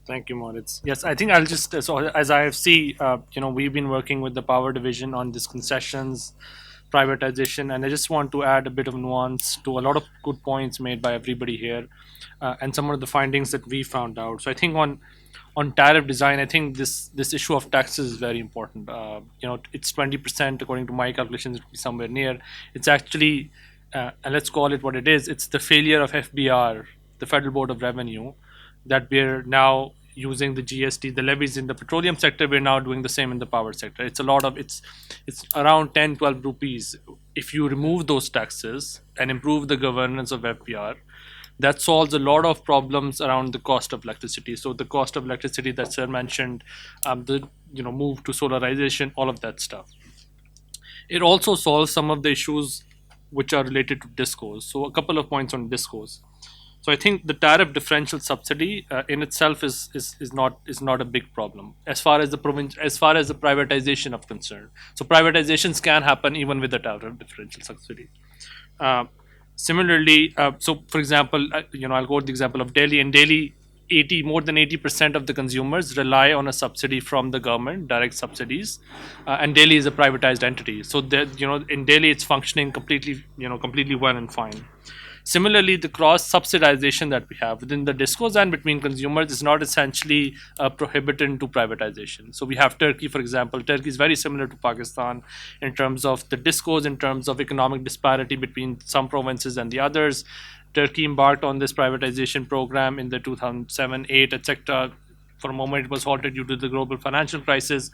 Thank you, Moritz. Yes, I think I'll just, so as IFC, we've been working with the power division on these concessions, privatization, and I just want to add a bit of nuance to a lot of good points made by everybody here, and some of the findings that we found out. So I think on tariff design, I think this issue of taxes is very important. It's 20% according to my calculations, it would be somewhere near. It's actually, and let's call it what it is. It's the failure of FBR, the Federal Board of Revenue, that we're now using the GST, the levies in the petroleum sector. We're now doing the same in the power sector. It's a lot of, it's around 10, 12 rupees. If you remove those taxes and improve the governance of FBR, that solves a lot of problems around the cost of electricity. So the cost of electricity that Sir mentioned, the move to solarization, all of that stuff. It also solves some of the issues which are related to discos. So a couple of points on discos. So I think the tariff differential subsidy in itself is not a big problem as far as the privatization of concern. So privatizations can happen even with the tariff differential subsidy. Similarly, so for example, I'll go to the example of Delhi. In Delhi, more than 80% of the consumers rely on a subsidy from the government, direct subsidies, and Delhi is a privatized entity. So that in Delhi, it's functioning completely well and fine. Similarly, the cross-subsidization that we have within the discos and between consumers is not essentially prohibited to privatization. So we have Turkey, for example. Turkey is very similar to Pakistan in terms of the discos, in terms of economic disparity between some provinces and the others. Turkey embarked on this privatization program in the 2007, 8, etc. For a moment, it was halted due to the global financial crisis.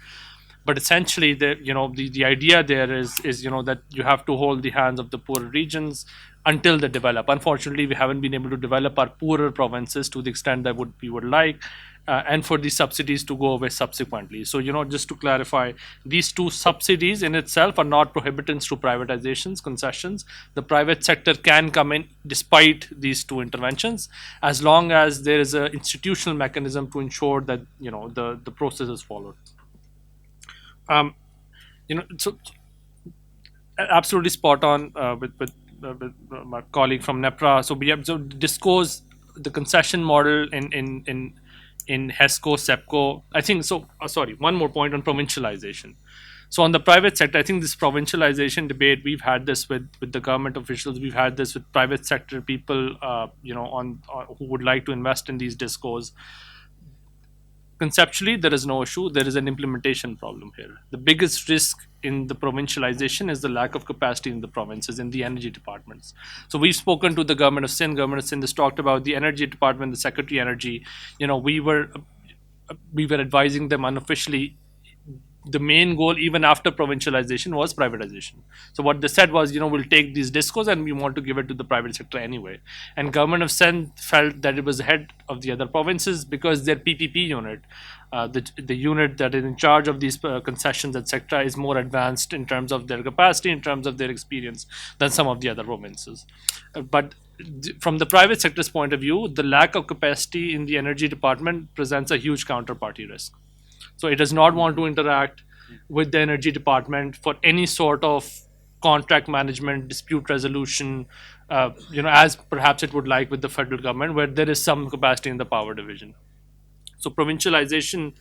But essentially, the idea there is that you have to hold the hands of the poorer regions until they develop. Unfortunately, we haven't been able to develop our poorer provinces to the extent that we would like, and for these subsidies to go away subsequently. So, just to clarify, these two subsidies in itself are not prohibitants to privatizations, concessions. The private sector can come in despite these two interventions, as long as there is an institutional mechanism to ensure that the process is followed. So absolutely spot on with my colleague from NEPRA. So we have disclose the concession model in HESCO, SEPCO. I think so. Sorry, one more point on provincialization. So on the private sector, I think this provincialization debate, we've had this with the government officials. We've had this with private sector people, who would like to invest in these discos. Conceptually, there is no issue. There is an implementation problem here. The biggest risk in the provincialization is the lack of capacity in the provinces, in the energy departments. So we've spoken to the government of Sindh. Government of Sindh has talked about the energy department, the secretary energy. We were advising them unofficially. The main goal, even after provincialization, was privatization. So what they said was, we'll take these discos and we want to give it to the private sector anyway. And government of Sindh felt that it was ahead of the other provinces because their PPP unit, the unit that is in charge of these concessions, etc., is more advanced in terms of their capacity, in terms of their experience than some of the other provinces. But from the private sector's point of view, the lack of capacity in the energy department presents a huge counterparty risk. So it does not want to interact with the energy department for any sort of contract management, dispute resolution, as perhaps it would like with the federal government, where there is some capacity in the power division. So provincialization,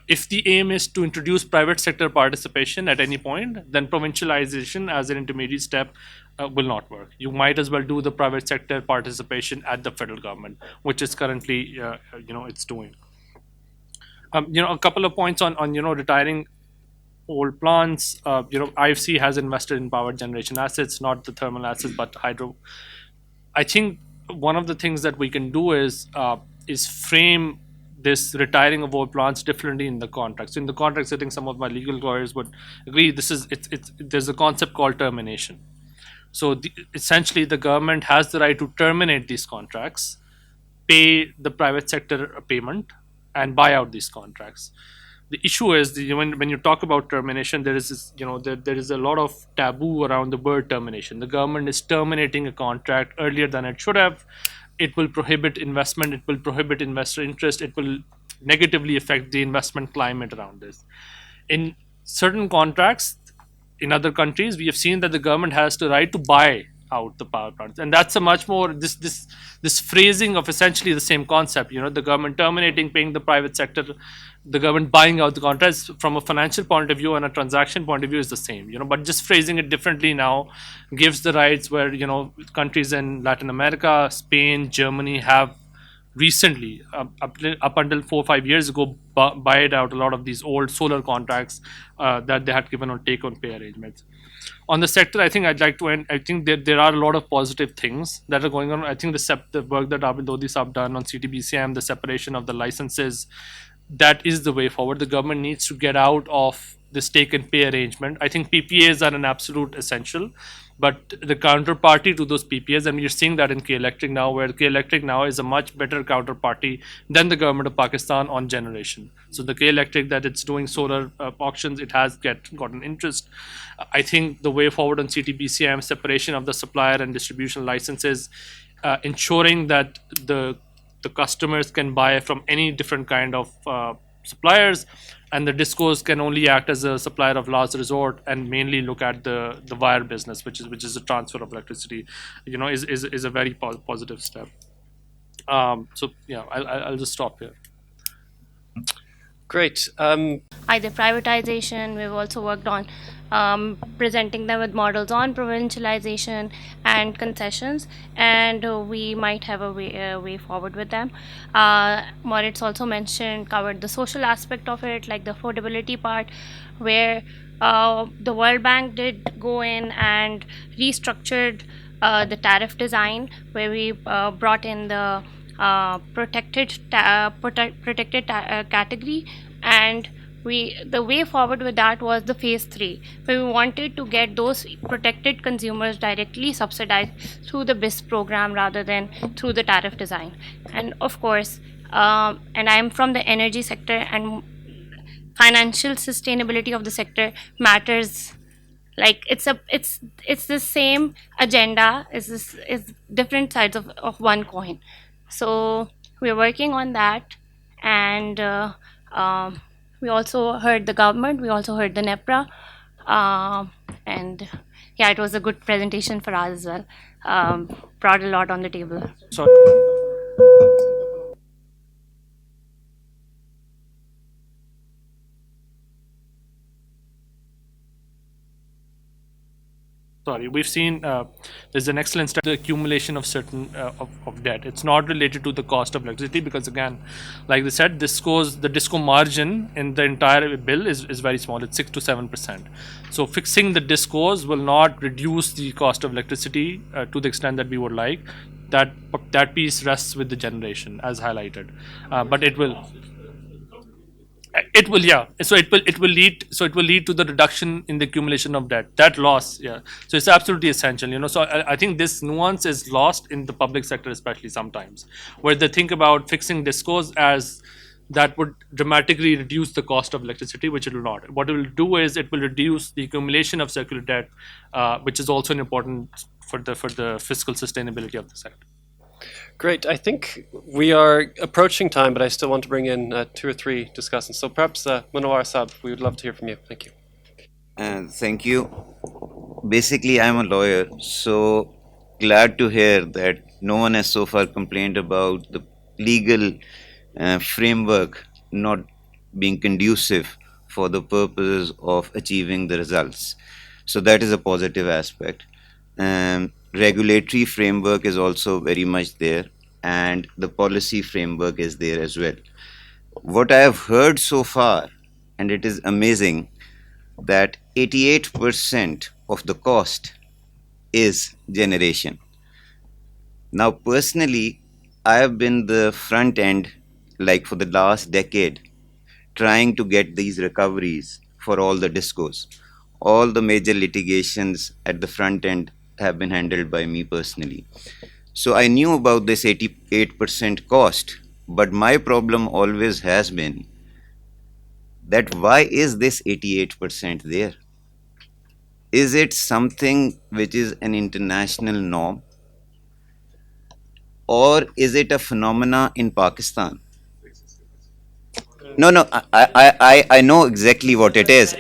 if the aim is to introduce private sector participation at any point, then provincialization as an intermediate step will not work. You might as well do the private sector participation at the federal government, which is currently, it's doing. A couple of points on retiring old plants. IFC has invested in power generation assets, not the thermal assets, but hydro. I think one of the things that we can do is frame this retiring of old plants differently in the contracts. So in the contracts, I think some of my legal lawyers would agree. There's a concept called termination. So essentially, the government has the right to terminate these contracts, pay the private sector a payment, and buy out these contracts. The issue is when you talk about termination, there is there is a lot of taboo around the word termination. The government is terminating a contract earlier than it should have. It will prohibit investment. It will prohibit investor interest. It will negatively affect the investment climate around this. In certain contracts in other countries, we have seen that the government has the right to buy out the power plants, and that's a much more this phrasing of essentially the same concept. The government terminating, paying the private sector, the government buying out the contracts from a financial point of view and a transaction point of view is the same. But just phrasing it differently now gives the rights where countries in Latin America, Spain, Germany have recently, up until 4 or 5 years ago, buyed out a lot of these old solar contracts that they had given on take-on-pay arrangements. On the sector, I think I'd like to end. I think there are a lot of positive things that are going on. I think the work that Abid Lodhi Saab done on CTBCM, the separation of the licenses, that is the way forward. The government needs to get out of this take-and-pay arrangement. I think PPAs are an absolute essential, but the counterparty to those PPAs, and you're seeing that in K Electric now, where K Electric now is a much better counterparty than the government of Pakistan on generation. So the K Electric that it's doing solar auctions, it has gotten interest. I think the way forward on CTBCM, separation of the supplier and distribution licenses, ensuring that the customers can buy from any different kind of suppliers, and the discos can only act as a supplier of last resort and mainly look at the wire business, which is the transfer of electricity, is a very positive step. So yeah, I'll just stop here. Great. Either privatization, we've also worked on presenting them with models on provincialization and concessions, and we might have a way forward with them. Moritz also covered the social aspect of it, like the affordability part, where the World Bank did go in and restructured the tariff design, where we brought in the category, and the way forward with that was the phase 3, where we wanted to get those protected consumers directly subsidized through the BIS program rather than through the tariff design. And of course, and I'm from the energy sector, and financial sustainability of the sector matters. Like it's the same agenda, is different sides of one coin. So we're working on that. And we also heard the government, we also heard the NEPRA. And yeah, it was a good presentation for us as well. Brought a lot on the table. So sorry, we've seen there's an excellent the accumulation of certain of debt. It's not related to the cost of electricity, because again, like they said, the disco margin in the entire bill is very small. It's 6 to 7%. So fixing the discos will not reduce the cost of electricity to the extent that we would like. That piece rests with the generation, as highlighted, but it will. It will, yeah. So it will lead to the reduction in the accumulation of debt. That loss, yeah. So it's absolutely essential, you know. So I think this nuance is lost in the public sector, especially sometimes, where they think about fixing discos as that would dramatically reduce the cost of electricity, which it will not. What it will do is it will reduce the accumulation of circular debt, which is also an important for the fiscal sustainability of the sector. Great. I think we are approaching time, but I still want to bring in 2 or 3 discussants. So perhaps Munawar Saab, we would love to hear from you. Thank you. Thank you. Basically, I'm a lawyer, so glad to hear that no one has so far complained about the legal framework not being conducive for the purposes of achieving the results. So that is a positive aspect. Regulatory framework is also very much there, and the policy framework is there as well. What I have heard so far, and it is amazing, that 88% of the cost is generation. Now, personally, I have been the front end, like for the last decade, trying to get these recoveries for all the discos. All the major litigations at the front end have been handled by me personally. So I knew about this 88% cost, but my problem always has been that why is this 88% there? Is it something which is an international norm? Or is it a phenomena in Pakistan? No, I know exactly what it is.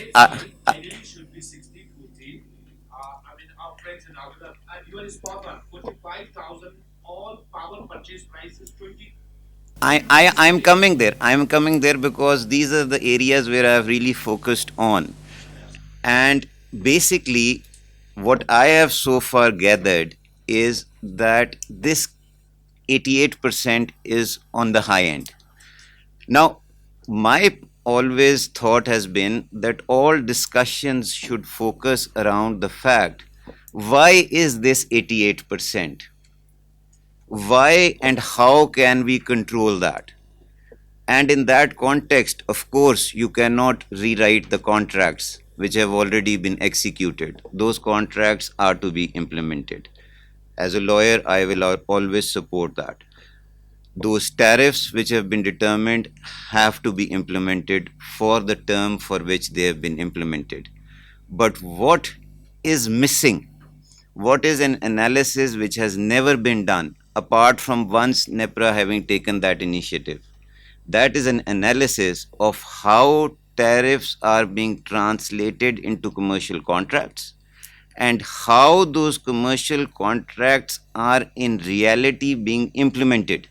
I'm coming there. I'm coming there because these are the areas where I've really focused on. And basically, what I have so far gathered is that this 88% is on the high end. Now, my always thought has been that all discussions should focus around the fact, why is this 88%? Why and how can we control that? And in that context, of course, you cannot rewrite the contracts which have already been executed. Those contracts are to be implemented. As a lawyer, I will always support that. Those tariffs which have been determined have to be implemented for the term for which they have been implemented. But what is missing? What is an analysis which has never been done apart from once NEPRA having taken that initiative? That is an analysis of how tariffs are being translated into commercial contracts and how those commercial contracts are in reality being implemented.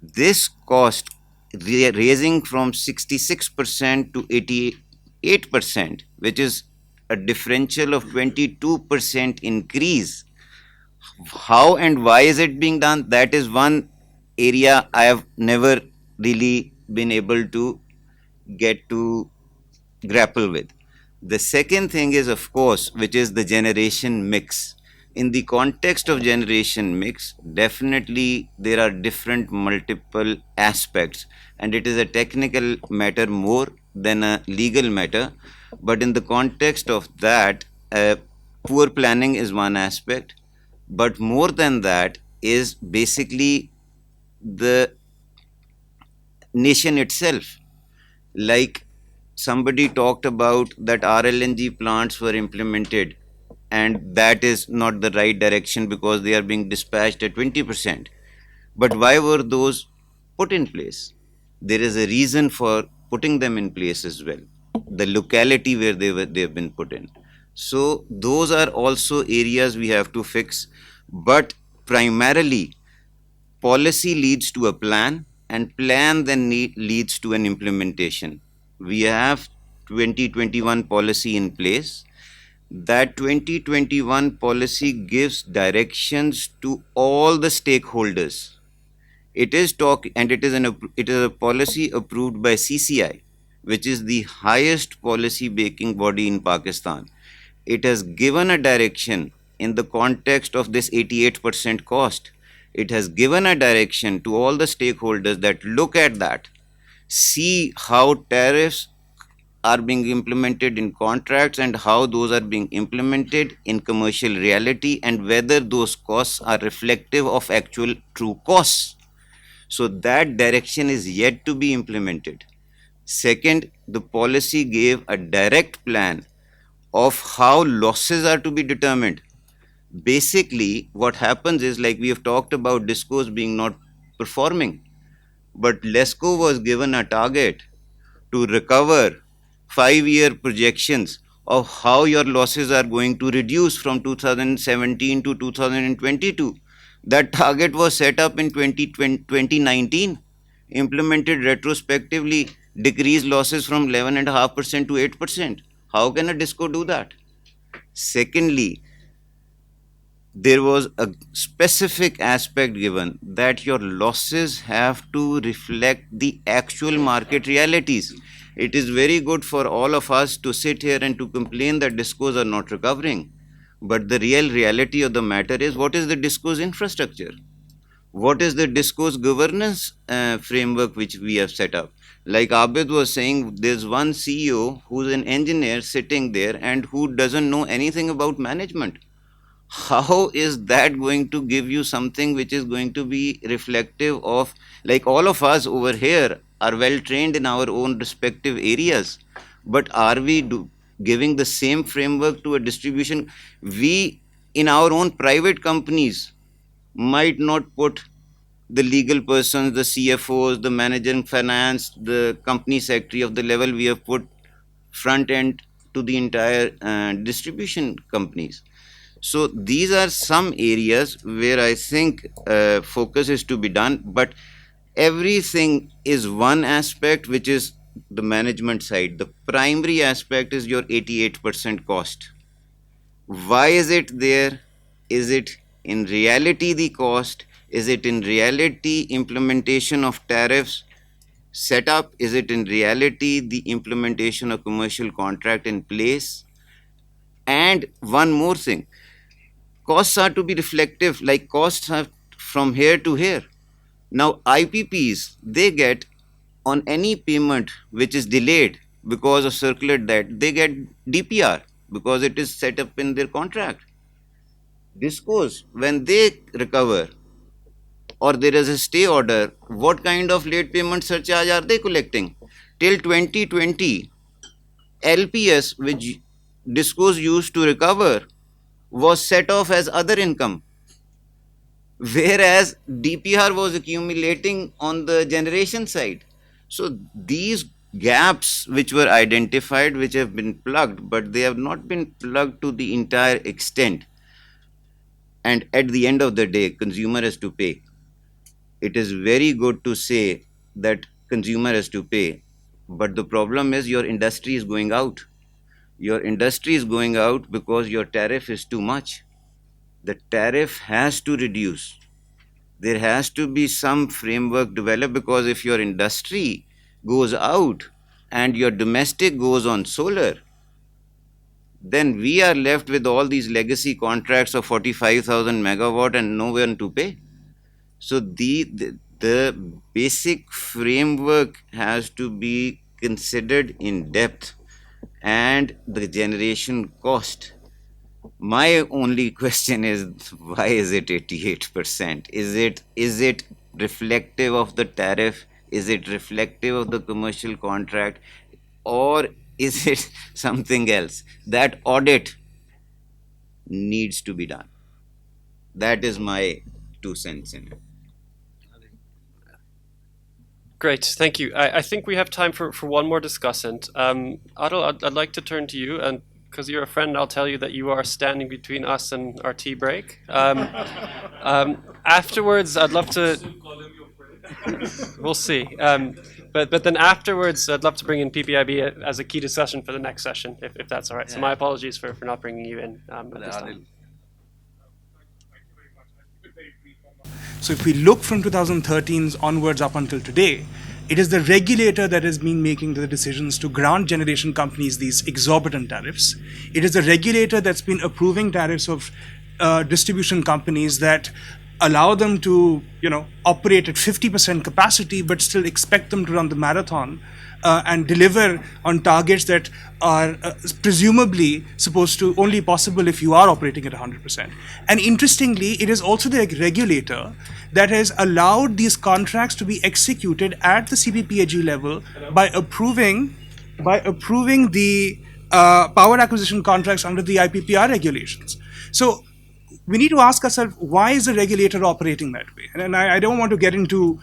This cost raising from 66% to 88%, which is a differential of 22% increase. How and why is it being done? That is one area I have never really been able to get to grapple with. The second thing is, of course, which is the generation mix. in the context of generation mix, definitely there are different multiple aspects, and it is a technical matter more than a legal matter. But in the context of that, poor planning is one aspect, but more than that is basically the nation itself. Like somebody talked about that RLNG plants were implemented, and that is not the right direction because they are being dispatched at 20%. But why were those put in place? There is a reason for putting them in place as well. The locality where they have been put in. So those are also areas we have to fix. But primarily, policy leads to a plan, and plan then leads to an implementation. We have 2021 policy in place. That 2021 policy gives directions to all the stakeholders. It is it is a policy approved by CCI, which is the highest policy making body in Pakistan. It has given a direction in the context of this 88% cost. It has given a direction to all the stakeholders that look at that, see how tariffs are being implemented in contracts and how those are being implemented in commercial reality, and whether those costs are reflective of actual true costs. So that direction is yet to be implemented. Second, the policy gave a direct plan of how losses are to be determined. Basically, what happens is, like we have talked about discos being not performing, but LESCO was given a target to recover 5-year projections of how your losses are going to reduce from 2017 to 2022. That target was set up in 2019, implemented retrospectively, decreased losses from 11.5% to 8%. How can a disco do that? Secondly, there was a specific aspect given that your losses have to reflect the actual market realities. It is very good for all of us to sit here and to complain that discos are not recovering. But the real reality of the matter is, what is the discos infrastructure? What is the discos governance framework which we have set up? Like Abid was saying, there's one CEO who's an engineer sitting there and who doesn't know anything about management. How is that going to give you something which is going to be reflective of, like all of us over here are well trained in our own respective areas, but are we giving the same framework to a distribution? We in our own private companies might not put the legal persons, the CFOs, the manager in finance, the company secretary of the level we have put front end to the entire distribution companies. So these are some areas where I think focus is to be done, but everything is one aspect, which is the management side. The primary aspect is your 88% cost. Why is it there? Is it in reality the cost? Is it in reality implementation of tariffs set up? Is it in reality the implementation of commercial contract in place? And one more thing, costs are to be reflective, like costs have from here to here. Now IPPs, they get on any payment which is delayed because of circular debt, they get DPR because it is set up in their contract. Discos, when they recover or there is a stay order, what kind of late payment surcharge are they collecting? Till 2020, LPS, which discos used to recover, was set off as other income, whereas DPR was accumulating on the generation side. So these gaps which were identified, which have been plugged, but they have not been plugged to the entire extent. And at the end of the day, consumer has to pay. It is very good to say that consumer has to pay, but the problem is your industry is going out. Your industry is going out because your tariff is too much. The tariff has to reduce. There has to be some framework developed, because if your industry goes out and your domestic goes on solar, then we are left with all these legacy contracts of 45,000 megawatt and no one to pay. So the basic framework has to be considered in depth, and the generation cost. My only question is, why is it 88%? Is it reflective of the tariff? Is it reflective of the commercial contract? Or is it something else? That audit needs to be done. That is my 2 cents in it. Great, thank you. I think we have time for one more discussant. Adil, I'd like to turn to you, and because you're a friend, I'll tell you that you are standing between us and our tea break. Afterwards, I'd love to. We'll see. But then afterwards, I'd love to bring in PPIB as a key discussion for the next session, if that's all right. So my apologies for not bringing you in at this time. So if we look from 2013 onwards up until today, it is the regulator that has been making the decisions to grant generation companies these exorbitant tariffs. It is the regulator that's been approving tariffs of distribution companies that allow them to, operate at 50% capacity, but still expect them to run the marathon and deliver on targets that are presumably supposed to only possible if you are operating at 100%. And interestingly, it is also the regulator that has allowed these contracts to be executed at the CPPAG level by approving the power acquisition contracts under the IPPR regulations. So we need to ask ourselves, why is the regulator operating that way? And I don't want to get into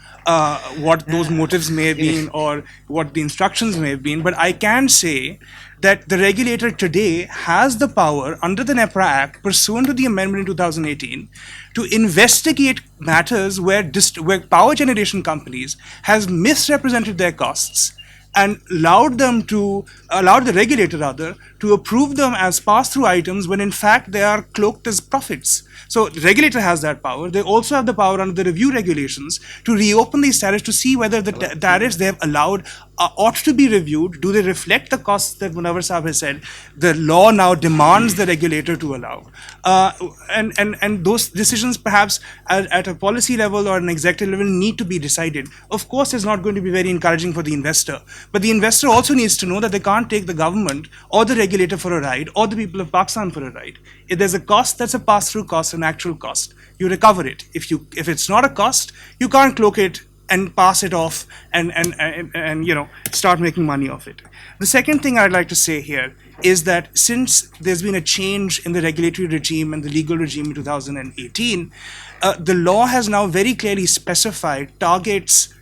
what those motives may have been or what the instructions may have been, but I can say that the regulator today has the power under the NEPRA Act, pursuant to the amendment in 2018, to investigate matters where power generation companies has misrepresented their costs and allowed the regulator rather to approve them as pass-through items when in fact they are cloaked as profits. So the regulator has that power. They also have the power under the review regulations to reopen these tariffs to see whether the tariffs they have allowed ought to be reviewed. Do they reflect the costs that Munawar Saab has said the law now demands the regulator to allow? And those decisions perhaps at a policy level or an executive level need to be decided. Of course, it's not going to be very encouraging for the investor, but the investor also needs to know that they can't take the government or the regulator for a ride or the people of Pakistan for a ride. If there's a cost, that's a pass-through cost, an actual cost. You recover it. If it's not a cost, you can't cloak it and pass it off and start making money off it. The second thing I'd like to say here is that since there's been a change in the regulatory regime and the legal regime in 2018, the law has now very clearly specified targets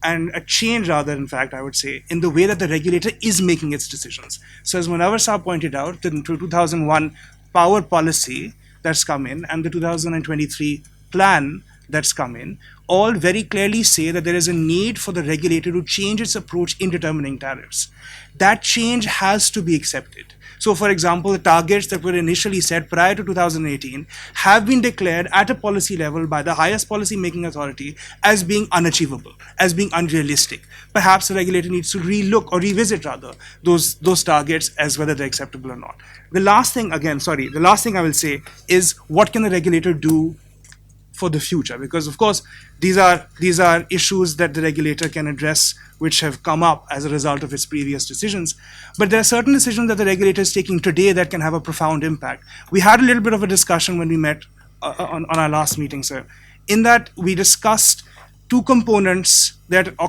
and a change rather, in fact, I would say, in the way that the regulator is making its decisions. So as Munawar Saab pointed out, the 2001 power policy that's come in and the 2023 plan that's come in all very clearly say that there is a need for the regulator to change its approach in determining tariffs. That change has to be accepted. So, for example, the targets that were initially set prior to 2018 have been declared at a policy level by the highest policy-making authority as being unachievable, as being unrealistic. Perhaps the regulator needs to relook or revisit rather those targets as whether they're acceptable or not. The last thing I will say is, what can the regulator do for the future? Because of course these are issues that the regulator can address which have come up as a result of its previous decisions, but there are certain decisions that the regulator is taking today that can have a profound impact. We had a little bit of a discussion when we met on our last meeting, sir, in that we discussed two components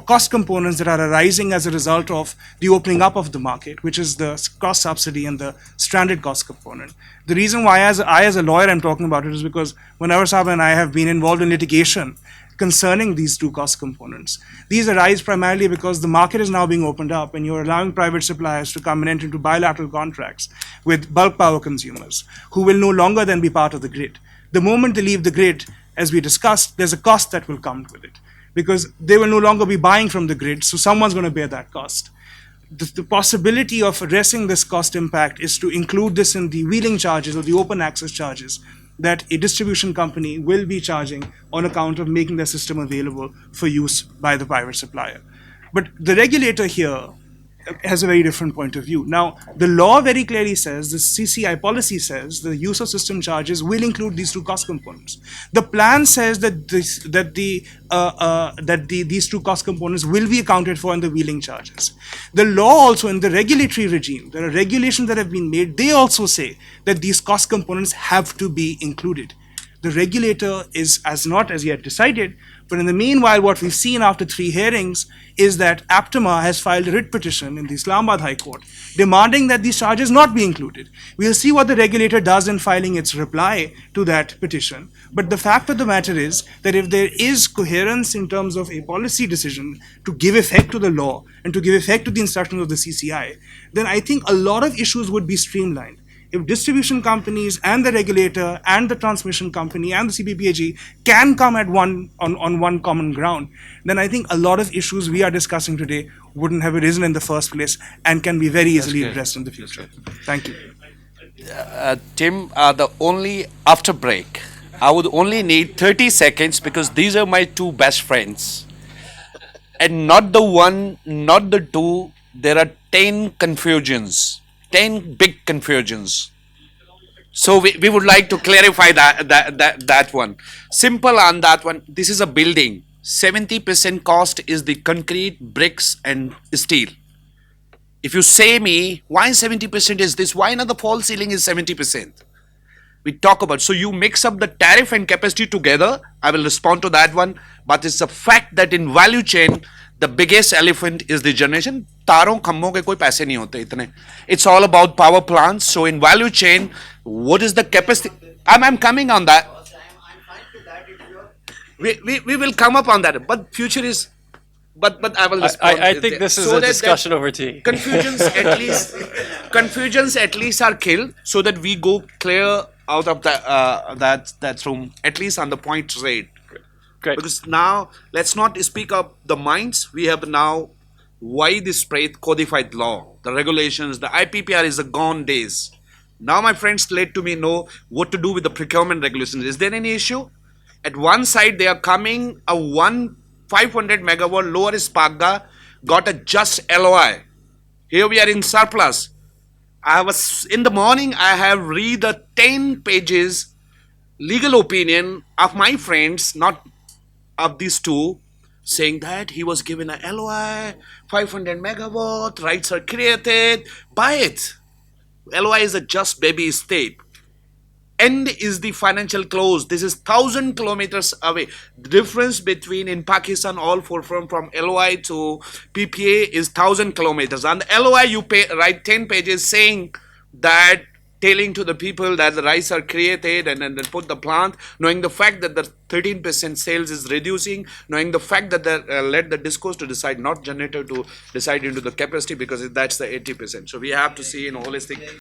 cost components that are arising as a result of the opening up of the market, which is the cost subsidy and the stranded cost component. The reason why as a lawyer I'm talking about it is because Munawar Saab and I have been involved in litigation concerning these two cost components. These arise primarily because the market is now being opened up and you're allowing private suppliers to come and enter into bilateral contracts with bulk power consumers who will no longer then be part of the grid. The moment they leave the grid, as we discussed, there's a cost that will come with it, because they will no longer be buying from the grid, so someone's going to bear that cost. The possibility of addressing this cost impact is to include this in the wheeling charges or the open access charges that a distribution company will be charging on account of making their system available for use by the private supplier. But the regulator here has a very different point of view. Now, the law very clearly says, the CCI policy says, the use of system charges will include these two cost components. The plan says that these two cost components will be accounted for in the wheeling charges. The law also, in the regulatory regime, there are regulations that have been made. They also say that these cost components have to be included. The regulator has not as yet decided, but in the meanwhile, what we've seen after 3 hearings is that APTMA has filed a writ petition in the Islamabad High Court demanding that these charges not be included. We'll see what the regulator does in filing its reply to that petition. But the fact of the matter is that if there is coherence in terms of a policy decision to give effect to the law and to give effect to the instructions of the CCI, then I think a lot of issues would be streamlined. If distribution companies and the regulator and the transmission company and the CPPAG can come at on one common ground, then I think a lot of issues we are discussing today wouldn't have arisen in the first place and can be very easily addressed in the future. Thank you. Tim, the only after break, I would only need 30 seconds because these are my 2 best friends. And not the one, not the 2, there are 10 confusions. 10 big confusions. So we would like to clarify that one. Simple on that one. This is a building. 70% cost is the concrete, bricks and steel. If you say me, why 70% is this? Why not the false ceiling is 70%? We talk about, so you mix up the tariff and capacity together. I will respond to that one. But it's a fact that in value chain, the biggest elephant is the generation. तारों खम्भों के कोई पैसे नहीं होते इतने. It's all about power plants. So in value chain, what is the capacity? I'm coming on that. We will come up on that. But future is, but I will respond. I think this is a discussion over tea. Confusions at least are killed so that we go clear out of that room, at least on the point rate. Great. Because now, let's not speak of the minds. We have now widespread codified law, the regulations, the IPPR is a gone days. Now my friends let to me know what to do with the procurement regulations. Is there any issue? At one side, they are coming, a 500 megawatt lower Sparga got a just LOI. Here we are in surplus. In the morning, I have read the 10 pages legal opinion of my friends, not of these 2, saying that he was given a LOI, 500 megawatt, rights are created, buy it. LOI is a just baby step. End is the financial close. This is 1,000 kilometers away. The difference between in Pakistan, all from LOI to PPA is 1,000 kilometers. On the LOI, you write 10 pages saying that, telling to the people that the rights are created and then put the plant, knowing the fact that the 13% sales is reducing, knowing the fact that they let the discourse to decide, not generator to decide into the capacity because that's the 80%. So we have to see in a holistic